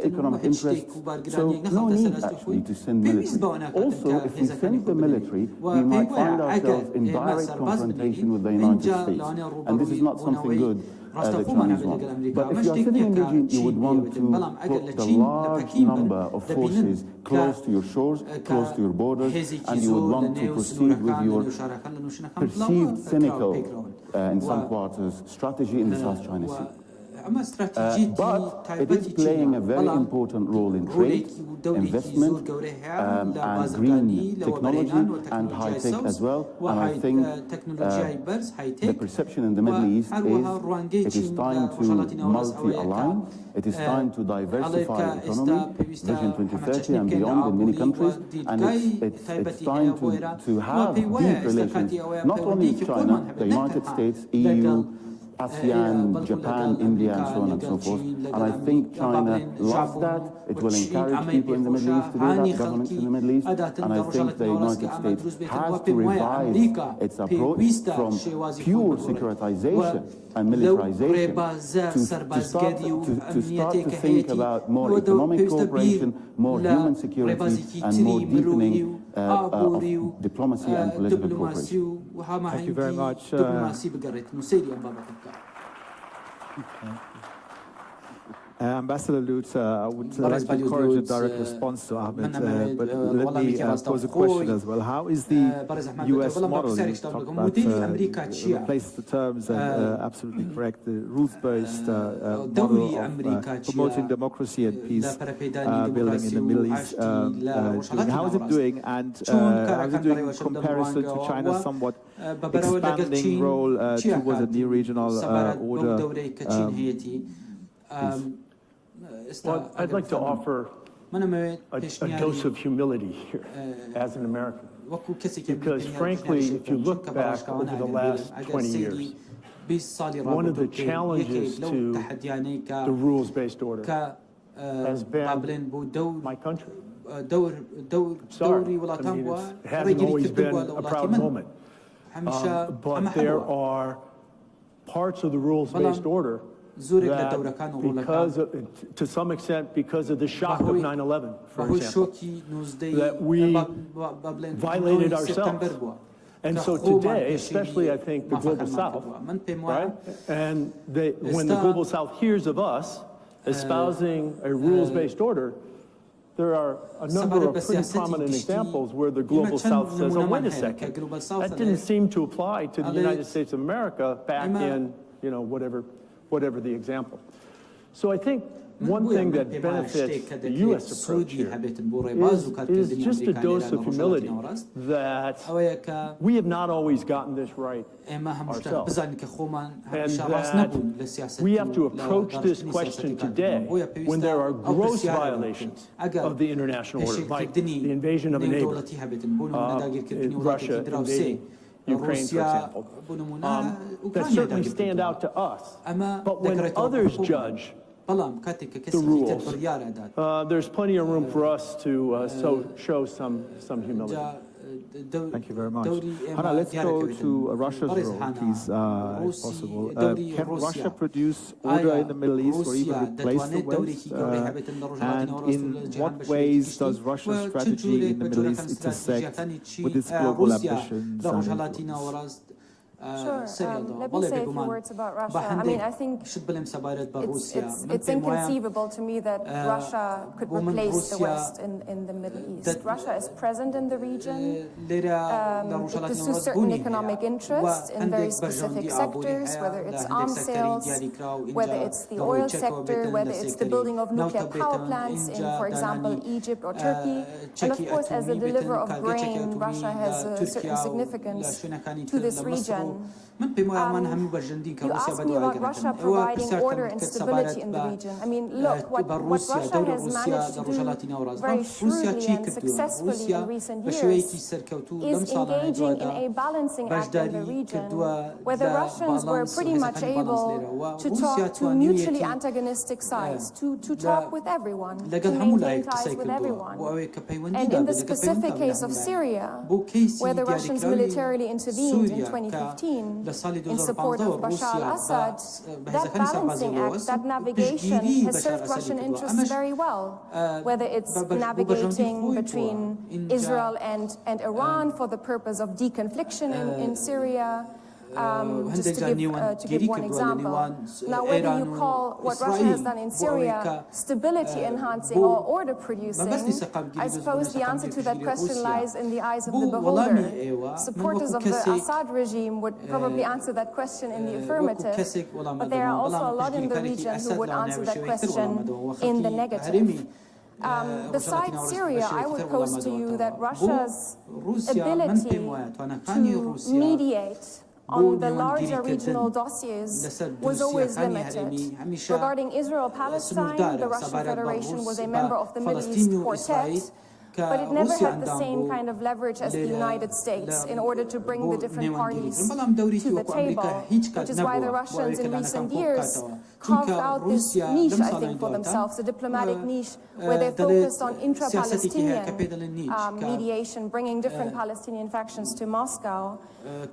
S5: economic interests, so no need actually to send military. Also, if we send the military, we might find ourselves in direct confrontation with the United States, and this is not something good the Chinese want. But if you are sitting in Beijing, you would want to put the large number of forces close to your shores, close to your borders, and you would want to proceed with your perceived cynical, in some quarters, strategy in the South China Sea. But it is playing a very important role in trade, investment, and green technology, and high-tech as well. And I think the perception in the Middle East is it is time to multi-align, it is time to diversify the economy, Vision 2030 and beyond in many countries, and it's time to have deep relations, not only with China, the United States, EU, ASEAN, Japan, India, and so on and so forth. And I think China loves that. It will encourage people in the Middle East to do that, governments in the Middle East. And I think the United States has to revise its approach from pure securitization and militarization to start to think about more economic cooperation, more human security, and more deepening of diplomacy and political cooperation.
S8: Thank you very much. Ambassador Lutz, I would like to encourage a direct response to Ahmed, but let me pose a question as well. How is the U.S. model, you talk about, replace the terms and absolutely correct, the rules-based model of promoting democracy and peace building in the Middle East, how is it doing, and how is it doing in comparison to China's somewhat expanding role towards a new regional order?
S12: Well, I'd like to offer a dose of humility here as an American. Because frankly, if you look back over the last 20 years, one of the challenges to the rules-based order has been my country. I'm sorry. I mean, it hasn't always been a proud moment. But there are parts of the rules-based order that because of, to some extent, because of the shock of 9/11, for example, that we violated ourselves. And so today, especially I think the Global South, right? And when the Global South hears of us espousing a rules-based order, there are a number of pretty prominent examples where the Global South says, oh, wait a second, that didn't seem to apply to the United States of America back in, whatever the example. So I think one thing that benefits the U.S. approach here is just a dose of humility that we have not always gotten this right ourselves. And that we have to approach this question today when there are gross violations of the international order, like the invasion of a neighbor, Russia invading Ukraine, for example, that certainly stand out to us. But when others judge the rules, there's plenty of room for us to show some humility.
S8: Thank you very much. Hannah, let's go to Russia's role, please, if possible. Can Russia produce order in the Middle East or even replace the West? And in what ways does Russia's strategy in the Middle East intersect with its global ambitions and influence?
S10: Sure. Let me say a few words about Russia. I mean, I think it's inconceivable to me that Russia could replace the West in the Middle East. Russia is present in the region. It pursues certain economic interests in very specific sectors, whether it's arms sales, whether it's the oil sector, whether it's the building of nuclear power plants in, for example, Egypt or Turkey. And of course, as a deliverer of grain, Russia has a certain significance to this region. You asked me about Russia providing order and stability in the region. I mean, look, what Russia has managed to do very shrewdly and successfully in recent years is engaging in a balancing act in the region where the Russians were pretty much able to talk to mutually antagonistic sides, to talk with everyone, to maintain ties with everyone. And in the specific case of Syria, where the Russians militarily intervened in 2015, in support of Bashar al-Assad, that balancing act, that navigation has served Russian interests very well, whether it's navigating between Israel and Iran for the purpose of deconfliction in Syria, just to give one example. Now, whether you call what Russia has done in Syria stability enhancing or order producing, I suppose the answer to that question lies in the eyes of the beholder. Supporters of the Assad regime would probably answer that question in the affirmative, but there are also a lot in the region who would answer that question in the negative. Besides Syria, I would pose to you that Russia's ability to mediate on the larger regional dossiers was always limited. Regarding Israel-Palestine, the Russian Federation was a member of the Middle East Quartet, but it never had the same kind of leverage as the United States in order to bring the different parties to the table, which is why the Russians in recent years carved out this niche, I think, for themselves, a diplomatic niche where they focused on intra-Palestinian mediation, bringing different Palestinian factions to Moscow.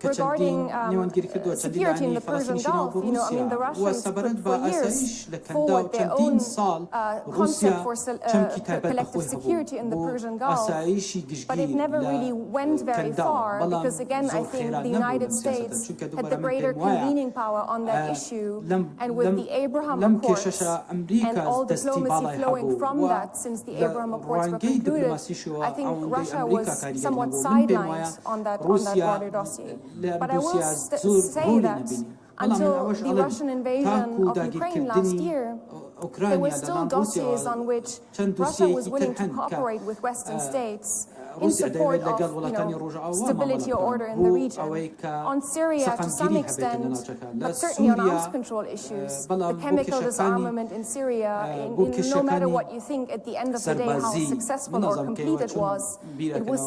S10: Regarding security in the Persian Gulf, I mean, the Russians put for years forward their own concept for collective security in the Persian Gulf, but it never really went very far because, again, I think the United States had the greater convening power on that issue, and with the Abraham Accords and all diplomacy flowing from that since the Abraham Accords were concluded, I think Russia was somewhat sidelined on that broader dossier. But I will say that until the Russian invasion of Ukraine last year, there were still dossiers on which Russia was willing to cooperate with Western states in support of stability or order in the region. On Syria, to some extent, but certainly on arms control issues, the chemical disarmament in Syria, no matter what you think at the end of the day how successful or complete it was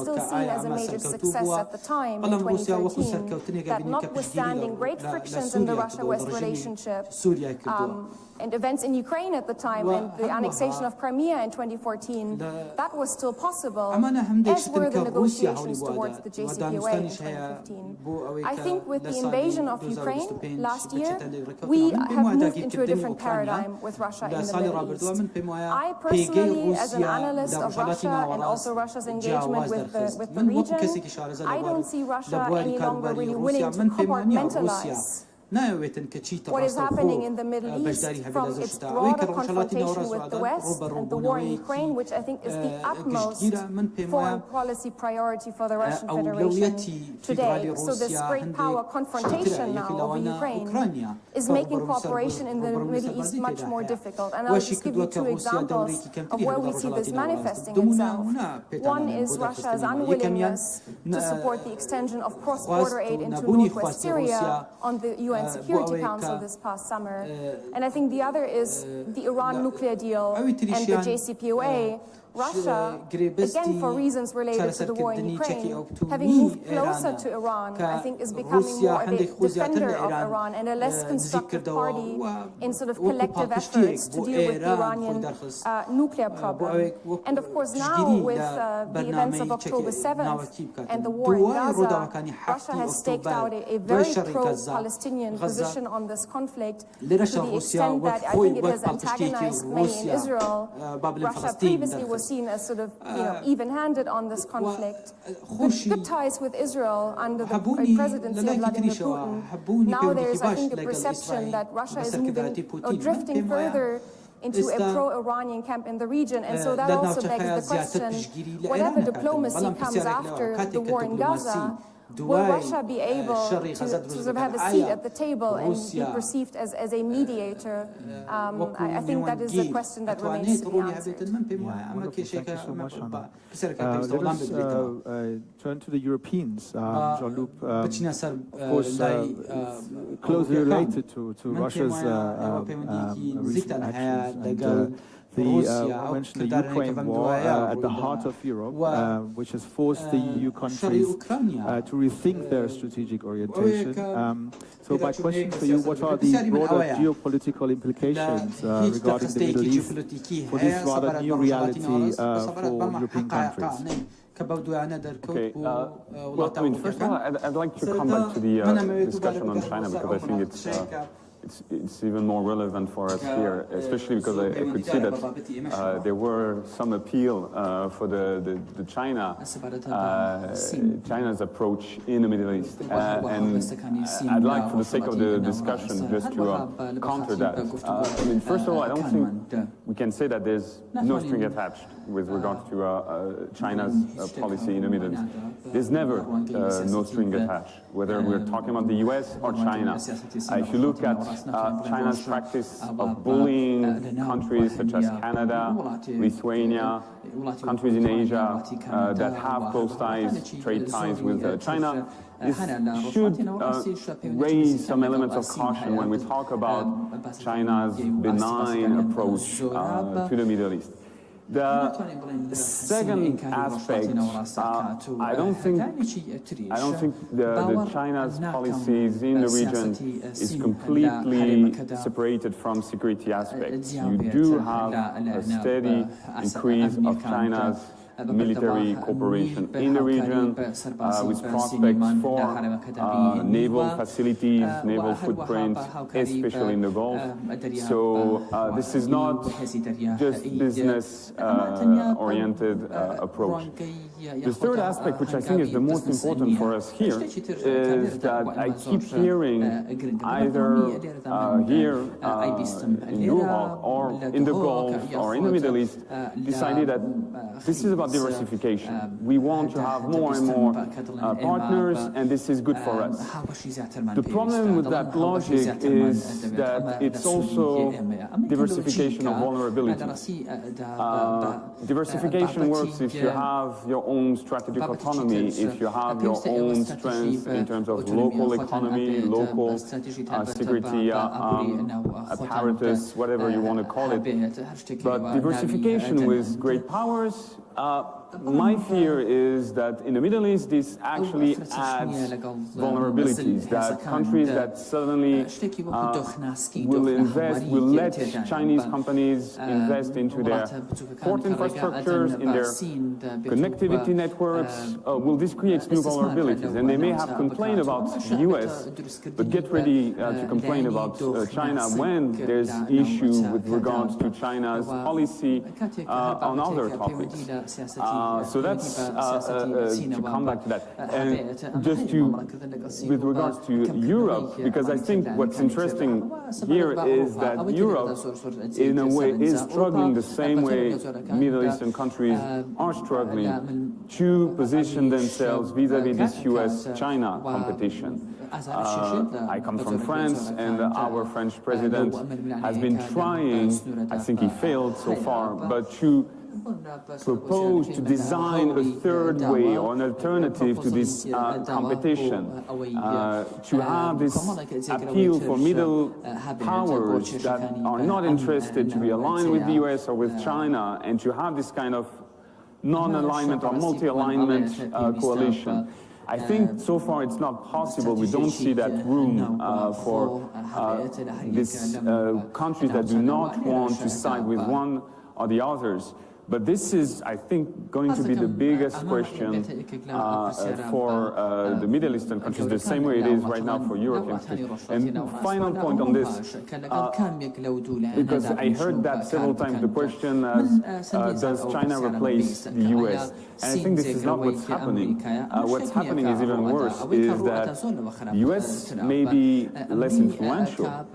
S10: still seen as a major success at the time in 2013, that notwithstanding great frictions in the Russia-West relationship, and events in Ukraine at the time and the annexation of Crimea in 2014, that was still possible, as were the negotiations towards the JCPOA in 2015. I think with the invasion of Ukraine last year, we have moved into a different paradigm with Russia in the Middle East. I personally, as an analyst of Russia and also Russia's engagement with the region, I don't see Russia any longer really willing to compartmentalize what is happening in the Middle East from its broader confrontation with the West and the war in Ukraine, which I think is the utmost foreign policy priority for the Russian Federation today. So this great power confrontation now over Ukraine is making cooperation in the Middle East much more difficult. And I'll just give you two examples of where we see this manifesting itself. One is Russia's unwillingness to support the extension of cross-border aid into northwest Syria on the UN Security Council this past summer. And I think the other is the Iran nuclear deal and the JCPOA. Russia, again for reasons related to the war in Ukraine, having moved closer to Iran, I think is becoming more a defender of Iran and a less constructive party in sort of collective efforts to deal with the Iranian nuclear problem. And of course now with the events of October 7th and the war in Gaza, Russia has staked out a very pro-Palestinian position on this conflict to the extent that I think it has antagonized many in Israel. Russia previously was seen as sort of, even-handed on this conflict. Good ties with Israel under the presidency of Vladimir Putin. Now there is, I think, a perception that Russia is moving or drifting further into a pro-Iranian camp in the region. And so that also begs the question, whatever diplomacy comes after the war in Gaza, will Russia be able to sort of have a seat at the table and be perceived as a mediator? I think that is a question that remains to be answered.
S8: Let us turn to the Europeans. Jean-Luc, of course, closely related to Russia's recent actions. I mentioned the Ukraine war at the heart of Europe, which has forced the EU countries to rethink their strategic orientation. So my question for you, what are the broader geopolitical implications regarding the Middle East for this rather new reality for European countries?
S11: Okay, well, I mean, first of all, I'd like to come back to the discussion on China, because I think it's even more relevant for us here, especially because I could see that there were some appeal for the China's approach in the Middle East, and I'd like, for the sake of the discussion, just to counter that. I mean, first of all, I don't think we can say that there's no string attached with regards to China's policy in the Middle East. There's never no string attached, whether we're talking about the US or China. If you look at China's practice of bullying countries such as Canada, Lithuania, countries in Asia that have close ties, trade ties with China, this should raise some elements of caution when we talk about China's benign approach to the Middle East. The second aspect, I don't think the China's policies in the region is completely separated from security aspects. You do have a steady increase of China's military cooperation in the region, with prospects for naval facilities, naval footprints, especially in the Gulf. So this is not just business-oriented approach. The third aspect, which I think is the most important for us here, is that I keep hearing either here in Europe or in the Gulf or in the Middle East, decided that this is about diversification. We want to have more and more partners, and this is good for us. The problem with that logic is that it's also diversification of vulnerabilities. Diversification works if you have your own strategic autonomy, if you have your own strength in terms of local economy, local security apparatus, whatever you want to call it. But diversification with great powers, my fear is that in the Middle East, this actually adds vulnerabilities, that countries that suddenly will let Chinese companies invest into their port infrastructures, in their connectivity networks. Will this create new vulnerabilities? And they may have complained about the US, but get ready to complain about China when there's issue with regards to China's policy on other topics. So that's to come back to that. And just with regards to Europe, because I think what's interesting here is that Europe, in a way, is struggling the same way Middle Eastern countries are struggling to position themselves vis-à-vis this US-China competition. I come from France, and our French president has been trying, I think he failed so far, but to propose to design a third way or an alternative to this competition, to have this appeal for middle powers that are not interested to be aligned with the US or with China, and to have this kind of non-alignment or multi-alignment coalition. I think so far it's not possible. We don't see that room for these countries that do not want to side with one or the others. But this is, I think, going to be the biggest question for the Middle Eastern countries, the same way it is right now for European countries. And final point on this, because I heard that several times, the question as, does China replace the US? And I think this is not what's happening. What's happening is even worse, is that the US may be less influential,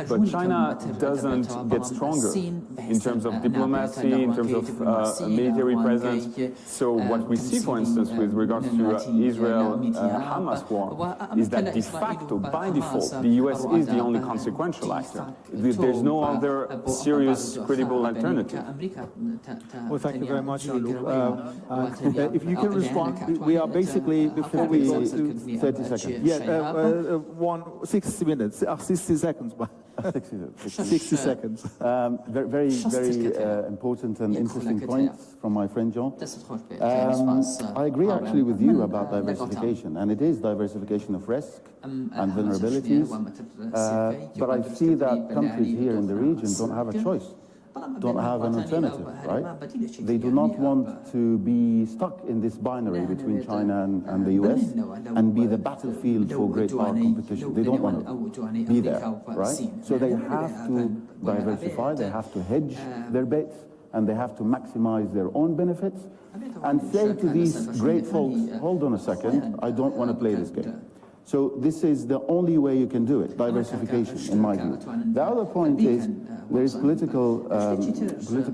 S11: but China doesn't get stronger in terms of diplomacy, in terms of military presence. So what we see, for instance, with regards to Israel-Hamas war, is that de facto, by default, the US is the only consequential actor. There's no other serious, credible alternative.
S8: Well, thank you very much, Jean-Luc. If you can respond, we are basically, before we...
S5: 30 seconds.
S8: Yeah, 60 minutes, 60 seconds. 60 seconds.
S5: Very important and interesting points from my friend John. I agree actually with you about diversification, and it is diversification of risk and vulnerabilities. But I see that countries here in the region don't have a choice, don't have an alternative, right? They do not want to be stuck in this binary between China and the US and be the battlefield for great power competition. They don't want to be there, right? So they have to diversify, they have to hedge their bets, and they have to maximize their own benefits and say to these great folks, hold on a second, I don't want to play this game. So this is the only way you can do it, diversification, in my view. The other point is there is political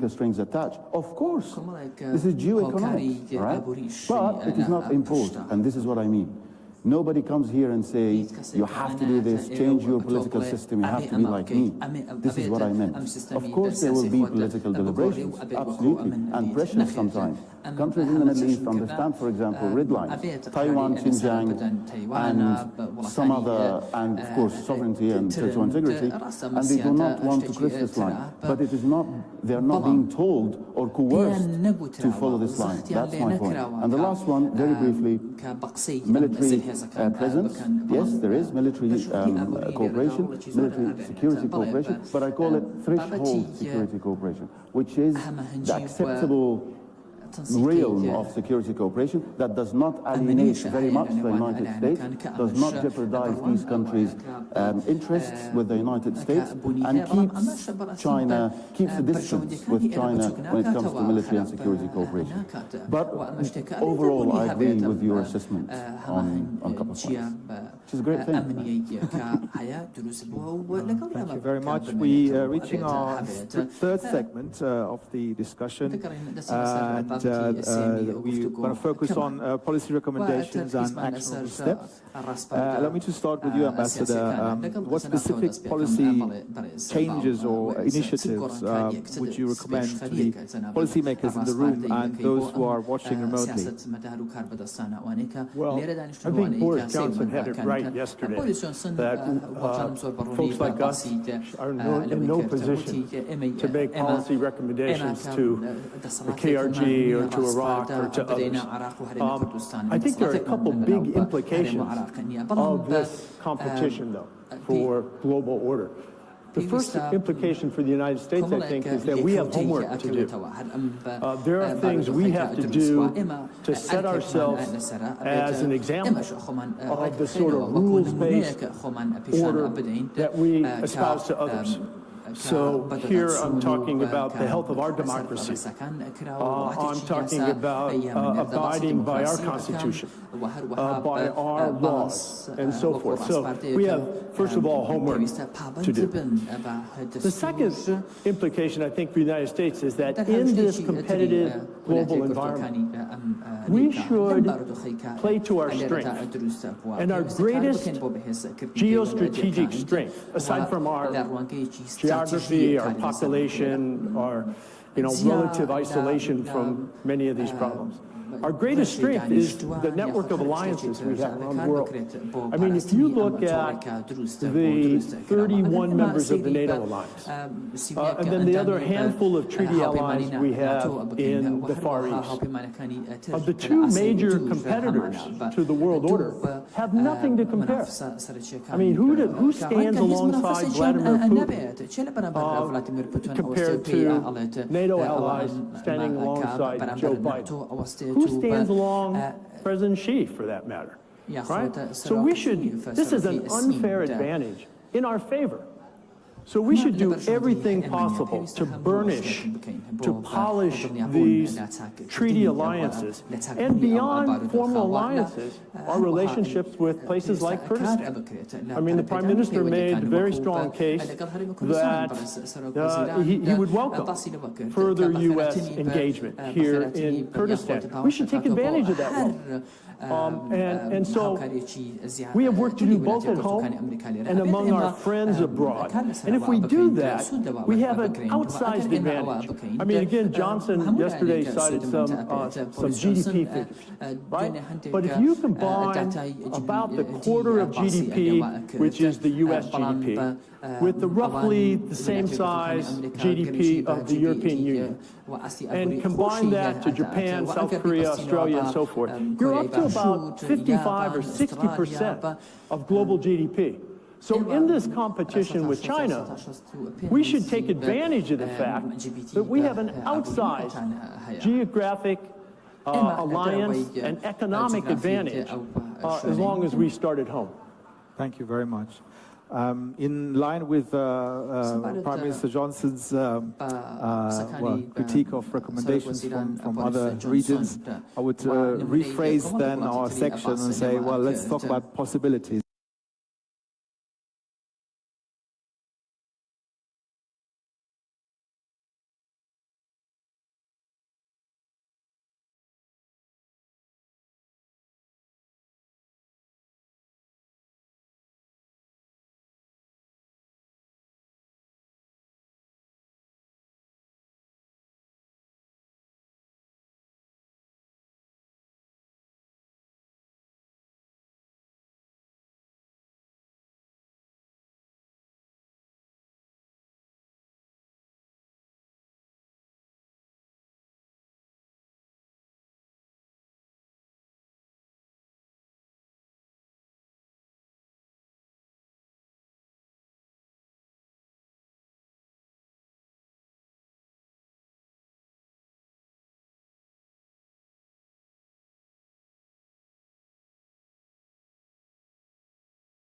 S5: strings attached. Of course, this is geoeconomics, right? But it is not imposed, and this is what I mean. Nobody comes here and say, you have to do this, change your political system, you have to be like me. This is what I meant. Of course there will be political deliberations, absolutely, and pressures sometimes. Countries in the Middle East understand, for example, red lines, Taiwan, Xinjiang, and some other, and of course sovereignty and territorial integrity, and they do not want to cross this line. But it is not, they are not being told or coerced to follow this line. That's my point. And the last one, very briefly, military presence. Yes, there is military cooperation, military security cooperation, but I call it threshold security cooperation, which is the acceptable realm of security cooperation that does not alienate very much the United States, does not jeopardize these countries' interests with the United States, and keeps the distance with China when it comes to military and security cooperation. But overall, I agree with your assessment on a couple of points, which is a great thing.
S8: Thank you very much. We are reaching our third segment of the discussion, and we want to focus on policy recommendations and actionable steps. Let me just start with you, Ambassador. What specific policy changes or initiatives would you recommend to the policymakers in the room and those who are watching remotely?
S12: Well, I think Boris Johnson had it right yesterday, that folks like us are in no position to make policy recommendations to the KRG or to Iraq or to others. I think there are a couple big implications of this competition, though, for global order. The first implication for the United States, I think, is that we have homework to do. There are things we have to do to set ourselves as an example of the sort of rules-based order that we espouse to others. So here I'm talking about the health of our democracy. I'm talking about abiding by our Constitution, by our laws, and so forth. So we have, first of all, homework to do. The second implication, I think, for the United States is that in this competitive global environment, we should play to our strength. And our greatest geostrategic strength, aside from our geography, our population, our relative isolation from many of these problems, our greatest strength is the network of alliances we have around the world. I mean, if you look at the 31 members of the NATO alliance, and then the other handful of treaty allies we have in the Far East, of the two major competitors to the world order, have nothing to compare. I mean, who stands alongside Vladimir Putin compared to NATO allies standing alongside Joe Biden? Who stands along President Xi, for that matter, right? So we should, this is an unfair advantage in our favor. So we should do everything possible to burnish, to polish these treaty alliances, and beyond formal alliances, our relationships with places like Kurdistan. I mean, the Prime Minister made a very strong case that he would welcome further U.S. engagement here in Kurdistan. We should take advantage of that role. And so we have work to do both at home and among our friends abroad. And if we do that, we have an outsized advantage. I mean, again, Johnson yesterday cited some GDP figures, right? But if you combine about the quarter of GDP, which is the U.S. GDP, with the roughly the same size GDP of the European Union, and combine that to Japan, South Korea, Australia, and so forth, you're up to about 55 or 60% of global GDP. So in this competition with China, we should take advantage of the fact that we have an outsized geographic alliance and economic advantage as long as we start at home.
S8: Thank you very much. In line with Prime Minister Johnson's critique of recommendations from other regions, I would rephrase then our section and say, well, let's talk about possibilities.